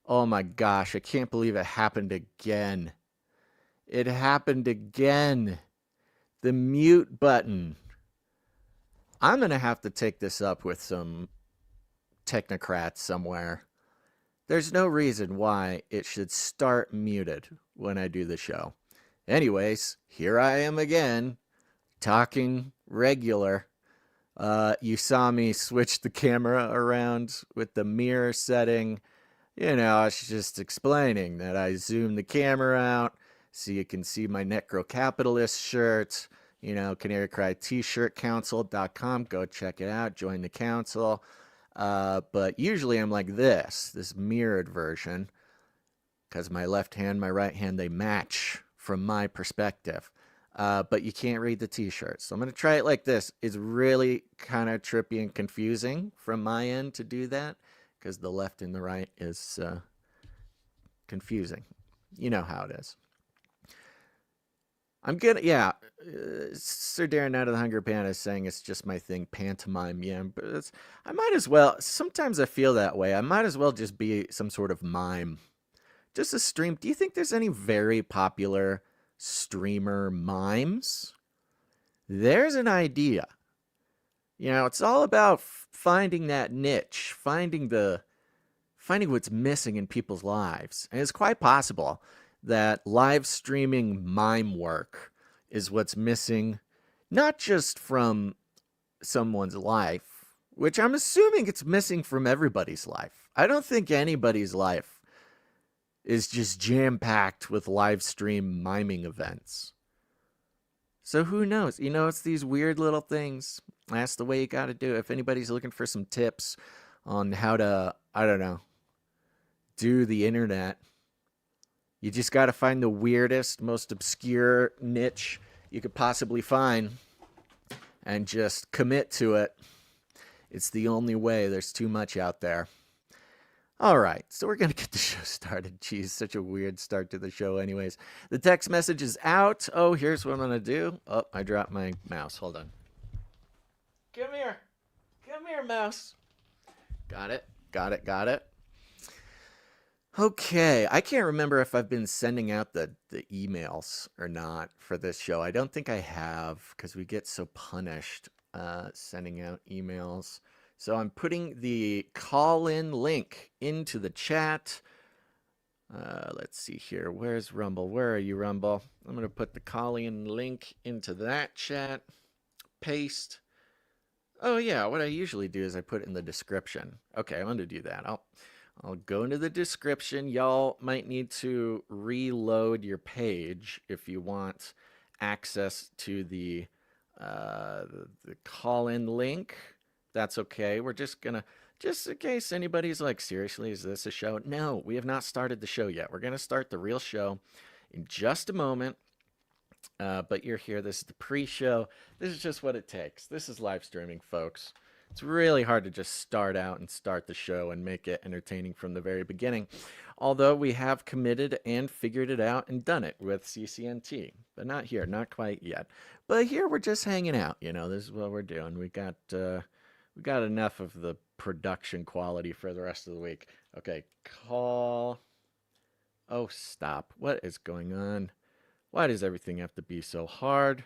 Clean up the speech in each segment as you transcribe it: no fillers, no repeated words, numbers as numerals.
Oh my gosh, I can't believe it happened again. It happened again. The mute button. I'm going to have to take this up with some technocrats somewhere. There's no reason why it should start muted when I do the show. Anyways, here I am again, talking regular. You saw me switch the camera around with the mirror setting. I was just explaining that I zoomed the camera out so you can see my necro-capitalist shirt. CanaryCryT-shirtCouncil.com. Go check it out. Join the council. But usually I'm like this mirrored version, because my left hand, my right hand, they match from my perspective. But you can't read the t-shirt. So I'm going to try it like this. It's really kind of trippy and confusing from my end to do that, because the left and the right is confusing. You know how it is. I'm gonna, yeah. Sir Darren out of the Hunger Panda is saying it's just my thing, pantomime. Yeah, but I might as well. Sometimes I feel that way. I might as well just be some sort of mime. Just a stream. Do you think there's any very popular streamer mimes? There's an idea. It's all about finding that niche, finding what's missing in people's lives. And it's quite possible that live streaming mime work is what's missing, not just from someone's life, which I'm assuming it's missing from everybody's life. I don't think anybody's life is just jam-packed with live stream miming events. So who knows? It's these weird little things. That's the way you got to do it. If anybody's looking for some tips on how to, I don't know, do the internet, you just got to find the weirdest, most obscure niche you could possibly find and just commit to it. It's the only way. There's too much out there. All right, so we're going to get the show started. Geez, such a weird start to the show anyways. The text message is out. Oh, here's what I'm going to do. Oh, I dropped my mouse. Hold on. Come here. Come here, mouse. Got it. Got it. Got it. Okay, I can't remember if I've been sending out the emails or not for this show. I don't think I have, because we get so punished sending out emails. So I'm putting the call-in link into the chat. Let's see here. Where's Rumble? Where are you, Rumble? I'm going to put the call-in link into that chat. Paste. Oh, yeah, what I usually do is I put it in the description. Okay, I'm going to do that. I'll go into the description. Y'all might need to reload your page if you want access to the call-in link. That's okay. We're just gonna, just in case anybody's like, seriously, is this a show? No, we have not started the show yet. We're gonna start the real show in just a moment. But you're here. This is the pre-show. This is just what it takes. This is live streaming, folks. It's really hard to just start out and start the show and make it entertaining from the very beginning. Although we have committed and figured it out and done it with CCNT. But not here, not quite yet. But here we're just hanging out. This is what we're doing. We got enough of the production quality for the rest of the week. Okay, call. Oh, stop. What is going on? Why does everything have to be so hard?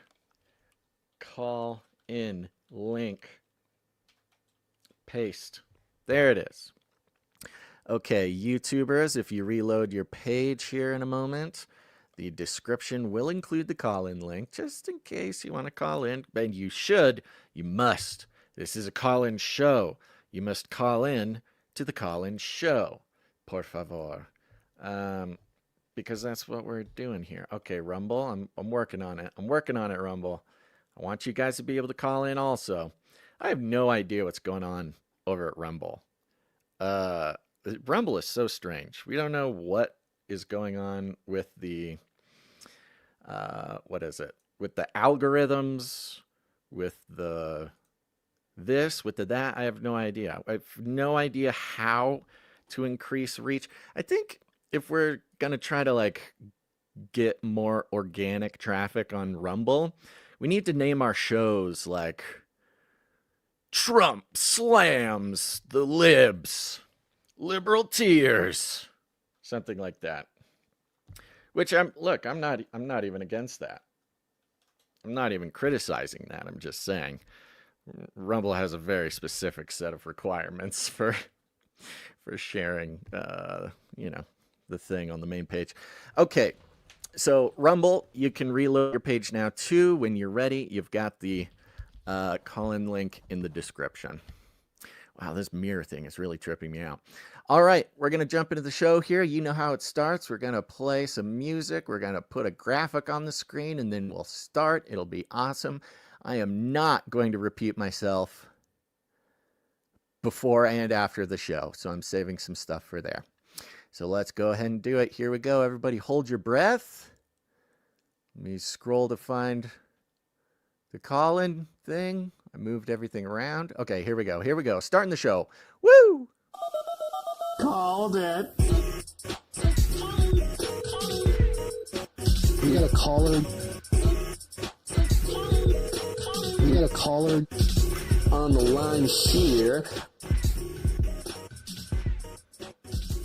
Call in link. Paste. There it is. Okay, YouTubers, if you reload your page here in a moment, the description will include the call-in link, just in case you want to call in. And you must. This is a call-in show. You must call in to the call-in show. Por favor. Because that's what we're doing here. Okay, Rumble, I'm working on it. I'm working on it, Rumble. I want you guys to be able to call in also. I have no idea what's going on over at Rumble. Rumble is so strange. We don't know what is going on with the, what is it? With the algorithms, with the this, with the that. I have no idea. I have no idea how to increase reach. I think if we're going to try to like get more organic traffic on Rumble, we need to name our shows like Trump slams the libs, liberal tears, something like that. Which I'm not even against that. I'm not even criticizing that. I'm just saying Rumble has a very specific set of requirements for sharing, you know, the thing on the main page. Okay, so Rumble, you can reload your page now too when you're ready. You've got the call-in link in the description. Wow, this mirror thing is really tripping me out. All right, we're going to jump into the show here. You know how it starts. We're going to play some music. We're going to put a graphic on the screen, and then we'll start. It'll be awesome. I am not going to repeat myself before and after the show, so I'm saving some stuff for there. So let's go ahead and do it. Here we go. Everybody hold your breath. Let me scroll to find the call-in thing. I moved everything around. Okay, here we go. Here we go. Starting the show. Woo! Called it. We got a caller. We got a caller on the line here.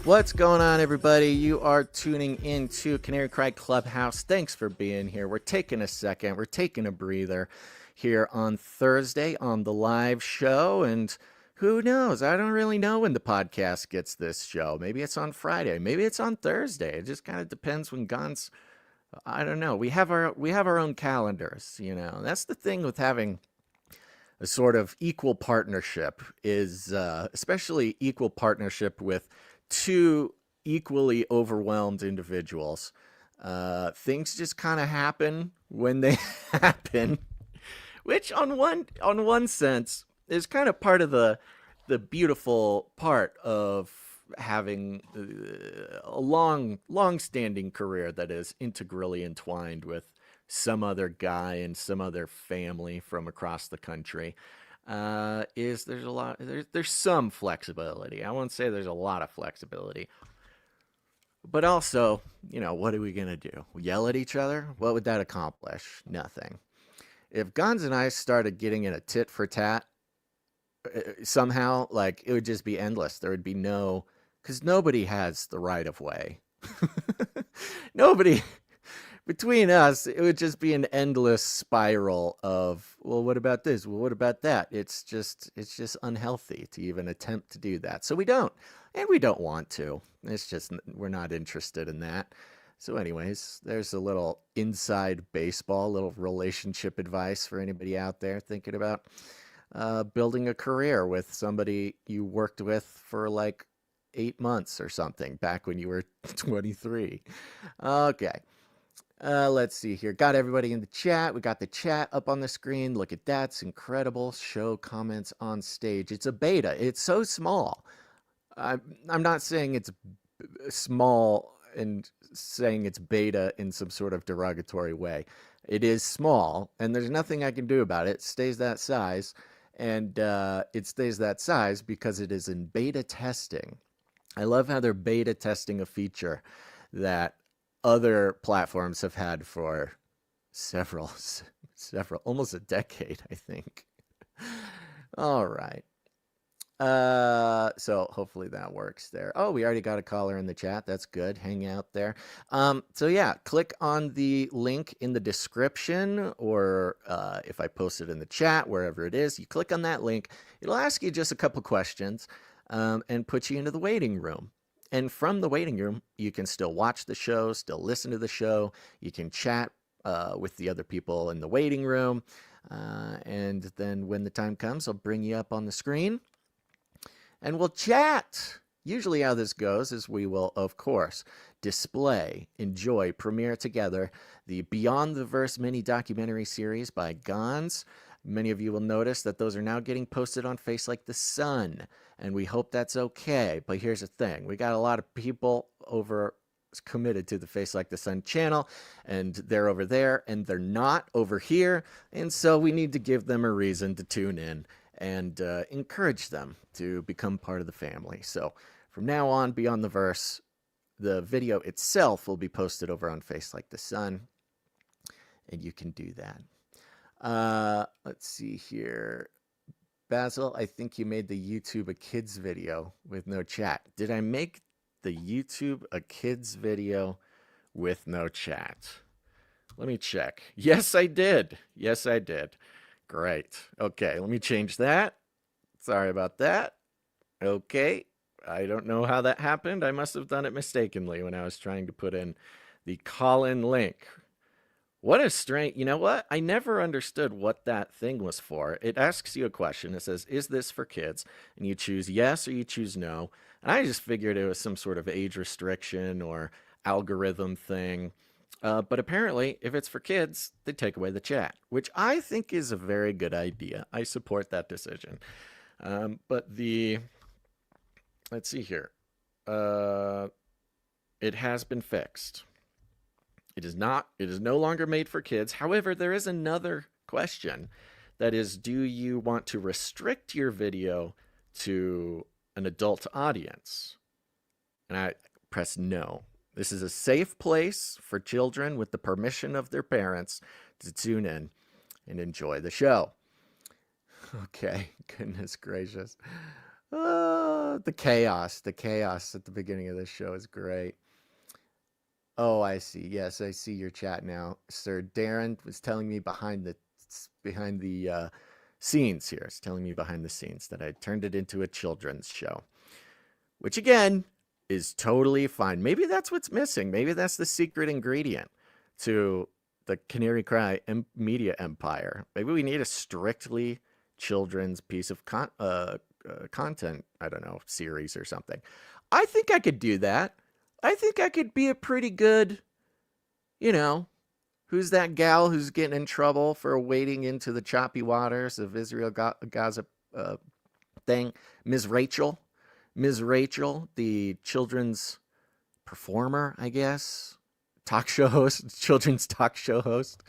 What's going on, everybody? You are tuning into Canary Cry Clubhouse. Thanks for being here. We're taking a second. We're taking a breather here on Thursday on the live show. And who knows? I don't really know when the podcast gets this show. Maybe it's on Friday. Maybe it's on Thursday. It just kind of depends when Gon's... I don't know. We have our own calendars, you know. That's the thing with having a sort of equal partnership is, especially equal partnership with two equally overwhelmed individuals. Things just kind of happen when they happen, which on one sense is kind of part of the beautiful part of having a long-standing career that is integrally entwined with some other guy and some other family from across the country. Is there's some flexibility. I won't say there's a lot of flexibility. But also, you know, what are we going to do? Yell at each other? What would that accomplish? Nothing. If Gons and I started getting in a tit for tat, somehow, like, it would just be endless. There would be no... Because nobody has the right of way. Nobody... Between us, it would just be an endless spiral of, well, what about this? Well, what about that? It's just unhealthy to even attempt to do that. So we don't, and we don't want to. It's just, we're not interested in that. So anyways, there's a little inside baseball, little relationship advice for anybody out there thinking about building a career with somebody you worked with for like 8 months or something back when you were 23. Okay. Let's see here. Got everybody in the chat. We got the chat up on the screen. Look at that. It's incredible. Show comments on stage. It's a beta. It's so small. I'm not saying it's small and saying it's beta in some sort of derogatory way. It is small, and there's nothing I can do about it. It stays that size, and it stays that size because it is in beta testing. I love how they're beta testing a feature that other platforms have had for several, almost a decade, I think. All right. So hopefully that works there. Oh, we already got a caller in the chat. That's good. Hang out there. So yeah, click on the link in the description, or if I post it in the chat, wherever it is, you click on that link. It'll ask you just a couple questions and put you into the waiting room. And from the waiting room, you can still watch the show, still listen to the show. You can chat with the other people in the waiting room. And then when the time comes, I'll bring you up on the screen and we'll chat. Usually how this goes is we will, of course, display, enjoy, premiere together the Beyond the Verse mini documentary series by Gons. Many of you will notice that those are now getting posted on Face Like the Sun, and we hope that's okay. But here's the thing. We got a lot of people over committed to the Face Like the Sun channel, and they're over there, and they're not over here, and so we need to give them a reason to tune in and encourage them to become part of the family. So from now on, Beyond the Verse, the video itself will be posted over on Face Like the Sun, and you can do that. Let's see here. Basil, I think you made the YouTube a kids video with no chat. Did I make the YouTube a kids video with no chat. Let me check. Yes, I did. Yes, I did. Great. Okay, let me change that. Sorry about that. Okay. I don't know how that happened. I must have done it mistakenly when I was trying to put in the call-in link. What a strange, you know what? I never understood what that thing was for. It asks you a question. It says, is this for kids? And you choose yes or you choose no. And I just figured it was some sort of age restriction or algorithm thing. But apparently, if it's for kids, they take away the chat, which I think is a very good idea. I support that decision. But let's see here. Uh, it has been fixed. It is not, it is no longer made for kids. However, there is another question that is, do you want to restrict your video to an adult audience? And I press no. This is a safe place for children with the permission of their parents to tune in and enjoy the show. Okay, goodness gracious. The chaos at the beginning of this show is great. Oh, I see. Yes, I see your chat now. Sir Darren was telling me behind the scenes here. It's telling me behind the scenes that I turned it into a children's show, which again is totally fine. Maybe that's what's missing. Maybe that's the secret ingredient to the Canary Cry media empire. Maybe we need a strictly children's piece of content. I don't know, series or something. I think I could do that. I think I could be a pretty good, you know, who's that gal who's getting in trouble for wading into the choppy waters of Israel Gaza thing? Ms. Rachel. Ms. Rachel, the children's performer, I guess. Talk show host, children's talk show host.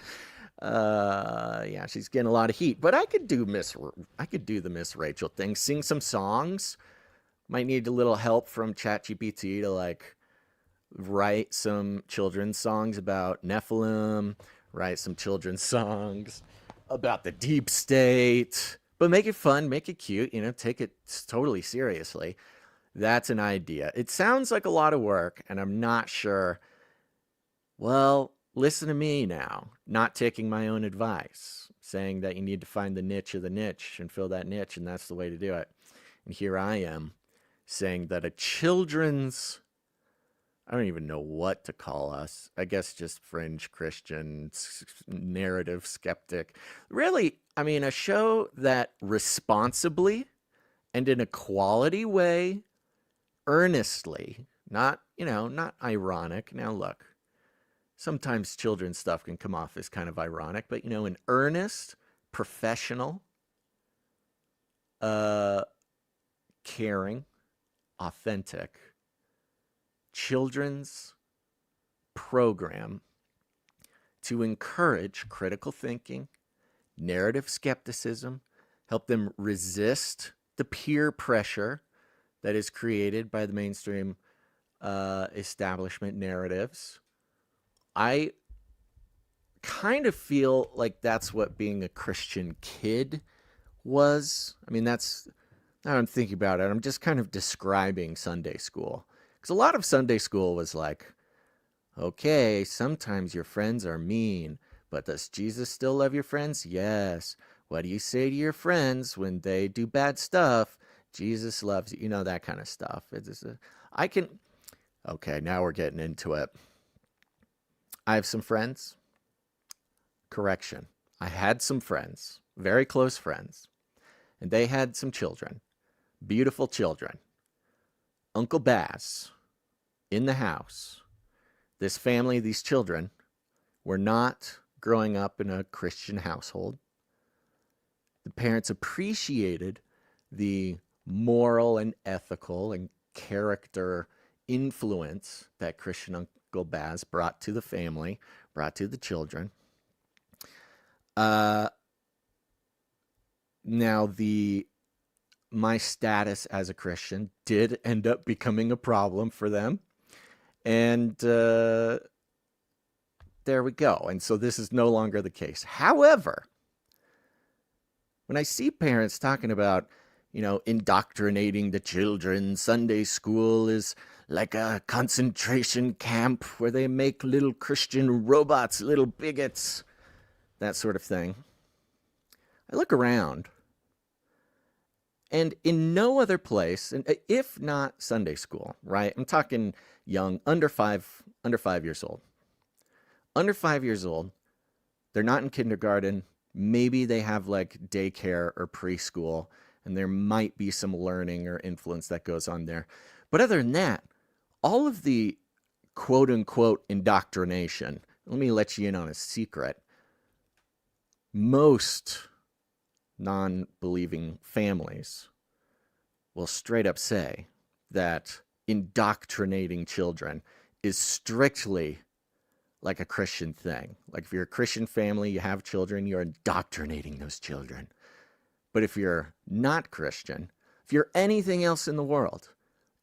Yeah, she's getting a lot of heat, but I could do the Miss Rachel thing, sing some songs. Might need a little help from ChatGPT to like write some children's songs about Nephilim, write some children's songs about the deep state, but make it fun, make it cute, you know, take it totally seriously. That's an idea. It sounds like a lot of work, and I'm not sure. Well, listen to me now, not taking my own advice, saying that you need to find the niche of the niche and fill that niche, and that's the way to do it. And here I am saying that a children's, I don't even know what to call us. I guess just fringe Christian, narrative skeptic. Really, I mean, a show that responsibly and in a quality way, earnestly, not, you know, not ironic. Now, look, sometimes children's stuff can come off as kind of ironic, but, you know, an earnest, professional, caring, authentic children's program to encourage critical thinking, narrative skepticism, help them resist the peer pressure that is created by the mainstream establishment narratives. I kind of feel like that's what being a Christian kid was. I mean, that's, now I'm thinking about it, I'm just kind of describing Sunday school. Because a lot of Sunday school was like, okay, sometimes your friends are mean, but does Jesus still love your friends? Yes. What do you say to your friends when they do bad stuff? Jesus loves you. You know, that kind of stuff. Okay, now we're getting into it. I have some friends. Correction. I had some friends, very close friends, and they had some children, beautiful children. Uncle Baz in the house. This family, these children, were not growing up in a Christian household. The parents appreciated the moral and ethical and character influence that Christian Uncle Baz brought to the family, brought to the children. Now, my status as a Christian did end up becoming a problem for them. And there we go. And so this is no longer the case. However, when I see parents talking about, indoctrinating the children. Sunday school is like a concentration camp where they make little Christian robots, little bigots, that sort of thing. I look around, and in no other place, and if not Sunday school, right? I'm talking young, under 5 years old. Under 5 years old, they're not in kindergarten. Maybe they have like daycare or preschool, and there might be some learning or influence that goes on there. But other than that, all of the quote unquote indoctrination, let me let you in on a secret. Most non-believing families will straight up say that indoctrinating children is strictly like a Christian thing. Like if you're a Christian family, you have children, you're indoctrinating those children. But if you're not Christian, if you're anything else in the world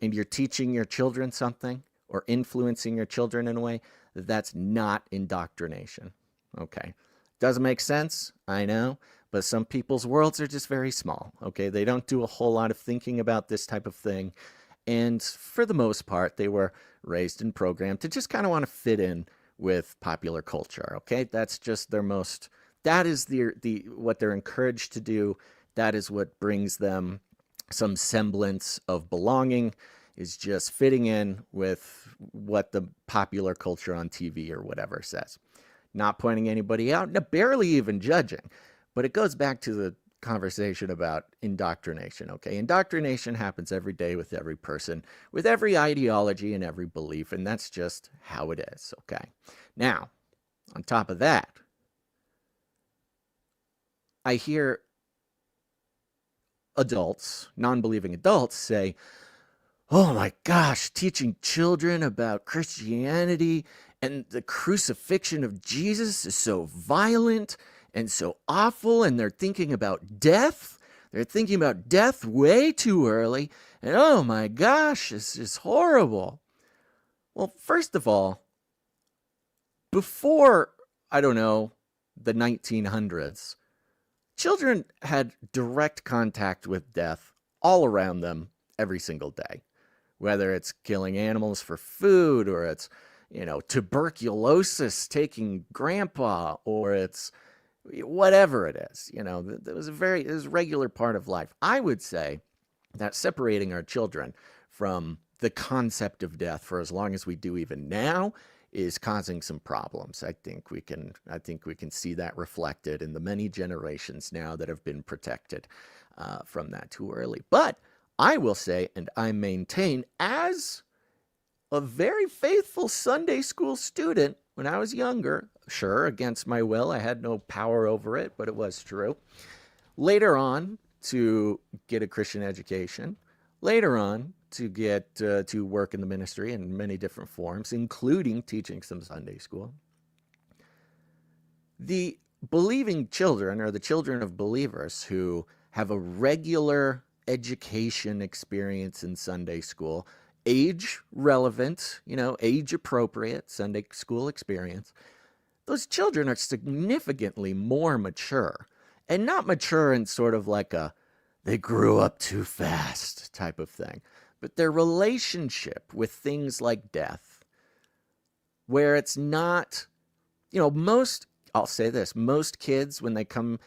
and you're teaching your children something or influencing your children in a way, that's not indoctrination. Okay. Doesn't make sense, I know, but some people's worlds are just very small. Okay. They don't do a whole lot of thinking about this type of thing. And for the most part, they were raised and programmed to just kind of want to fit in with popular culture. Okay. That's just that is what they're encouraged to do. That is what brings them some semblance of belonging, is just fitting in with what the popular culture on TV or whatever says. Not pointing anybody out, barely even judging. But it goes back to the conversation about indoctrination, okay? Indoctrination happens every day with every person, with every ideology and every belief, and that's just how it is, okay? Now, on top of that, I hear adults, non-believing adults, say, oh my gosh, teaching children about Christianity and the crucifixion of Jesus is so violent and so awful, and they're thinking about death. They're thinking about death way too early, and oh my gosh, this is horrible. Well, first of all, before, I don't know, the 1900s, children had direct contact with death all around them every single day. Whether it's killing animals for food, or it's, tuberculosis taking grandpa, or it's whatever it is, it was a regular part of life. I would say that separating our children from the concept of death for as long as we do even now is causing some problems. I think we can see that reflected in the many generations now that have been protected from that too early. But I will say, and I maintain, as a very faithful Sunday school student when I was younger, sure, against my will, I had no power over it, but it was true. Later on, to get a Christian education, later on, to get to work in the ministry in many different forms, including teaching some Sunday school. The believing children, or the children of believers who have a regular education experience in Sunday school, age relevant, age appropriate Sunday school experience, those children are significantly more mature, and not mature in sort of like they grew up too fast type of thing, but their relationship with things like death, where it's not, I'll say this, most kids, when they come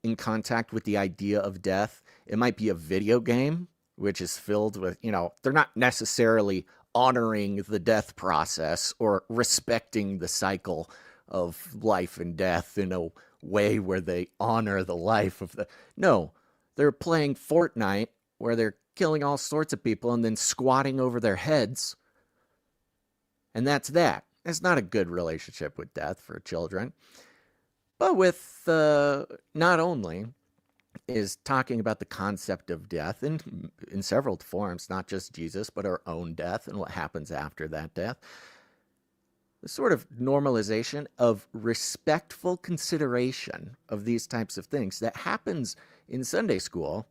in contact with the idea of death, it might be a video game, which is filled with, they're not necessarily honoring the death process or respecting the cycle of life and death in a way where they honor the life of no, they're playing Fortnite where they're killing all sorts of people and then squatting over their heads. And that's that. It's not a good relationship with death for children. But with not only is talking about the concept of death in several forms, not just Jesus, but our own death and what happens after that death. The sort of normalization of respectful consideration of these types of things that happens in Sunday school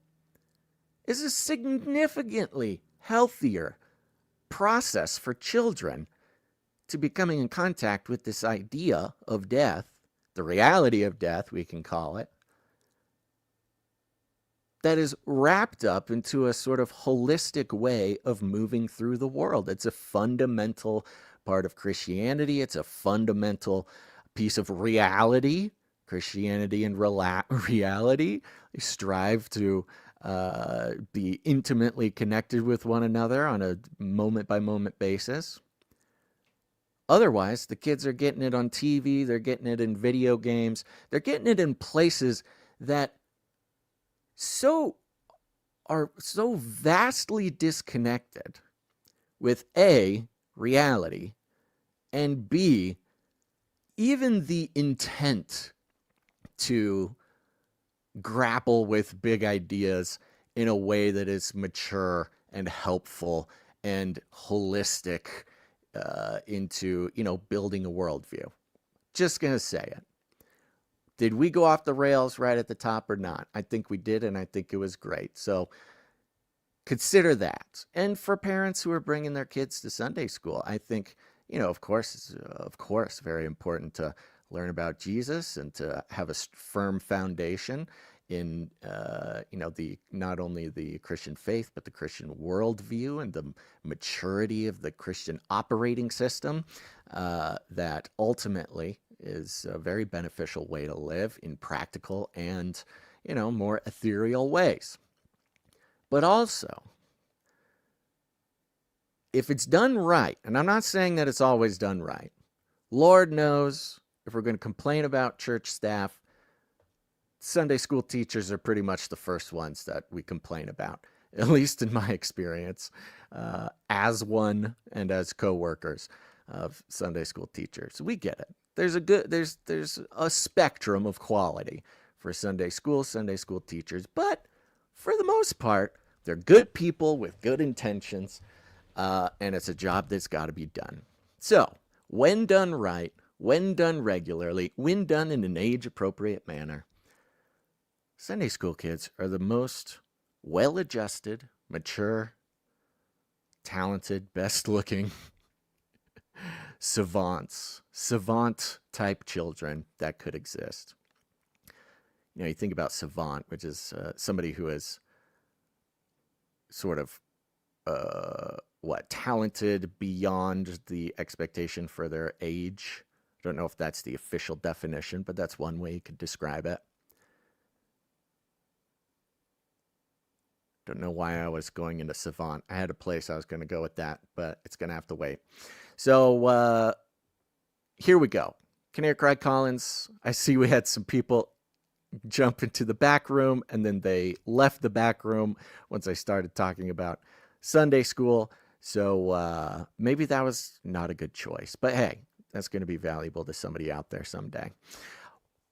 is a significantly healthier process for children to be coming in contact with this idea of death, the reality of death, we can call it, that is wrapped up into a sort of holistic way of moving through the world. It's a fundamental part of Christianity. It's a fundamental piece of reality. Christianity and reality strive to be intimately connected with one another on a moment by moment basis. Otherwise, the kids are getting it on TV, they're getting it in video games, they're getting it in places that are so vastly disconnected with A, reality, and B, even the intent to grapple with big ideas in a way that is mature and helpful and holistic into, building a worldview. Just going to say it. Did we go off the rails right at the top or not? I think we did, and I think it was great. So consider that. And for parents who are bringing their kids to Sunday school, I think, of course, very important to learn about Jesus and to have a firm foundation in, the not only the Christian faith, but the Christian worldview and the maturity of the Christian operating system that ultimately is a very beneficial way to live in practical and, more ethereal ways. But also, if it's done right, and I'm not saying that it's always done right, Lord knows if we're going to complain about church staff, Sunday school teachers are pretty much the first ones that we complain about, at least in my experience, as one and as co-workers of Sunday school teachers. We get it. There's a spectrum of quality for Sunday school teachers, but for the most part, they're good people with good intentions, and it's a job that's got to be done. So, when done right, when done regularly, when done in an age-appropriate manner, Sunday school kids are the most well-adjusted, mature, talented, best-looking savant-type children that could exist. You think about savant, which is somebody who is sort of, talented beyond the expectation for their age. I don't know if that's the official definition, but that's one way you could describe it. Don't know why I was going into savant. I had a place I was going to go with that, but it's going to have to wait. So here we go. Canary Cry Collins. I see we had some people jump into the back room, and then they left the back room once I started talking about Sunday school. So maybe that was not a good choice. But hey, that's going to be valuable to somebody out there someday.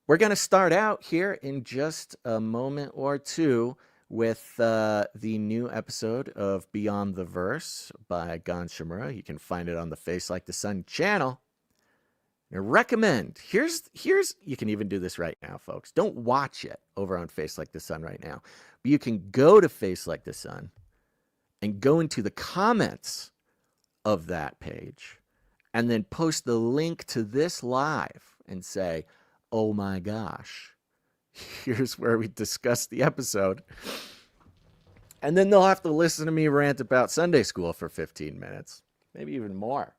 We're going to start out here in just a moment or two with the new episode of Beyond the Verse by Gon Shimura. You can find it on the Face Like the Sun channel. I recommend, here's you can even do this right now, folks. Don't watch it over on Face Like the Sun right now. But you can go to Face Like the Sun and go into the comments of that page and then post the link to this live and say, oh my gosh, here's where we discuss the episode. And then they'll have to listen to me rant about Sunday school for 15 minutes, maybe even more.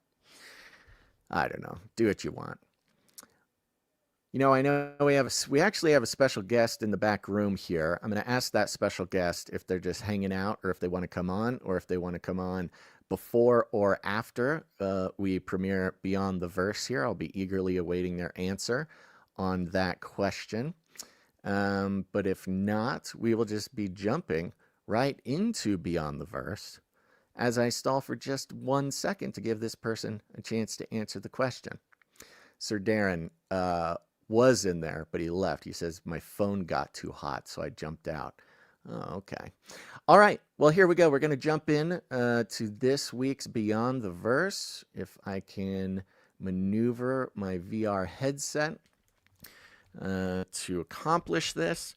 I don't know. Do what you want. I know we actually have a special guest in the back room here. I'm going to ask that special guest if they're just hanging out or if they want to come on, or if they want to come on before or after we premiere Beyond the Verse here. I'll be eagerly awaiting their answer on that question. But if not, we will just be jumping right into Beyond the Verse as I stall for just 1 second to give this person a chance to answer the question. Sir Darren was in there, but he left. He says, my phone got too hot, so I jumped out. Oh, okay. All right. Well, here we go. We're going to jump in to this week's Beyond the Verse. If I can maneuver my VR headset to accomplish this.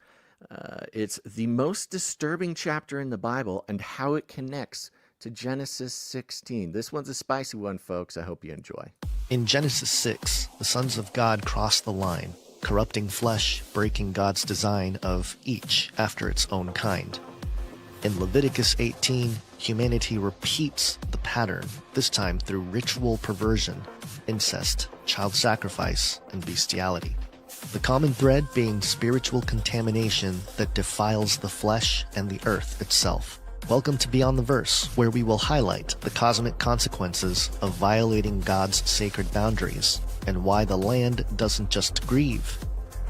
It's the most disturbing chapter in the Bible and how it connects to Genesis 16. This one's a spicy one, folks. I hope you enjoy. In Genesis 6, the sons of God cross the line. corrupting flesh, breaking God's design of each after its own kind. In Leviticus 18, humanity repeats the pattern, this time through ritual perversion, incest, child sacrifice, and bestiality. The common thread being spiritual contamination that defiles the flesh and the earth itself. Welcome to Beyond the Verse, where we will highlight the cosmic consequences of violating God's sacred boundaries and why the land doesn't just grieve,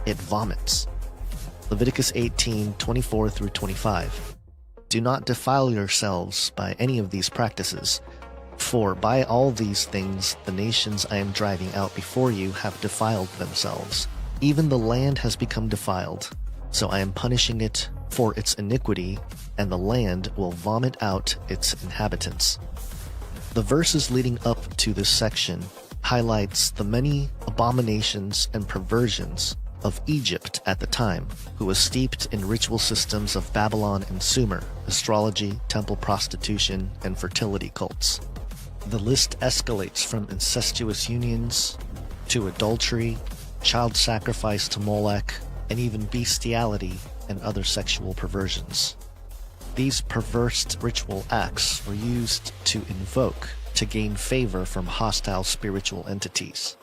it vomits. Leviticus 18:24 through 25. Do not defile yourselves by any of these practices, for by all these things the nations I am driving out before you have defiled themselves. Even the land has become defiled, so I am punishing it for its iniquity, and the land will vomit out its inhabitants. The verses leading up to this section highlights the many abominations and perversions of Egypt at the time, who was steeped in ritual systems of Babylon and Sumer, astrology, temple prostitution, and fertility cults. The list escalates from incestuous unions to adultery, child sacrifice to Molech, and even bestiality and other sexual perversions. These perverse ritual acts were used to invoke to gain favor from hostile spiritual entities.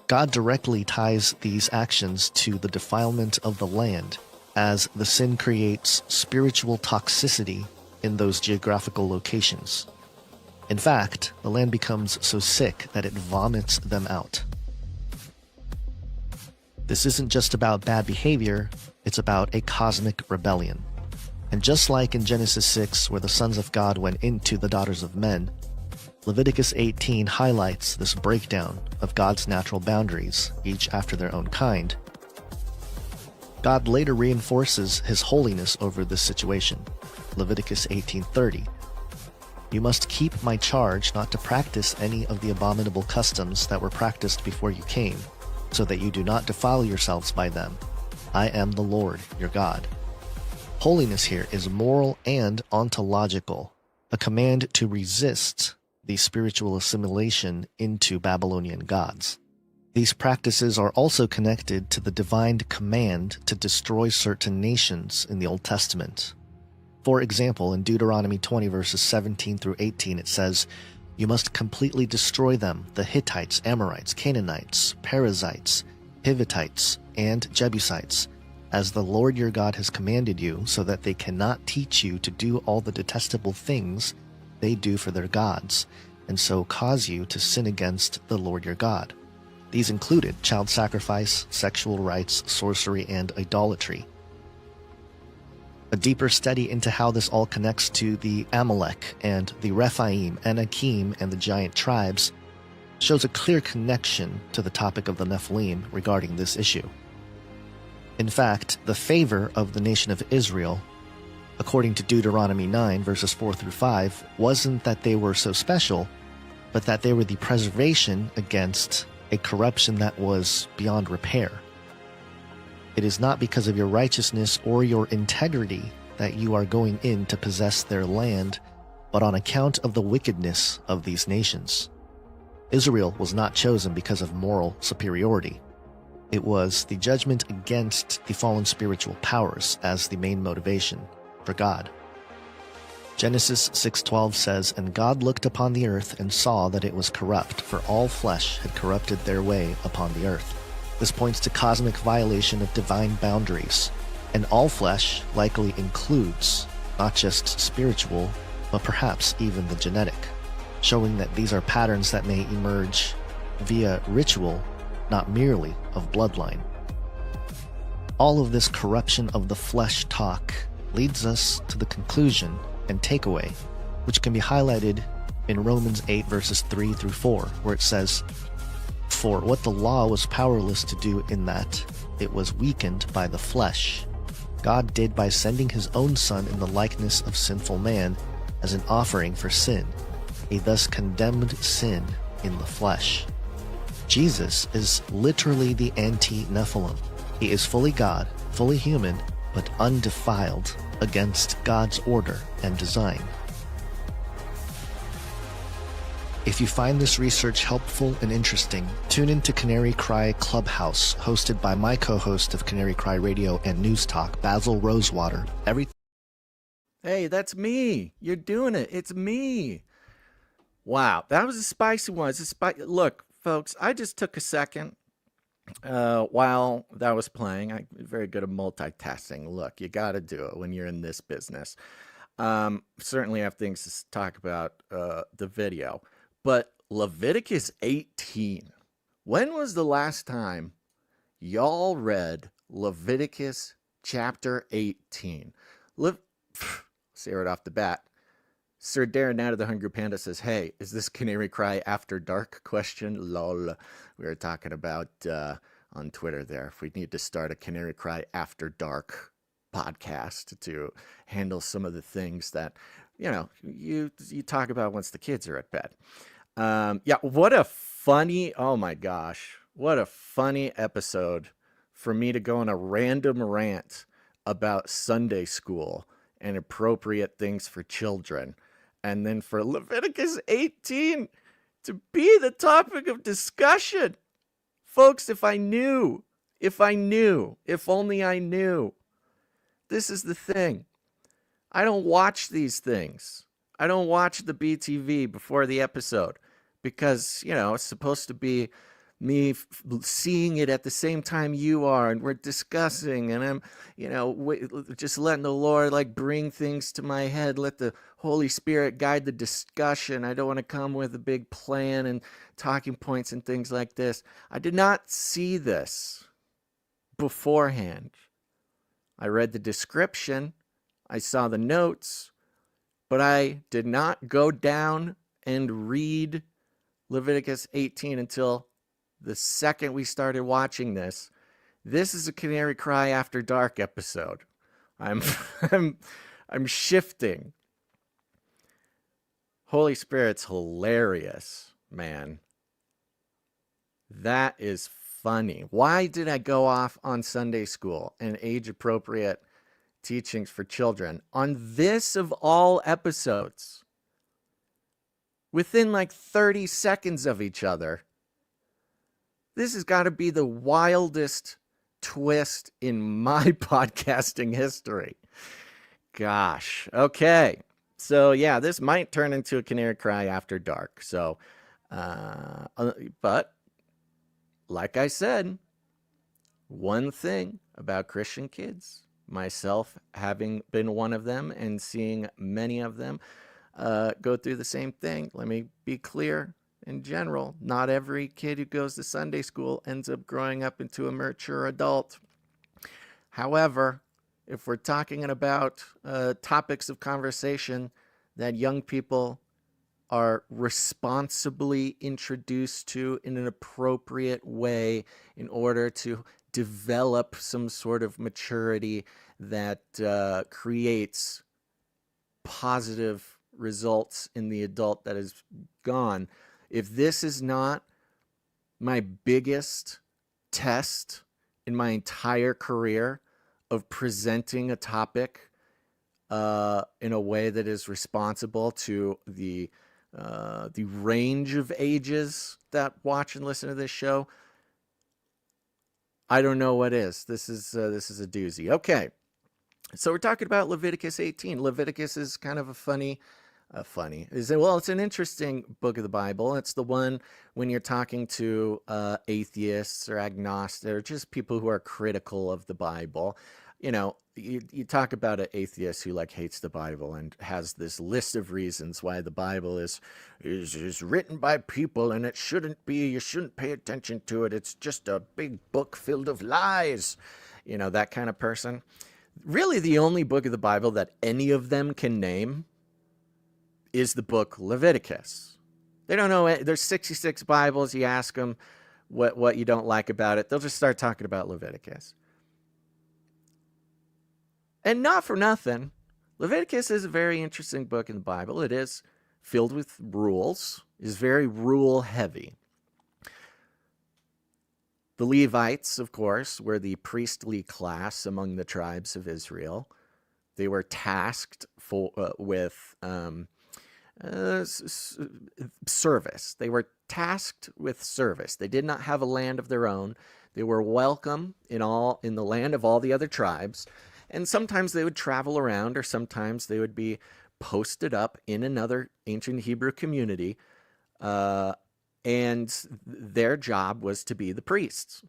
God directly ties these actions to the defilement of the land, as the sin creates spiritual toxicity in those geographical locations. In fact, the land becomes so sick that it vomits them out. This isn't just about bad behavior, it's about a cosmic rebellion. And just like in Genesis 6, where the sons of God went into the daughters of men, Leviticus 18 highlights this breakdown of God's natural boundaries, each after their own kind. God later reinforces his holiness over this situation. Leviticus 18:30. You must keep my charge not to practice any of the abominable customs that were practiced before you came, so that you do not defile yourselves by them. I am the Lord, your God. Holiness here is moral and ontological, a command to resist the spiritual assimilation into Babylonian gods. These practices are also connected to the divine command to destroy certain nations in the Old Testament. For example, in Deuteronomy 20 verses 17 through 18, it says, "You must completely destroy them, the Hittites, Amorites, Canaanites, Perizzites, Hivitites, and Jebusites, as the Lord your God has commanded you, so that they cannot teach you to do all the detestable things they do for their gods, and so cause you to sin against the Lord your God." These included child sacrifice, sexual rites, sorcery, and idolatry. A deeper study into how this all connects to the Amalek and the Rephaim, Anakim, and the giant tribes shows a clear connection to the topic of the Nephilim regarding this issue. In fact, the favor of the nation of Israel, according to Deuteronomy 9 verses 4 through 5, wasn't that they were so special, but that they were the preservation against a corruption that was beyond repair. It is not because of your righteousness or your integrity that you are going in to possess their land, but on account of the wickedness of these nations. Israel was not chosen because of moral superiority. It was the judgment against the fallen spiritual powers as the main motivation for God. Genesis 6:12 says, "And God looked upon the earth and saw that it was corrupt, for all flesh had corrupted their way upon the earth." This points to cosmic violation of divine boundaries, and all flesh likely includes not just spiritual, but perhaps even the genetic, showing that these are patterns that may emerge via ritual, not merely of bloodline. All of this corruption of the flesh talk leads us to the conclusion and takeaway, which can be highlighted in Romans 8 verses 3 through 4, where it says, "For what the law was powerless to do in that it was weakened by the flesh, God did by sending his own Son in the likeness of sinful man as an offering for sin. He thus condemned sin in the flesh." Jesus is literally the anti-Nephilim. He is fully God, fully human, but undefiled against God's order and design. If you find this research helpful and interesting, tune into Canary Cry Clubhouse, hosted by my co-host of Canary Cry Radio and News Talk, Basil Rosewater. Hey, that's me. You're doing it. It's me. Wow, that was a spicy one. Look, folks, I just took a second while that was playing. I'm very good at multitasking. Look, you got to do it when you're in this business. Certainly have things to talk about the video. But Leviticus 18. When was the last time y'all read Leviticus chapter 18? Say right off the bat. Sir Darren out of the Hungry Panda says, hey, is this Canary Cry after dark question? Lol. We were talking about on Twitter there, if we need to start a Canary Cry after dark podcast to handle some of the things that, you talk about once the kids are at bed. Yeah, what a funny, oh my gosh, what a funny episode for me to go on a random rant about Sunday school and appropriate things for children. And then for Leviticus 18 to be the topic of discussion. Folks, if only I knew. This is the thing. I don't watch these things. I don't watch the BTV before the episode because, it's supposed to be me seeing it at the same time you are, and we're discussing, and I'm, just letting the Lord bring things to my head, let the Holy Spirit guide the discussion. I don't want to come with a big plan and talking points and things like this. I did not see this beforehand. I read the description, I saw the notes, but I did not go down and read Leviticus 18 until the second we started watching this. This is a Canary Cry After Dark episode. I'm shifting. Holy Spirit's hilarious, man. That is funny. Why did I go off on Sunday school and age-appropriate teachings for children on this of all episodes? Within 30 seconds of each other. This has got to be the wildest twist in my podcasting history. Gosh. Okay. So, yeah, this might turn into a Canary Cry After Dark. So, but like I said, one thing about Christian kids, myself having been one of them and seeing many of them go through the same thing. Let me be clear. In general, not every kid who goes to Sunday school ends up growing up into a mature adult. However, if we're talking about topics of conversation that young people are responsibly introduced to in an appropriate way in order to develop some sort of maturity that creates positive results in the adult that is gone. If this is not my biggest test in my entire career of presenting a topic in a way that is responsible to the range of ages that watch and listen to this show, I don't know what is. This is a doozy. Okay, so we're talking about Leviticus 18. Leviticus is kind of it's an interesting book of the Bible. It's the one when you're talking to atheists or agnostics or just people who are critical of the Bible. You talk about an atheist who hates the Bible and has this list of reasons why the Bible is written by people and you shouldn't pay attention to it. It's just a big book filled of lies. That kind of person. Really, the only book of the Bible that any of them can name is the book Leviticus. They don't know it. There's 66 Bibles. You ask them what you don't like about it, they'll just start talking about Leviticus. And not for nothing, Leviticus is a very interesting book in the Bible. It is filled with rules, is very rule heavy. The Levites, of course, were the priestly class among the tribes of Israel. They were tasked with service. They were tasked with service. They did not have a land of their own. They were welcome in the land of all the other tribes. And sometimes they would travel around, or sometimes they would be posted up in another ancient Hebrew community. Uh, and their job was to be the priests.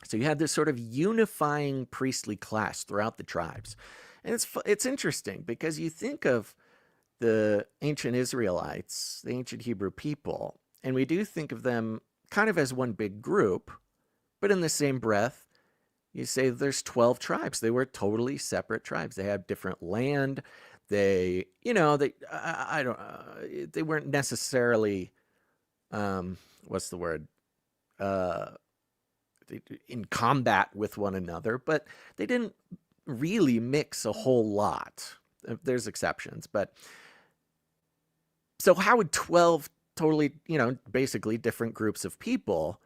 So you had this sort of unifying priestly class throughout the tribes. And it's interesting because you think of the ancient Israelites, the ancient Hebrew people, and we do think of them kind of as one big group, but in the same breath, you say there's 12 tribes. They were totally separate tribes. They had different land. They, I don't, they weren't necessarily, what's the word? Uh, in combat with one another, but they didn't really mix a whole lot. There's exceptions, but so how would 12 totally, basically different groups of people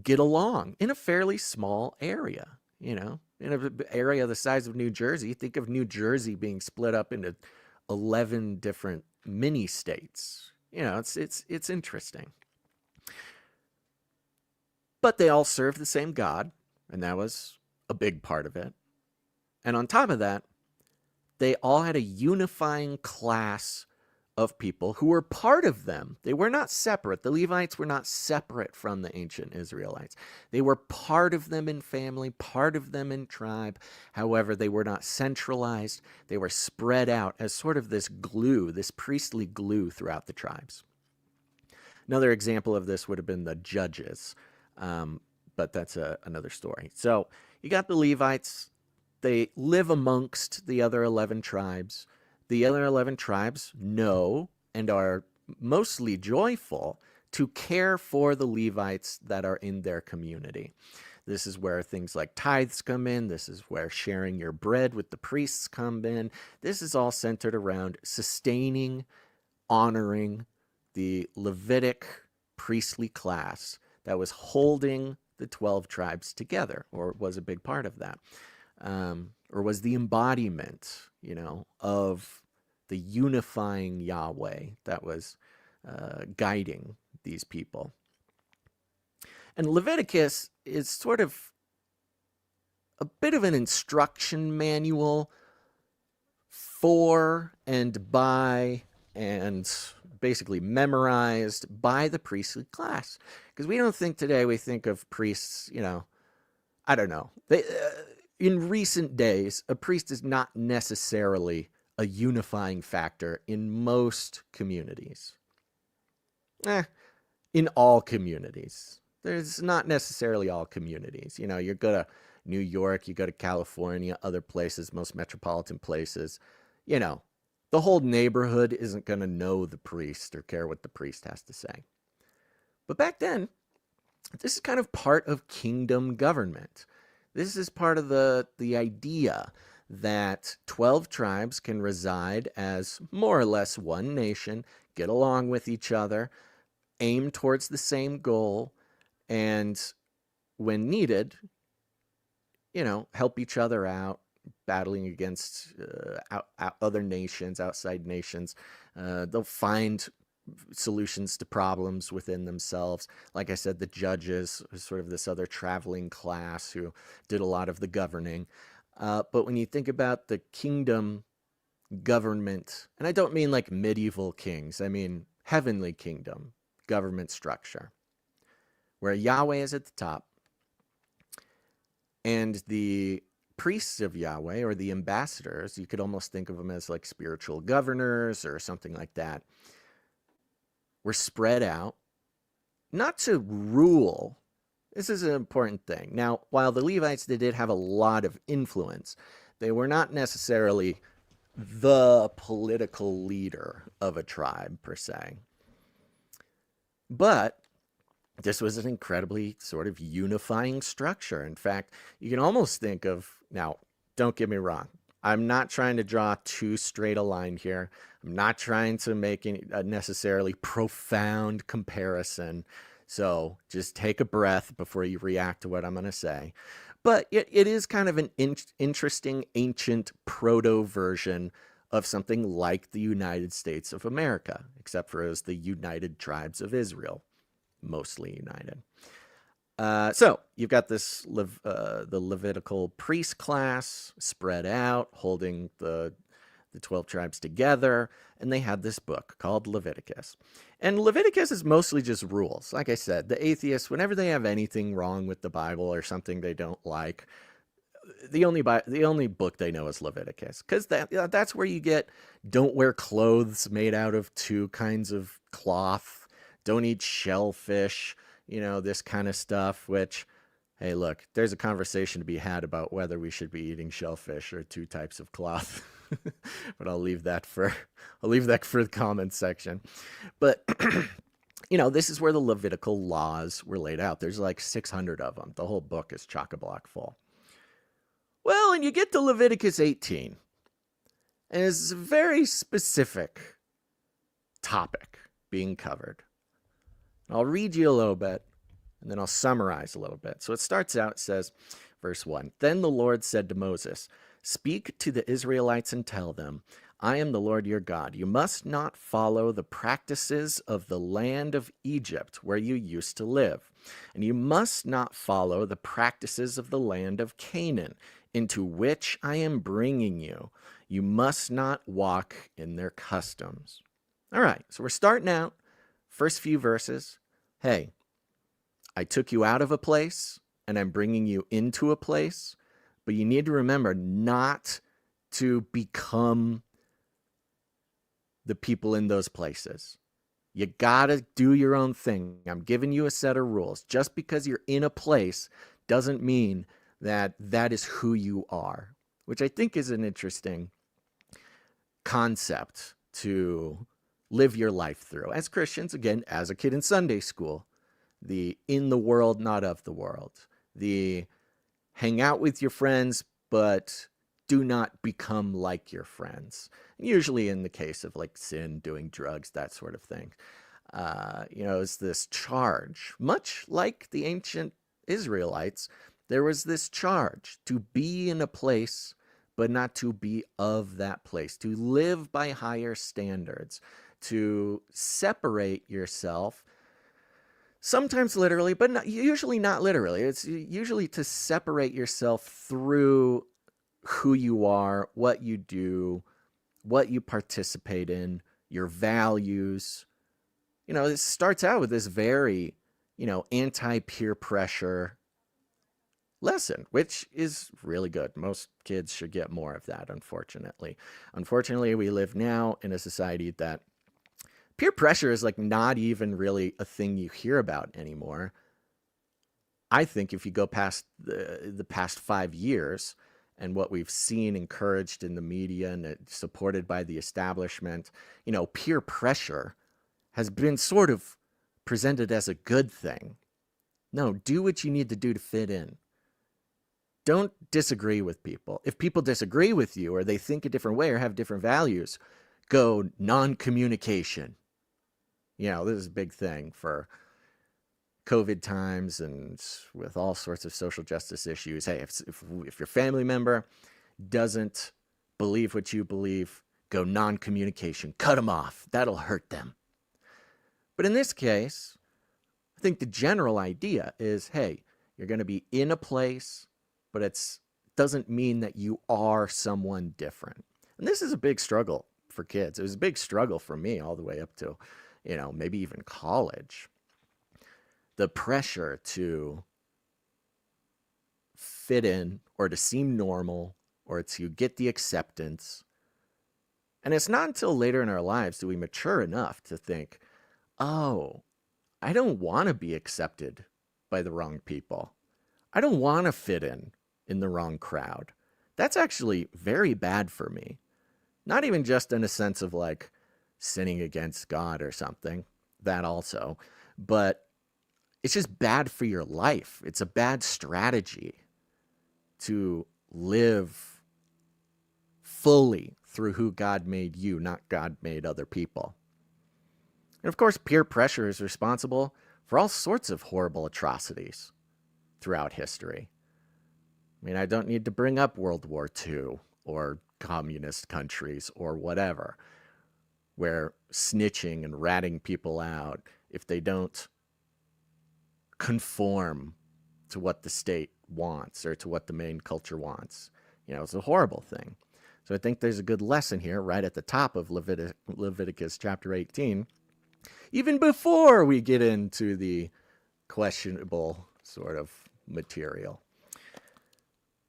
get along in a fairly small area, in an area the size of New Jersey? Think of New Jersey being split up into 11 different mini states. It's interesting. But they all served the same God, and that was a big part of it. And on top of that, they all had a unifying class of people who were part of them. They were not separate. The Levites were not separate from the ancient Israelites. They were part of them in family, part of them in tribe. However, they were not centralized. They were spread out as sort of this glue, this priestly glue throughout the tribes. Another example of this would have been the judges, but that's another story. So you got the Levites. They live amongst the other 11 tribes. The other 11 tribes know and are mostly joyful to care for the Levites that are in their community. This is where things like tithes come in. This is where sharing your bread with the priests come in. This is all centered around sustaining, honoring the Levitic priestly class that was holding the 12 tribes together, or was a big part of that, or was the embodiment, of the unifying Yahweh that was guiding these people. And Leviticus is sort of a bit of an instruction manual for and by and basically memorized by the priestly class. Because we don't think today, we think of priests, I don't know. In recent days, a priest is not necessarily a unifying factor in most communities. In all communities. There's not necessarily all communities. You go to New York, you go to California, other places, most metropolitan places, the whole neighborhood isn't going to know the priest or care what the priest has to say. But back then, this is kind of part of kingdom government. This is part of the idea that 12 tribes can reside as more or less one nation, get along with each other, aim towards the same goal, and when needed, help each other out, battling against other nations, outside nations. They'll find solutions to problems within themselves. Like I said, the judges, sort of this other traveling class who did a lot of the governing. But when you think about the kingdom government, and I don't mean like medieval kings, I mean heavenly kingdom government structure, where Yahweh is at the top, and the priests of Yahweh, or the ambassadors, you could almost think of them as like spiritual governors or something like that, were spread out, not to rule. This is an important thing. Now, while the Levites, they did have a lot of influence, they were not necessarily the political leader of a tribe, per se. But this was an incredibly sort of unifying structure. In fact, you can almost think of, now, don't get me wrong, I'm not trying to draw too straight a line here. I'm not trying to make a necessarily profound comparison. So just take a breath before you react to what I'm going to say. But it is kind of an interesting ancient proto version of something like the United States of America, except for as the United Tribes of Israel, mostly united. So you've got this the Levitical priest class spread out, holding the 12 tribes together, and they had this book called Leviticus. And Leviticus is mostly just rules. Like I said, the atheists, whenever they have anything wrong with the Bible or something they don't like, the only book they know is Leviticus, because that's where you get don't wear clothes made out of two kinds of cloth, don't eat shellfish, this kind of stuff, which, hey, look, there's a conversation to be had about whether we should be eating shellfish or two types of cloth. But I'll leave that for the comments section. But this is where the Levitical laws were laid out. There's like 600 of them. The whole book is chock-a-block full. Well, and you get to Leviticus 18, and it's a very specific topic being covered. I'll read you a little bit, and then I'll summarize a little bit. So it starts out, it says, verse 1, "Then the Lord said to Moses, 'Speak to the Israelites and tell them, I am the Lord your God. You must not follow the practices of the land of Egypt where you used to live, and you must not follow the practices of the land of Canaan into which I am bringing you. You must not walk in their customs.'" All right, so we're starting out, first few verses. Hey, I took you out of a place, and I'm bringing you into a place, but you need to remember not to become the people in those places. You gotta do your own thing. I'm giving you a set of rules. Just because you're in a place doesn't mean that that is who you are, which I think is an interesting concept to live your life through. As Christians, again, as a kid in Sunday school, the in the world, not of the world, the hang out with your friends, but do not become like your friends. Usually in the case of like sin, doing drugs, that sort of thing. It's this charge, much like the ancient Israelites, there was this charge to be in a place, but not to be of that place, to live by higher standards, to separate yourself, sometimes literally, but usually not literally. It's usually to separate yourself through who you are, what you do, what you participate in, your values. It starts out with this very, anti-peer pressure lesson, which is really good. Most kids should get more of that, unfortunately. Unfortunately, we live now in a society that peer pressure is like not even really a thing you hear about anymore. I think if you go past the past 5 years and what we've seen encouraged in the media and supported by the establishment, peer pressure has been sort of presented as a good thing. No, do what you need to do to fit in. Don't disagree with people. If people disagree with you or they think a different way or have different values, go non-communication. This is a big thing for COVID times and with all sorts of social justice issues. Hey, if your family member doesn't believe what you believe, go non-communication. Cut them off. That'll hurt them. But in this case, I think the general idea is, hey, you're going to be in a place, but it doesn't mean that you are someone different. And this is a big struggle for kids. It was a big struggle for me all the way up to, maybe even college. The pressure to fit in or to seem normal or to get the acceptance. And it's not until later in our lives do we mature enough to think, oh, I don't want to be accepted by the wrong people. I don't want to fit in the wrong crowd. That's actually very bad for me. Not even just in a sense of like sinning against God or something, that also, but it's just bad for your life. It's a bad strategy to live fully through who God made you, not God made other people. And of course, peer pressure is responsible for all sorts of horrible atrocities throughout history. I mean, I don't need to bring up World War II or communist countries or whatever, where snitching and ratting people out if they don't conform to what the state wants or to what the main culture wants. It's a horrible thing. So I think there's a good lesson here right at the top of Leviticus chapter 18, even before we get into the questionable sort of material.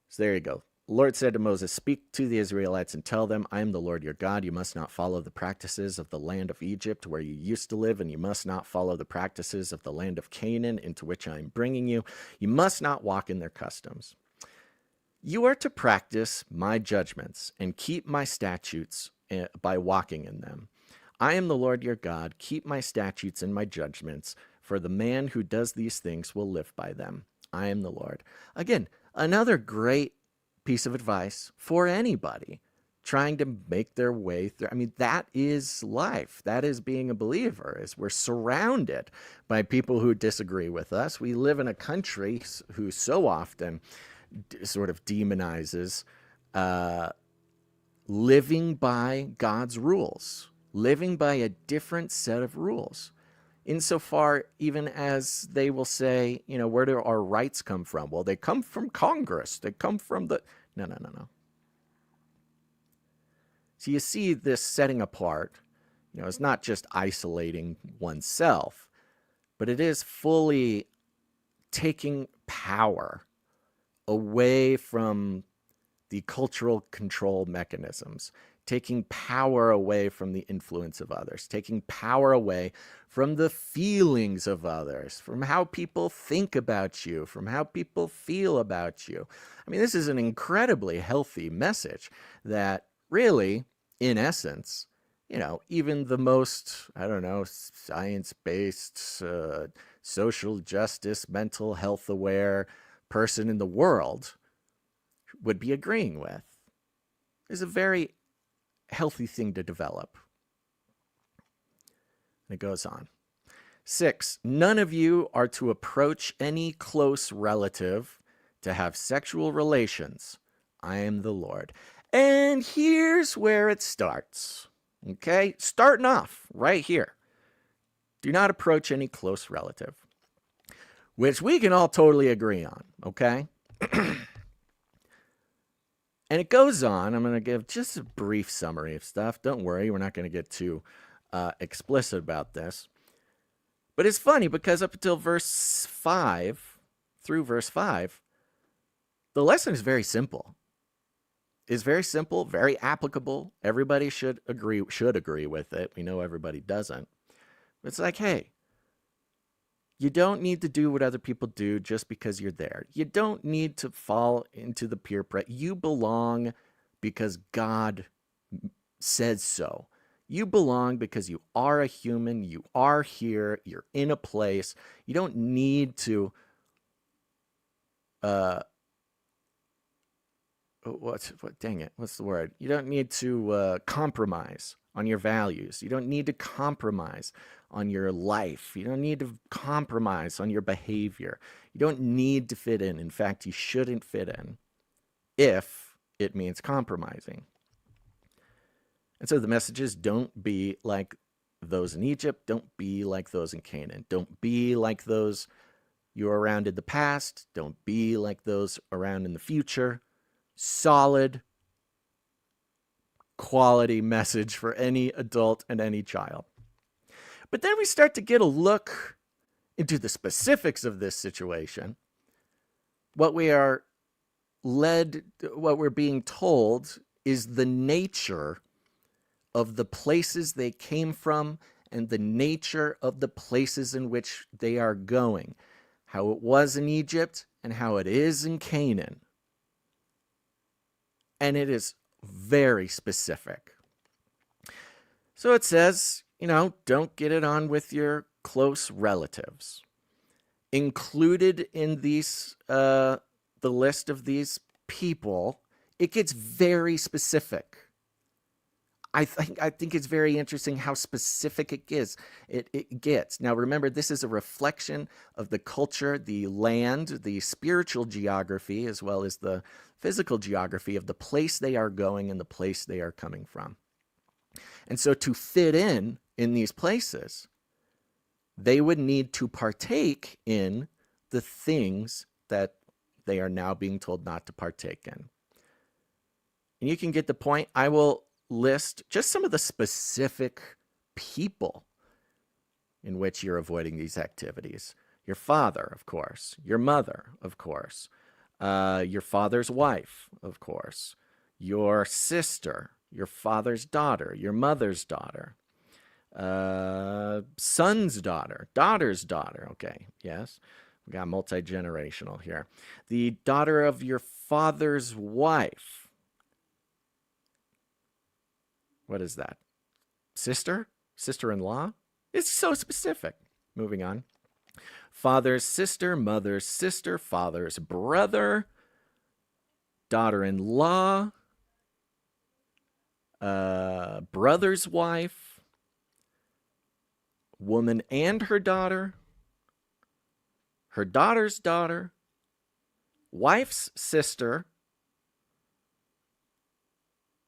So there you go. The Lord said to Moses, "Speak to the Israelites and tell them, I am the Lord your God. You must not follow the practices of the land of Egypt where you used to live, and you must not follow the practices of the land of Canaan into which I am bringing you. You must not walk in their customs. You are to practice my judgments and keep my statutes by walking in them. I am the Lord your God. Keep my statutes and my judgments, for the man who does these things will live by them. I am the Lord." Again, another great piece of advice for anybody trying to make their way through. I mean, that is life. That is being a believer, is we're surrounded by people who disagree with us. We live in a country who so often sort of demonizes living by God's rules, living by a different set of rules. Insofar, even as they will say, where do our rights come from? Well, they come from Congress. They come from the... No. So you see this setting apart. It's not just isolating oneself, but it is fully taking power away from the cultural control mechanisms, taking power away from the influence of others, taking power away from the feelings of others, from how people think about you, from how people feel about you. I mean, this is an incredibly healthy message that really, in essence, even the most, science-based, social justice, mental health aware person in the world would be agreeing with. Is a very healthy thing to develop. And it goes on. 6, none of you are to approach any close relative to have sexual relations. I am the Lord. And here's where it starts. Okay? Starting off right here. Do not approach any close relative. Which we can all totally agree on. Okay? And it goes on. I'm going to give just a brief summary of stuff. Don't worry, we're not going to get too explicit about this. But it's funny because up until verse 5, through verse 5, the lesson is very simple. It's very simple, very applicable. Everybody should agree with it. We know everybody doesn't. It's like, hey, you don't need to do what other people do just because you're there. You don't need to fall into the peer pressure. You belong because God says so. You belong because you are a human. You are here. You're in a place. You don't need to what's the word? You don't need to compromise on your values. You don't need to compromise on your life. You don't need to compromise on your behavior. You don't need to fit in. In fact, you shouldn't fit in if it means compromising. And so the message is, don't be like those in Egypt. Don't be like those in Canaan. Don't be like those you were around in the past. Don't be like those around in the future. Solid, quality message for any adult and any child. But then we start to get a look into the specifics of this situation. What we're being told is the nature of the places they came from and the nature of the places in which they are going. How it was in Egypt and how it is in Canaan. And it is very specific. So it says, don't get it on with your close relatives. Included in these, the list of these people, it gets very specific. I think it's very interesting how specific it gets. It gets. Now remember, this is a reflection of the culture, the land, the spiritual geography, as well as the physical geography of the place they are going and the place they are coming from. And so to fit in these places, they would need to partake in the things that they are now being told not to partake in. And you can get the point. I will list just some of the specific people in which you're avoiding these activities. Your father, of course. Your mother, of course. Your father's wife, of course. Your sister, your father's daughter, your mother's daughter. Son's daughter, daughter's daughter. Okay, yes. We got multi-generational here. The daughter of your father's wife. What is that? Sister? Sister-in-law? It's so specific. Moving on. Father's sister, mother's sister, father's brother, daughter-in-law, brother's wife, woman and her daughter's daughter, wife's sister,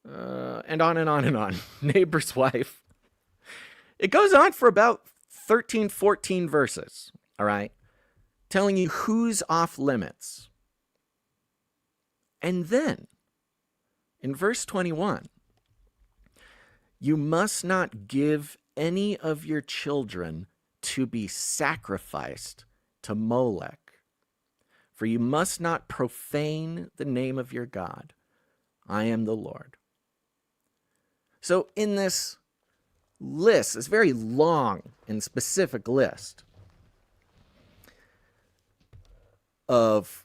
and on and on and on. Neighbor's wife. It goes on for about 13, 14 verses, all right, telling you who's off limits. And then, in verse 21, you must not give any of your children to be sacrificed to Molech, for you must not profane the name of your God. I am the Lord. So in this list, this very long and specific list of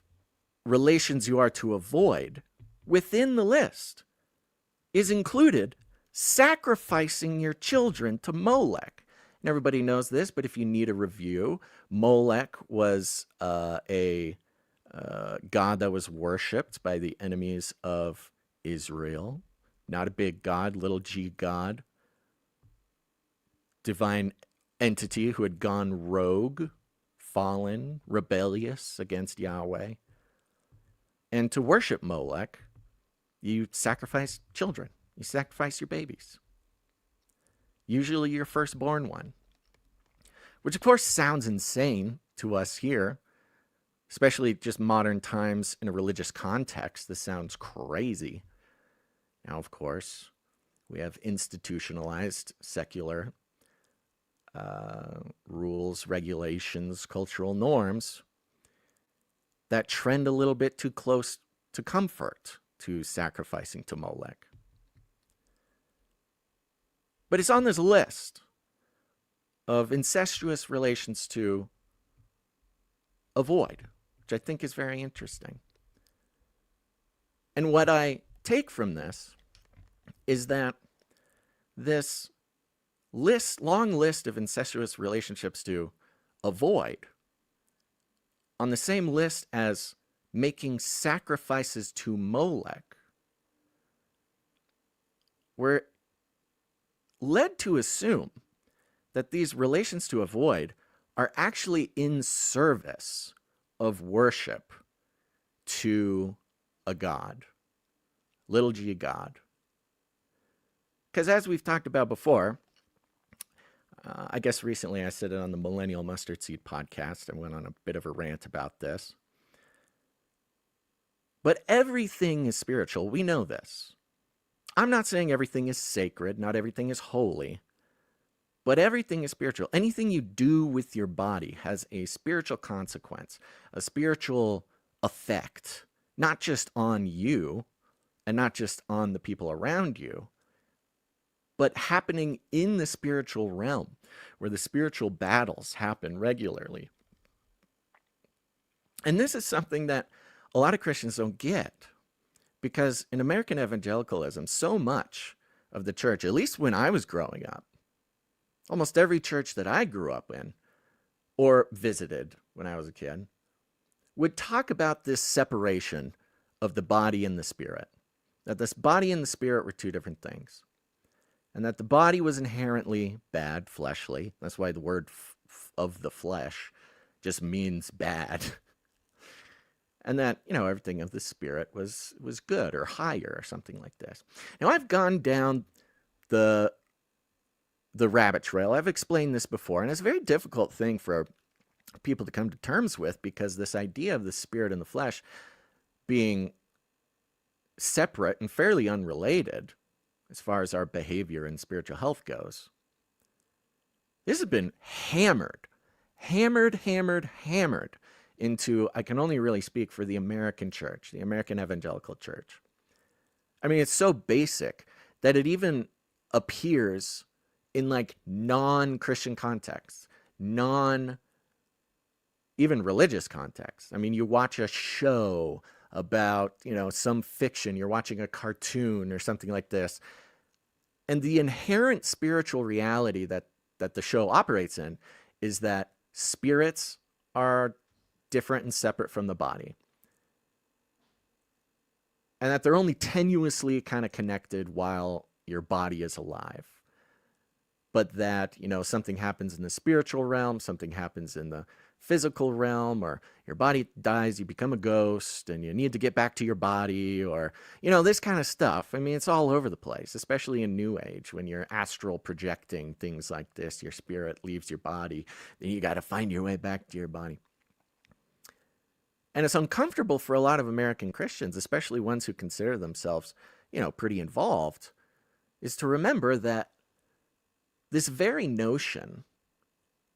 relations you are to avoid, within the list is included sacrificing your children to Molech. And everybody knows this, but if you need a review, Molech was a god that was worshipped by the enemies of Israel. Not a big god, little g god. Divine entity who had gone rogue, fallen, rebellious against Yahweh. And to worship Molech, you sacrifice children. You sacrifice your babies. Usually your firstborn one. Which of course sounds insane to us here, especially just modern times in a religious context. This sounds crazy. Now, of course, we have institutionalized secular rules, regulations, cultural norms that trend a little bit too close to comfort, to sacrificing to Molech. But it's on this list of incestuous relations to avoid, which I think is very interesting. And what I take from this is that this long list of incestuous relationships to avoid, on the same list as making sacrifices to Molech, we're led to assume that these relations to avoid are actually in service of worship to a god, little g god. Because as we've talked about before, I guess recently I said it on the Millennial Mustard Seed podcast. I went on a bit of a rant about this. But everything is spiritual. We know this. I'm not saying everything is sacred. Not everything is holy. But everything is spiritual. Anything you do with your body has a spiritual consequence, a spiritual effect, not just on you and not just on the people around you, but happening in the spiritual realm, where the spiritual battles happen regularly. And this is something that a lot of Christians don't get, because in American evangelicalism, so much of the church, at least when I was growing up, almost every church that I grew up in or visited when I was a kid would talk about this separation of the body and the spirit, that this body and the spirit were two different things. and that the body was inherently bad, fleshly. That's why the word of the flesh just means bad. And that, everything of the spirit was good or higher or something like this. Now, I've gone down the rabbit trail. I've explained this before, and it's a very difficult thing for people to come to terms with, because this idea of the spirit and the flesh being separate and fairly unrelated as far as our behavior and spiritual health goes. This has been hammered into, I can only really speak for the American church, the American evangelical church. I mean, it's so basic that it even appears in like non-Christian contexts, even religious contexts. I mean, you watch a show about, some fiction, you're watching a cartoon or something like this, and the inherent spiritual reality that the show operates in is that spirits are different and separate from the body, and that they're only tenuously kind of connected while your body is alive. But that, something happens in the spiritual realm, something happens in the physical realm, or your body dies, you become a ghost, and you need to get back to your body, or, this kind of stuff. I mean, it's all over the place, especially in New Age, when you're astral projecting things like this, your spirit leaves your body, then you got to find your way back to your body. And it's uncomfortable for a lot of American Christians, especially ones who consider themselves, pretty involved, is to remember that this very notion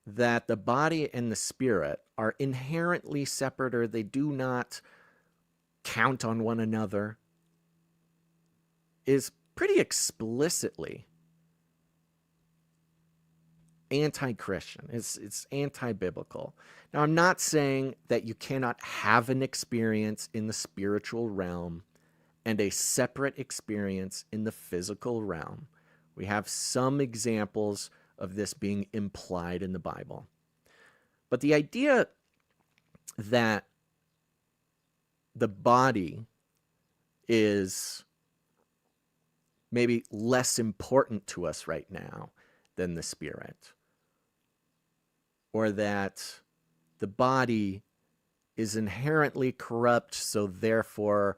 that the body and the spirit are inherently separate, or they do not count on one another, is pretty explicitly anti-Christian. It's anti-biblical. Now, I'm not saying that you cannot have an experience in the spiritual realm and a separate experience in the physical realm. We have some examples of this being implied in the Bible. But the idea that the body is maybe less important to us right now than the spirit, or that the body is inherently corrupt, so therefore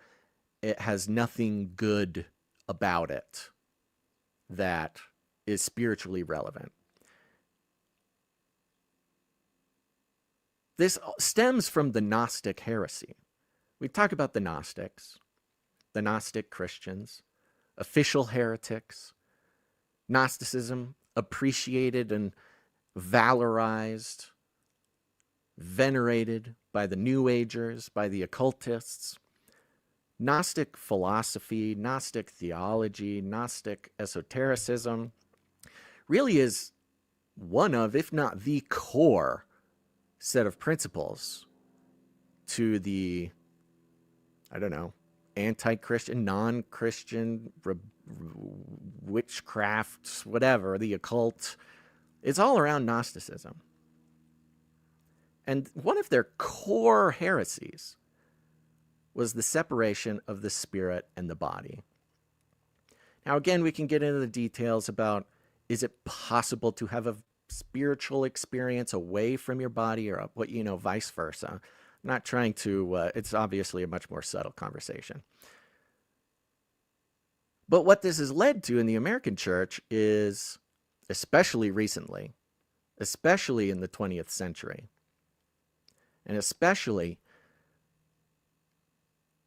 it has nothing good about it that is spiritually relevant. This stems from the Gnostic heresy. We talk about the Gnostics, the Gnostic Christians, official heretics. Gnosticism appreciated and valorized, venerated by the New Agers, by the occultists. Gnostic philosophy, Gnostic theology, Gnostic esotericism really is one of, if not the core set of principles to the, anti-Christian, non-Christian, witchcraft, whatever, the occult. It's all around Gnosticism. And one of their core heresies was the separation of the spirit and the body. Now, again, we can get into the details about, is it possible to have a spiritual experience away from your body, or vice versa? I'm not trying to, it's obviously a much more subtle conversation. But what this has led to in the American church is, especially recently, especially in the 20th century, and especially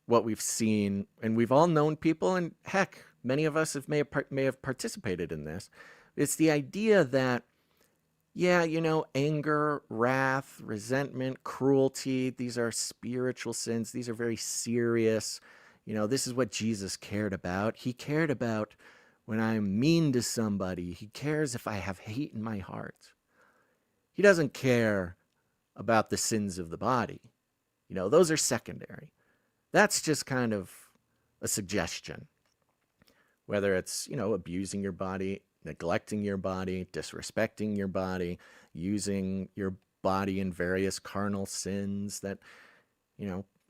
what we've seen, and we've all known people, and heck, many of us may have participated in this. It's the idea that, anger, wrath, resentment, cruelty, these are spiritual sins. These are very serious. This is what Jesus cared about. He cared about when I'm mean to somebody. He cares if I have hate in my heart. He doesn't care about the sins of the body. Those are secondary. That's just kind of a suggestion. Whether it's, abusing your body, neglecting your body, disrespecting your body, using your body in various carnal sins that,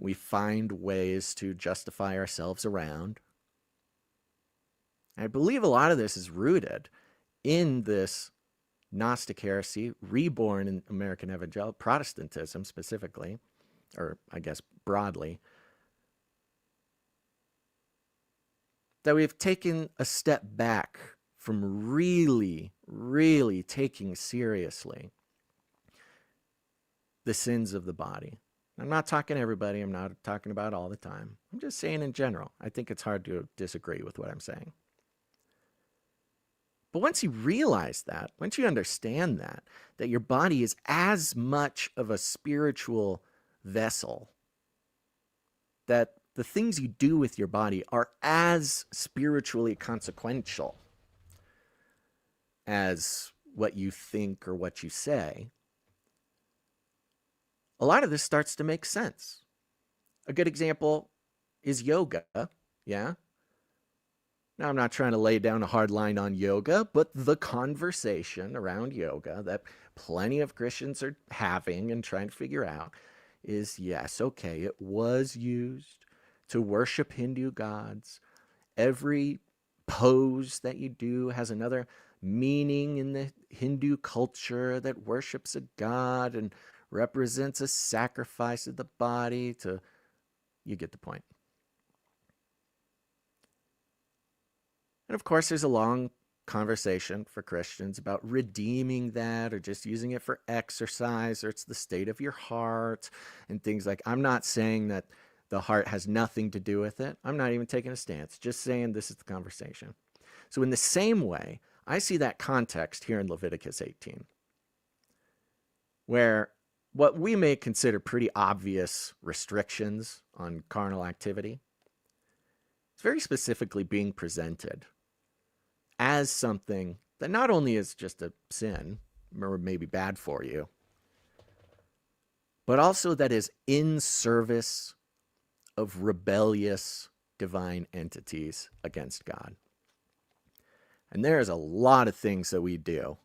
we find ways to justify ourselves around. And I believe a lot of this is rooted in this Gnostic heresy, reborn in American evangelical Protestantism specifically, or I guess broadly, that we've taken a step back from really, really taking seriously the sins of the body. I'm not talking to everybody. I'm not talking about all the time. I'm just saying in general. I think it's hard to disagree with what I'm saying. But once you realize that, once you understand that your body is as much of a spiritual vessel, that the things you do with your body are as spiritually consequential as what you think or what you say, a lot of this starts to make sense. A good example is yoga, yeah? Now, I'm not trying to lay down a hard line on yoga, but the conversation around yoga that plenty of Christians are having and trying to figure out is, yes, okay, it was used to worship Hindu gods. Every pose that you do has another meaning in the Hindu culture that worships a god and represents a sacrifice of the body to, you get the point. And of course, there's a long conversation for Christians about redeeming that or just using it for exercise, or it's the state of your heart and things like. I'm not saying that the heart has nothing to do with it. I'm not even taking a stance, just saying this is the conversation. So in the same way, I see that context here in Leviticus 18, where what we may consider pretty obvious restrictions on carnal activity, it's very specifically being presented as something that not only is just a sin, or maybe bad for you, but also that is in service of rebellious divine entities against God. And there's a lot of things that we do,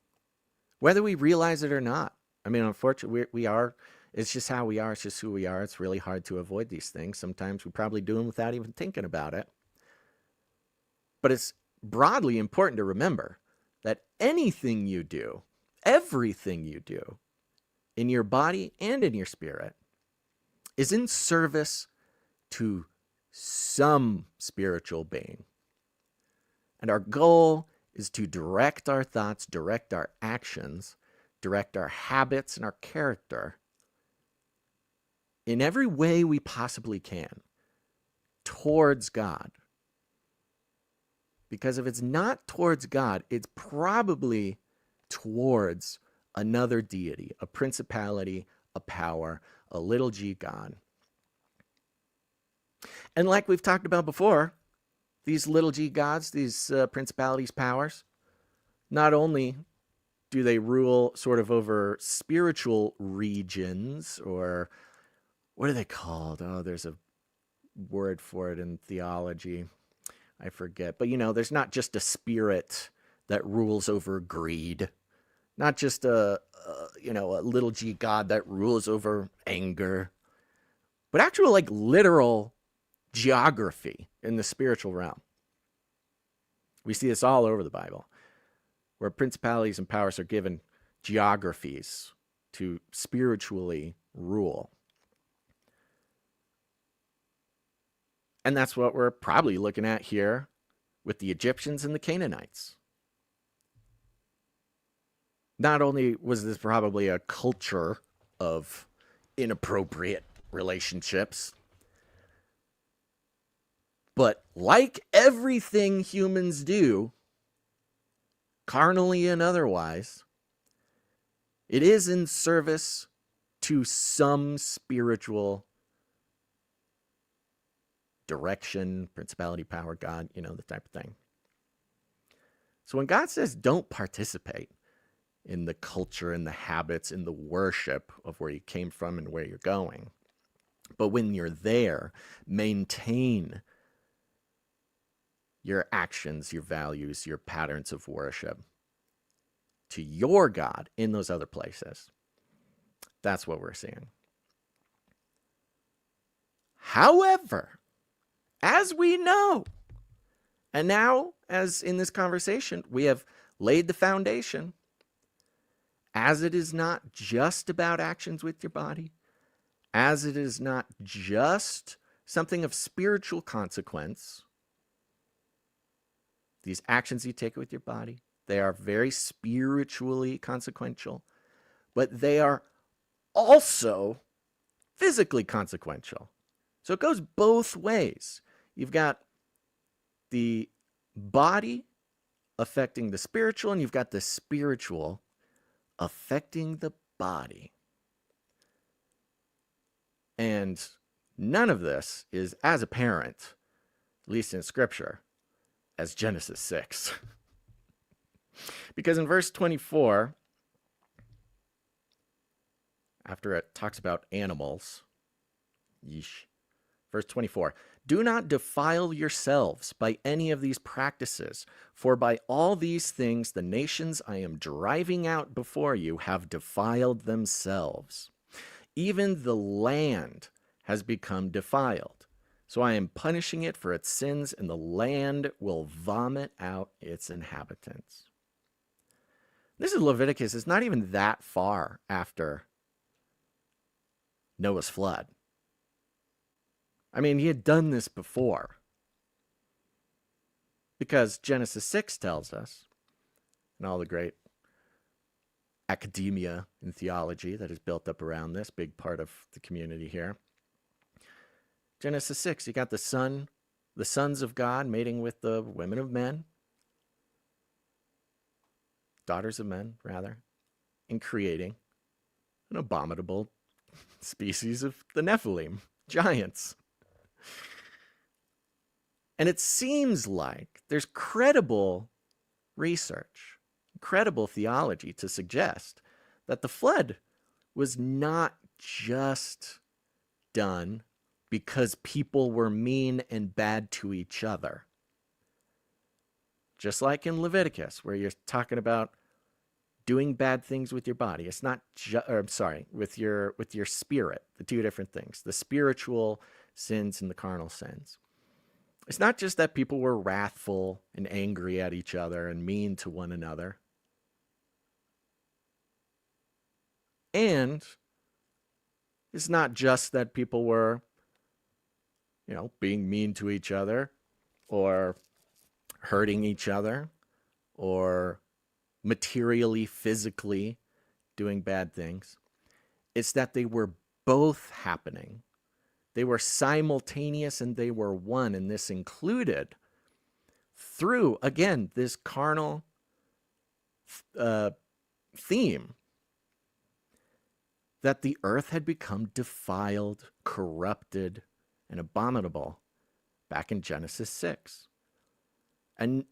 whether we realize it or not. I mean, unfortunately, we are, it's just how we are, it's just who we are. It's really hard to avoid these things. Sometimes we probably do them without even thinking about it. But it's broadly important to remember that anything you do, everything you do in your body and in your spirit is in service to some spiritual being. And our goal is to direct our thoughts, direct our actions, direct our habits and our character in every way we possibly can towards God. Because if it's not towards God, it's probably towards another deity, a principality, a power, a little g God. And like we've talked about before, these little g gods, these principalities, powers, not only do they rule sort of over spiritual regions, or what are they called? Oh, there's a word for it in theology. I forget. But, there's not just a spirit that rules over greed, not just a little g God that rules over anger, but actual, like, literal geography in the spiritual realm. We see this all over the Bible, where principalities and powers are given geographies to spiritually rule. And that's what we're probably looking at here with the Egyptians and the Canaanites. Not only was this probably a culture of inappropriate relationships, but like everything humans do, carnally and otherwise, it is in service to some spiritual direction, principality, power, God, the type of thing. So when God says don't participate in the culture, in the habits, in the worship of where you came from and where you're going, but when you're there, maintain your actions, your values, your patterns of worship to your God in those other places. That's what we're seeing. However, as we know, And now, as in this conversation, we have laid the foundation, as it is not just about actions with your body, as it is not just something of spiritual consequence. These actions you take with your body, they are very spiritually consequential, but they are also physically consequential. So it goes both ways. You've got the body affecting the spiritual, and you've got the spiritual affecting the body. And none of this is as apparent, at least in Scripture, as Genesis 6. Because in verse 24, after it talks about animals, verse 24, do not defile yourselves by any of these practices, for by all these things the nations I am driving out before you have defiled themselves. Even the land has become defiled. So I am punishing it for its sins, and the land will vomit out its inhabitants. This is Leviticus. It's not even that far after Noah's flood. I mean, he had done this before. Because Genesis 6 tells us, and all the great academia and theology that is built up around this, big part of the community here. Genesis 6, you got the sons of God mating with the women of men, daughters of men, rather, and creating an abominable species of the Nephilim, giants. And it seems like there's credible research, credible theology to suggest that the flood was not just done because people were mean and bad to each other. Just like in Leviticus, where you're talking about doing bad things with your body. It's not with your spirit, the two different things, the spiritual sins and the carnal sins. It's not just that people were wrathful and angry at each other and mean to one another. And it's not just that people were, being mean to each other or hurting each other or materially, physically doing bad things. It's that they were both happening. They were simultaneous and they were one. And this included through, again, this carnal theme that the earth had become defiled, corrupted, and abominable back in Genesis 6. And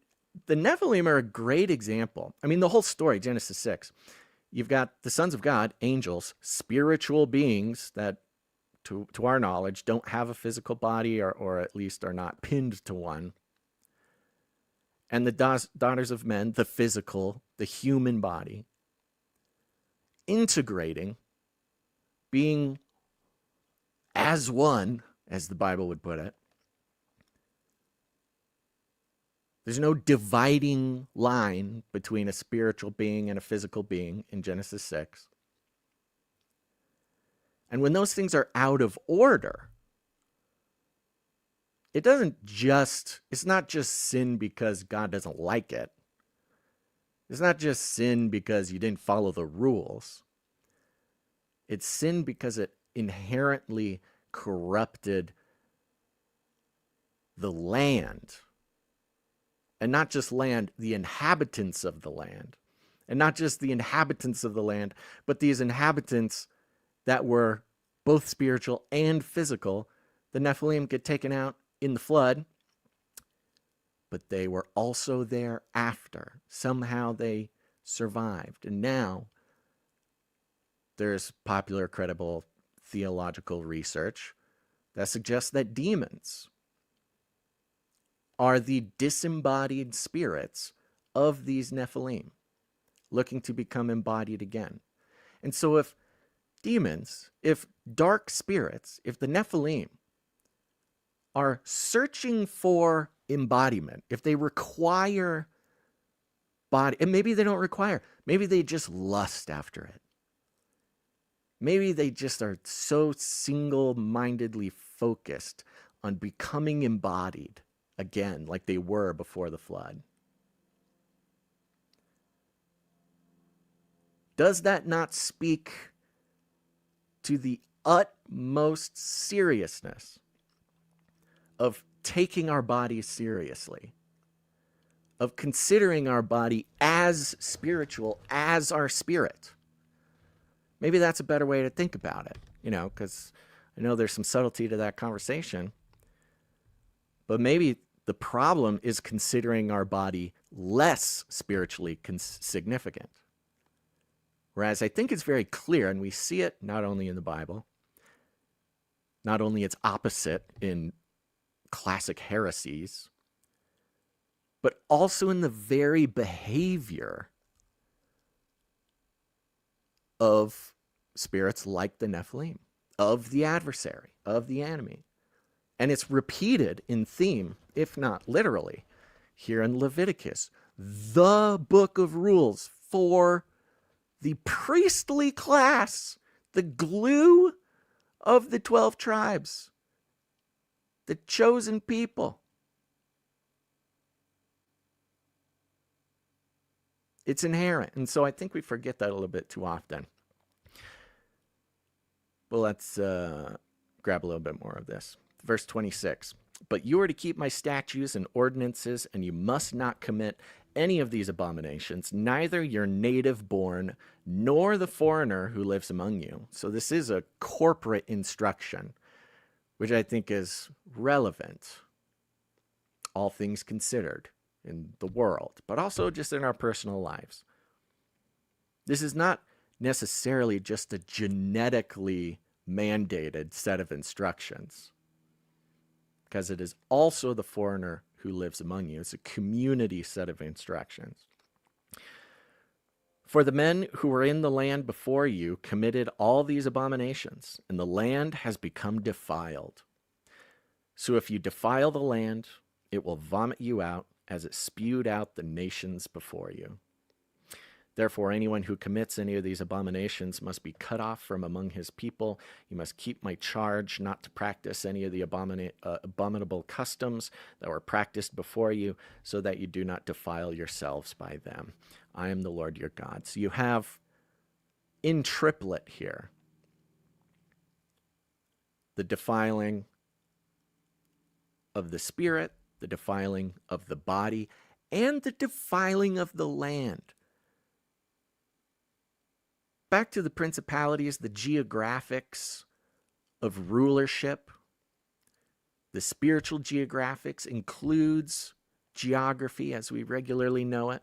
the Nephilim are a great example. I mean, the whole story, Genesis 6, you've got the sons of God, angels, spiritual beings that, to our knowledge, don't have a physical body or at least are not pinned to one. And the daughters of men, the physical, the human body, integrating, being as one, as the Bible would put it. There's no dividing line between a spiritual being and a physical being in Genesis 6. And when those things are out of order, it's not just sin because God doesn't like it. It's not just sin because you didn't follow the rules. It's sin because it inherently corrupted the land. And not just land, the inhabitants of the land. And not just the inhabitants of the land, but these inhabitants that were both spiritual and physical. The Nephilim get taken out in the flood, but they were also there after. Somehow they survived. And now there's popular, credible theological research that suggests that demons are the disembodied spirits of these Nephilim, looking to become embodied again. And so if demons, if dark spirits, if the Nephilim are searching for embodiment, if they require body, and maybe they don't require, maybe they just lust after it. Maybe they just are so single-mindedly focused on becoming embodied again, like they were before the flood. Does that not speak to the utmost seriousness of taking our bodies seriously, of considering our body as spiritual, as our spirit? Maybe that's a better way to think about it, because I know there's some subtlety to that conversation. But maybe the problem is considering our body less spiritually significant. Whereas I think it's very clear, and we see it not only in the Bible, not only its opposite in classic heresies, but also in the very behavior of spirits like the Nephilim, of the adversary, of the enemy. And it's repeated in theme, if not literally, here in Leviticus, the book of rules for the priestly class, the glue of the 12 tribes, the chosen people. It's inherent. And so I think we forget that a little bit too often. Well, let's grab a little bit more of this. Verse 26. But you are to keep my statutes and ordinances, and you must not commit any of these abominations, neither your native born nor the foreigner who lives among you. So this is a corporate instruction, which I think is relevant, all things considered, in the world, but also just in our personal lives. This is not necessarily just a genetically mandated set of instructions, because it is also the foreigner who lives among you. It's a community set of instructions. For the men who were in the land before you committed all these abominations, and the land has become defiled. So if you defile the land, it will vomit you out as it spewed out the nations before you. Therefore, anyone who commits any of these abominations must be cut off from among his people. You must keep my charge not to practice any of the abominable customs that were practiced before you, so that you do not defile yourselves by them. I am the Lord your God. So you have in triplet here the defiling of the spirit, the defiling of the body, and the defiling of the land. Back to the principalities, the geographics of rulership. The spiritual geographics includes geography as we regularly know it.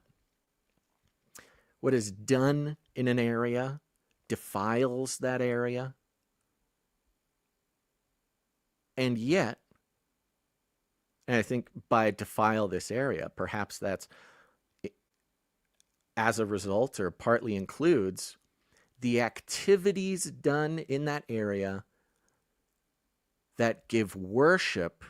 What is done in an area defiles that area. And yet, and I think by defile this area, perhaps that's as a result or partly includes the activities done in that area that give worship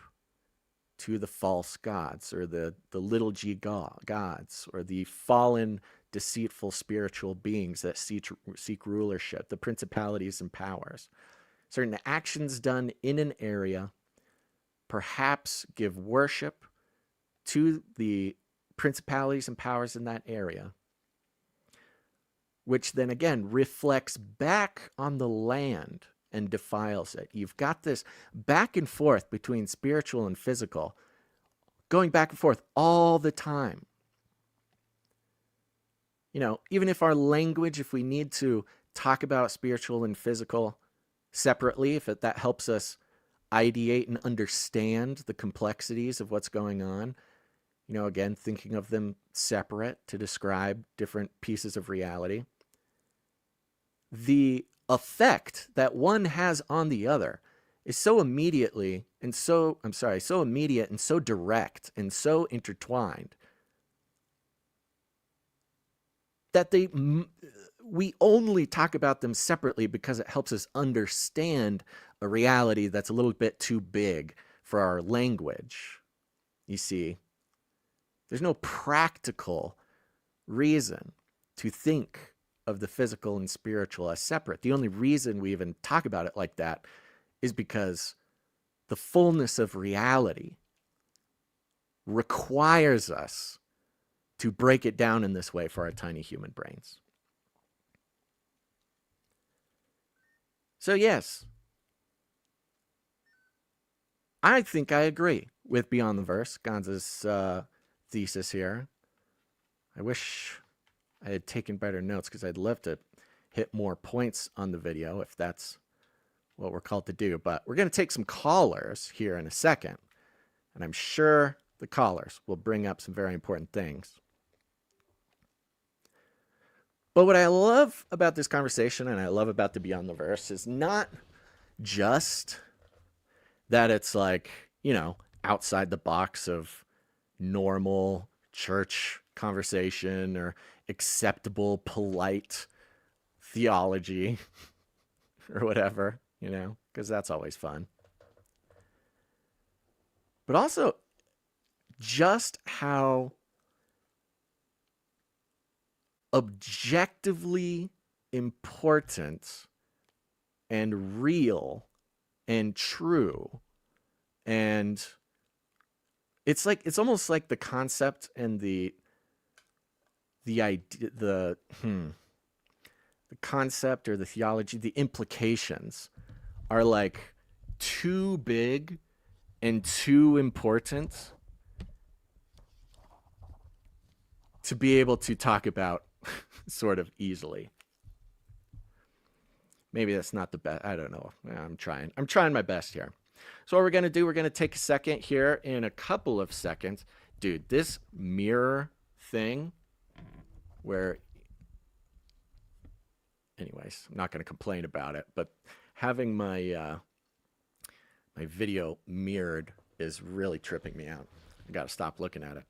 to the false gods, or the little g gods, or the fallen, deceitful spiritual beings that seek rulership, the principalities and powers. Certain actions done in an area perhaps give worship to the principalities and powers in that area, which then again reflects back on the land and defiles it. You've got this back and forth between spiritual and physical, going back and forth all the time. Even if our language, if we need to talk about spiritual and physical separately, if that helps us ideate and understand the complexities of what's going on, again, thinking of them separate to describe different pieces of reality, the effect that one has on the other is so immediate and so direct and so intertwined that we only talk about them separately because it helps us understand a reality that's a little bit too big for our language. you see, there's no practical reason to think of the physical and spiritual as separate. The only reason we even talk about it like that is because the fullness of reality requires us to break it down in this way for our tiny human brains. So yes, I think I agree with Beyond the Verse, Gonza's thesis here. I wish I had taken better notes because I'd love to hit more points on the video if that's what we're called to do. But we're going to take some callers here in a second, and I'm sure the callers will bring up some very important things. But what I love about this conversation and I love about the Beyond the Verse is not just that it's like, you know, outside the box of normal church conversation or acceptable, polite theology or whatever, you know, because that's always fun. But also just how objectively important and real and true, and it's almost like the concept and the idea, the concept or the theology, the implications are like too big and too important to be able to talk about sort of easily. Maybe that's not the best. I don't know. I'm trying my best here. So what we're going to do, we're going to take a second here in a couple of seconds. Dude, this mirror thing where, anyways, I'm not going to complain about it, but having my my video mirrored is really tripping me out. I got to stop looking at it.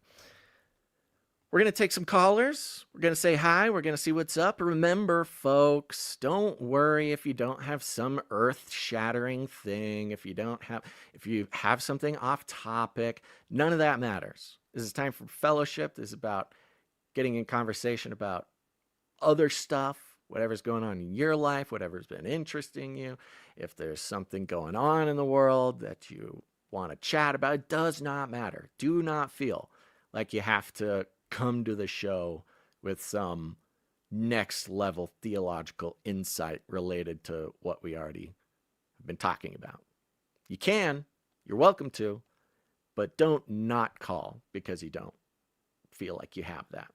We're going to take some callers. We're going to say hi. We're going to see what's up. Remember, folks, don't worry if you don't have some earth-shattering thing, if you have something off topic. None of that matters. This is time for fellowship. This is about getting in conversation about other stuff, whatever's going on in your life, whatever's been interesting you. If there's something going on in the world that you want to chat about, it does not matter. Do not feel like you have to come to the show with some next level theological insight related to what we already have been talking about. You can, you're welcome to, but don't not call because you don't feel like you have that.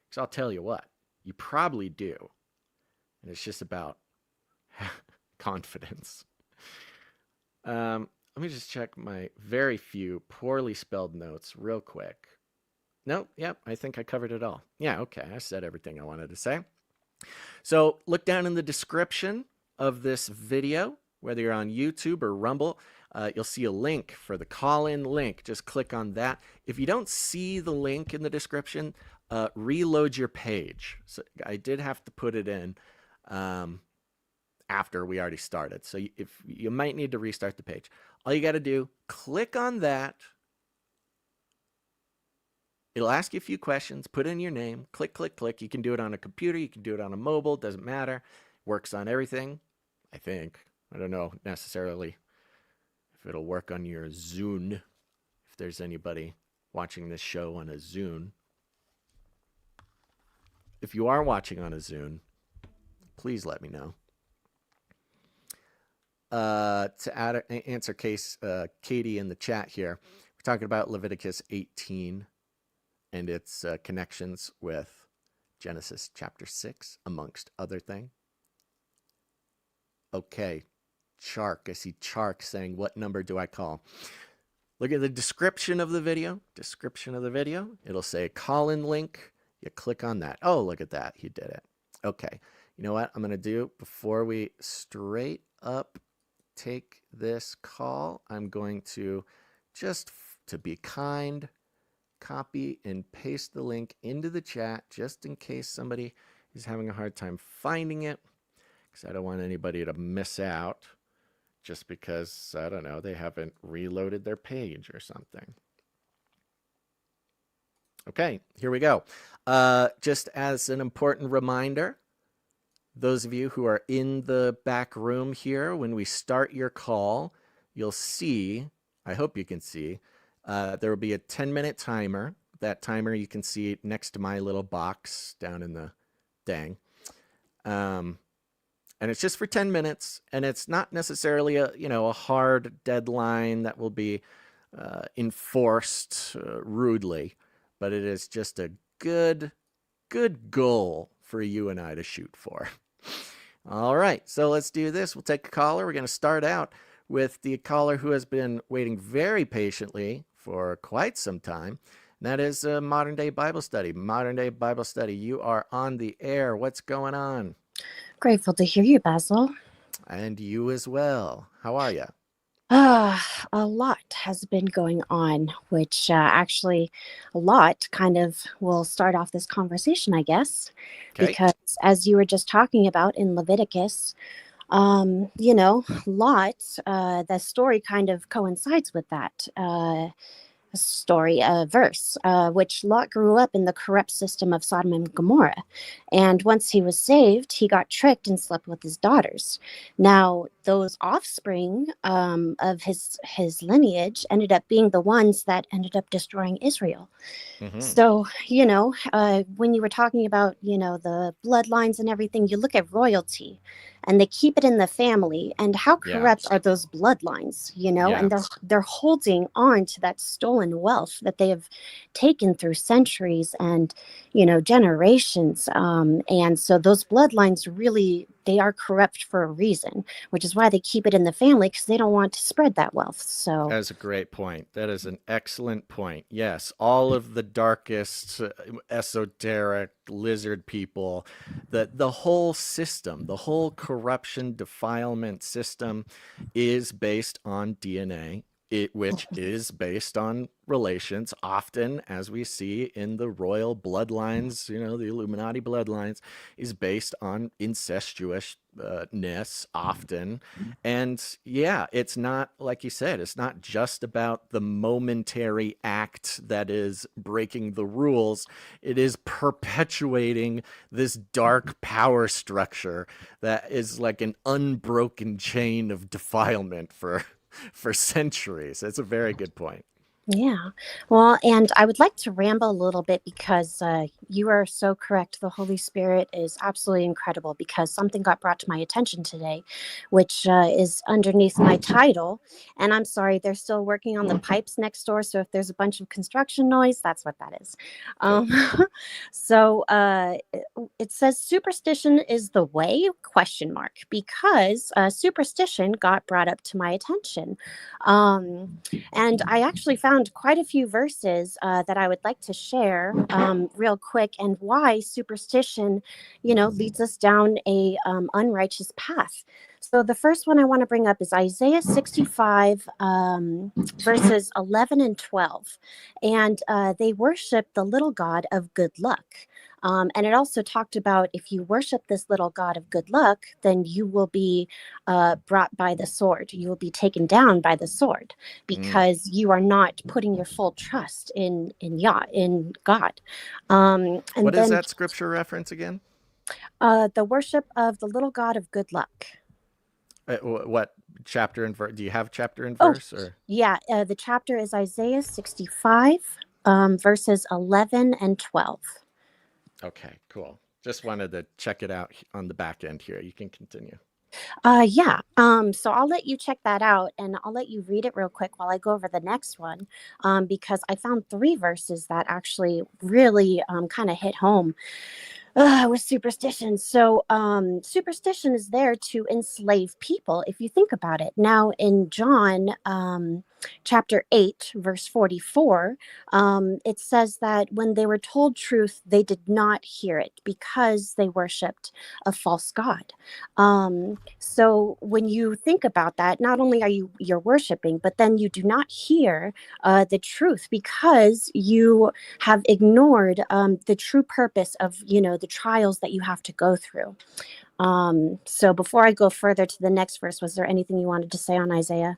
Because I'll tell you what, you probably do. And it's just about confidence. Let me just check my very few poorly spelled notes real quick. Nope, yep, I think I covered it all. Yeah, okay, I said everything I wanted to say. So look down in the description of this video, whether you're on YouTube or Rumble, you'll see a link for the call-in link. Just click on that. If you don't see the link in the description, reload your page. So I did have to put it in after we already started. So if you might need to restart the page. All you got to do, click on that. It'll ask you a few questions, put in your name, click, click, click. You can do it on a computer. You can do it on a mobile. Doesn't matter. Works on everything, I think. I don't know necessarily if it'll work on your Zune, if there's anybody watching this show on a Zune. If you are watching on a Zune, please let me know. To answer Katie in the chat here, we're talking about Leviticus 18 and its connections with Genesis chapter 6, amongst other things. Okay, Chark. I see Chark saying, what number do I call? Look at the description of the video. It'll say call-in link. You click on that. Oh, look at that. He did it. Okay. You know what I'm going to do before we straight up take this call? I'm going to just to be kind, copy and paste the link into the chat just in case somebody is having a hard time finding it, because I don't want anybody to miss out just because, I don't know, they haven't reloaded their page or something. Okay, here we go. Just as an important reminder, those of you who are in the back room here, when we start your call, you'll see, I hope you can see, there will be a 10-minute timer. That timer you can see next to my little box down in the thing. And it's just for 10 minutes, and it's not necessarily a hard deadline that will be enforced rudely, but it is just a good goal for you and I to shoot for. All right, so let's do this. We'll take a caller. We're going to start out with the caller who has been waiting very patiently for quite some time. And that is Modern Day Bible Study. Modern Day Bible Study, you are on the air. What's going on? Grateful to hear you, Basil. And you as well. How are you? A lot has been going on, which actually a lot kind of will start off this conversation, I guess, Okay. because as you were just talking about in Leviticus, Lot, the story kind of coincides with that. Story, verse, which Lot grew up in the corrupt system of Sodom and Gomorrah. And once he was saved, he got tricked and slept with his daughters. Now, those offspring of his lineage ended up being the ones that ended up destroying Israel. Mm-hmm. So, when you were talking about, the bloodlines and everything, you look at royalty and they keep it in the family. And how corrupt are those bloodlines, and they're holding on to that stolen wealth that they have taken through centuries and, generations. And so those bloodlines really, they are corrupt for a reason, which is why they keep it in the family, because they don't want to spread that wealth. So that's a great point. That is an excellent point. Yes, all of the darkest, esoteric lizard people, the whole system, the whole corruption, defilement system is based on DNA, which is based on relations, often, as we see in the royal bloodlines, the Illuminati bloodlines, is based on incestuousness often. And yeah, it's not, like you said, it's not just about the momentary act that is breaking the rules. It is perpetuating this dark power structure that is like an unbroken chain of defilement for centuries. That's a very good point. yeah. Well, and I would like to ramble a little bit because you are so correct. The Holy Spirit is absolutely incredible, because something got brought to my attention today, which is underneath my title. And I'm sorry, they're still working on the pipes next door. So if there's a bunch of construction noise, that's what that is. So it says superstition is the way, ? Because superstition got brought up to my attention. And I actually found quite a few verses that I would like to share real quick, and why superstition, leads us down a unrighteous path. So the first one I want to bring up is Isaiah 65, verses 11 and 12. And they worship the little god of good luck. And it also talked about, if you worship this little god of good luck, then you will be brought by the sword. You will be taken down by the sword, because you are not putting your full trust in God. And what then is that scripture reference again? the worship of the little god of good luck. What chapter and verse? Do you have chapter and verse? Or Yeah, the chapter is Isaiah 65, verses 11 and 12. Okay, cool. Just wanted to check it out on the back end here. You can continue. Yeah. So I'll let you check that out, and I'll let you read it real quick while I go over the next one, because I found 3 verses that actually really kind of hit home with superstition. So superstition is there to enslave people, if you think about it. Now, in John chapter 8, verse 44, it says that when they were told truth, they did not hear it, because they worshipped a false god. So when you think about that, not only are you're worshiping, but then you do not hear the truth, because you have ignored the true purpose of, the trials that you have to go through. So before I go further to the next verse, was there anything you wanted to say on Isaiah?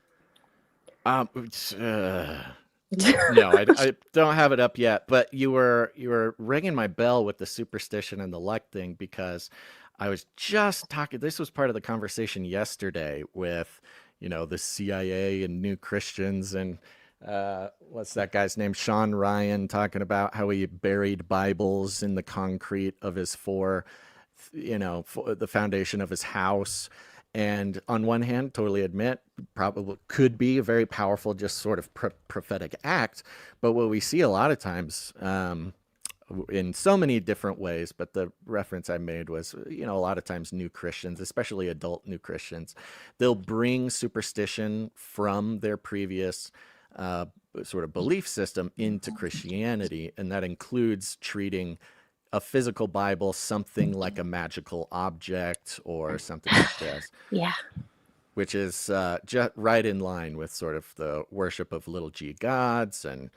No, I don't have it up yet, but you were ringing my bell with the superstition and the luck thing because I was just talking. This was part of the conversation yesterday with, the CIA and New Christians and what's that guy's name? Sean Ryan talking about how he buried Bibles in the concrete of his the foundation of his house. And on one hand, totally admit, probably could be a very powerful, just sort of prophetic act. But what we see a lot of times, in so many different ways, but the reference I made was, a lot of times new Christians, especially adult new Christians, they'll bring superstition from their previous sort of belief system into Christianity. And that includes treating a physical Bible something like a magical object or something like this, Yeah. which is just right in line with sort of the worship of little g gods and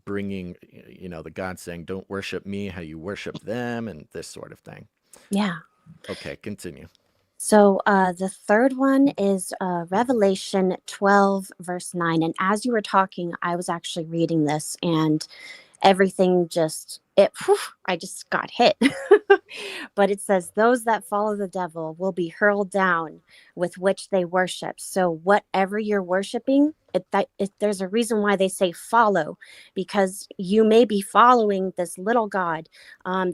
bringing, the gods saying, "Don't worship me how you worship them," and this sort of thing. Yeah. Okay, continue. So the third one is Revelation 12, verse 9. And as you were talking, I was actually reading this, and everything just, I just got hit. But it says, those that follow the devil will be hurled down with which they worship. So whatever you're worshiping, there's a reason why they say follow, because you may be following this little god,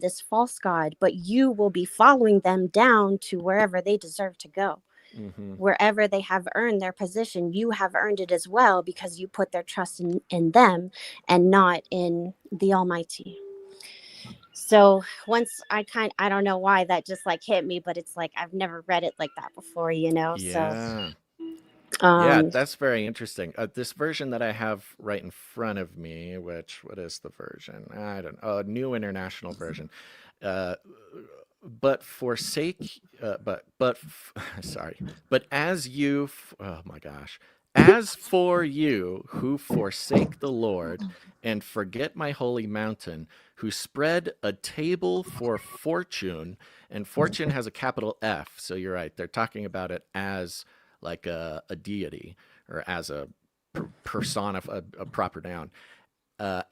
this false god, but you will be following them down to wherever they deserve to go. Hmm. Wherever they have earned their position, you have earned it as well, because you put their trust in them and not in the Almighty. So once I don't know why that just like hit me, but it's like I've never read it like that before, So Yeah. Yeah, um that's very interesting. This version that I have right in front of me, what is the version? I don't know. New International Version. Uh, but forsake, sorry, but oh my gosh, as for you who forsake the Lord and forget my holy mountain, who spread a table for fortune, and fortune has a capital F, so you're right, they're talking about it as like a deity or as a persona, a proper noun,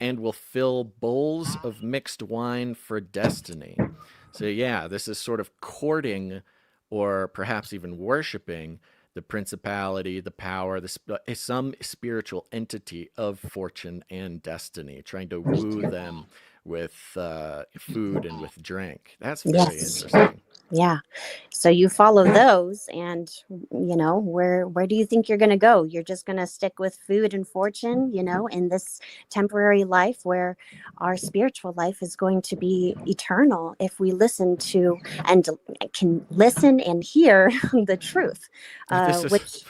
and will fill bowls of mixed wine for destiny. So, yeah, this is sort of courting or perhaps even worshiping the principality, the power, some spiritual entity of fortune and destiny, trying to woo them with food and with drink. That's very yes. interesting. Yeah. So you follow those, and where do you think you're going to go? You're just going to stick with food and fortune, in this temporary life, where our spiritual life is going to be eternal if we listen to and can listen and hear the truth. This is, Which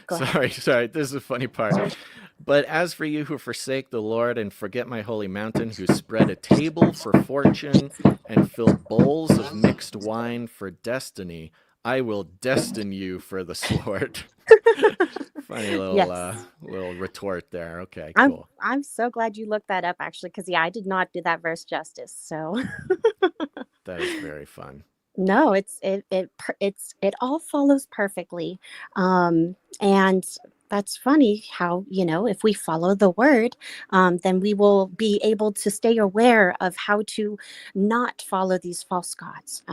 Go ahead. sorry, this is a funny part. But as for you who forsake the Lord and forget my holy mountain, who spread a table for fortune and fill bowls of mixed wine for destiny, I will destine you for the sword. Funny Yes. little retort there. Okay, I'm cool. I'm so glad you looked that up, actually, because I did not do that verse justice. So That is very fun. no, it all follows perfectly. And that's funny how, if we follow the word, then we will be able to stay aware of how to not follow these false gods.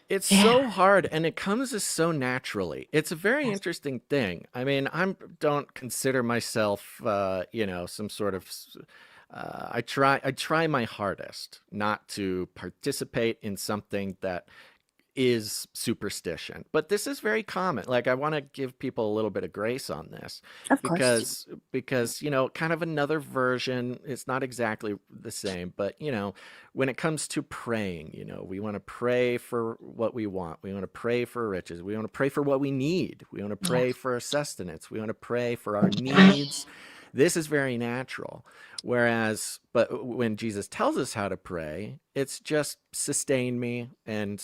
It's Yeah. so hard and it comes as so naturally. It's a very interesting thing. I mean, I don't consider myself, some sort of I try my hardest not to participate in something that is superstition. But this is very common. Like I want to give people a little bit of grace on this Of course. because kind of another version, it's not exactly the same, but when it comes to praying, we want to pray for what we want. We want to pray for riches. We want to pray for what we need. We want to Yeah. pray for sustenance. We want to pray for our needs. This is very natural. But when Jesus tells us how to pray, it's just sustain me and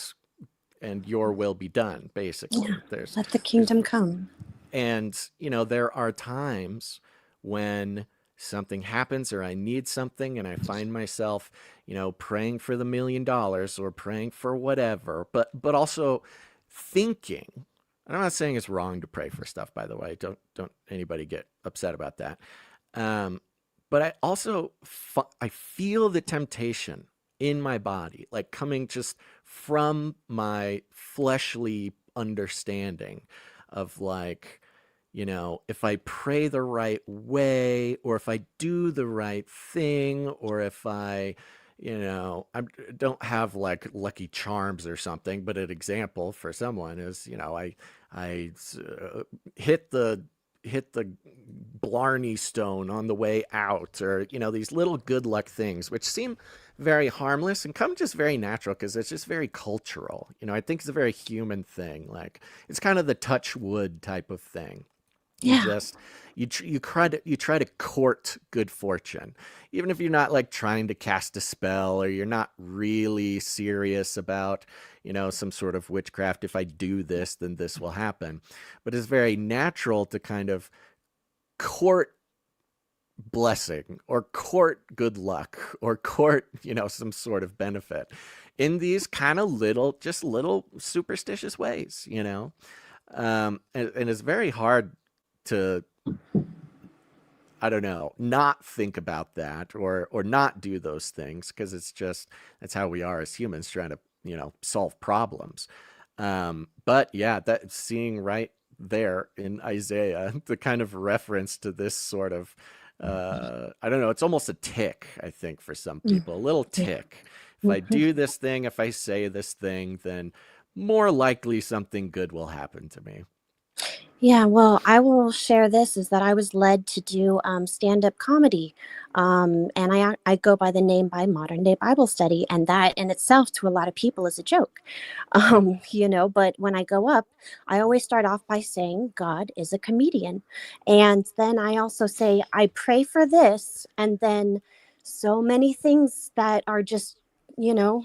your will be done, Yeah. basically. Let the There's kingdom come. and there are times when something happens or I need something and I find myself praying for the $1 million or praying for whatever, but also thinking, and I'm not saying it's wrong to pray for stuff, by the way, don't anybody get upset about that, Um, but I also I feel the temptation in my body, like coming just from my fleshly understanding of like, if I pray the right way, or if I do the right thing, or if I don't have like lucky charms or something, but an example for someone is, I hit the Blarney Stone on the way out, or these little good luck things, which seem very harmless and come just very natural because it's just very cultural. I think it's a very human thing. Like it's kind of the touch wood type of thing. You Yeah. just you try to court good fortune, even if you're not like trying to cast a spell, or you're not really serious about some sort of witchcraft. If I do this, then this will happen. But it's very natural to kind of court blessing, or court good luck, or court some sort of benefit in these kind of little superstitious ways. And it's very hard to, I don't know, not think about that, or not do those things, because that's how we are as humans, trying to solve problems. But yeah, that seeing right there in Isaiah the kind of reference to this sort of, I don't know, it's almost a tick, I think, for some people, a little tick. If I Mhm. do this thing, if I say this thing, then more likely something good will happen to me. Yeah, well, I will share this is that I was led to do stand-up comedy. And I go by the name by Modern Day Bible Study, and that in itself to a lot of people is a joke. But when I go up, I always start off by saying God is a comedian. And then I also say, I pray for this, and then so many things that are just, you know,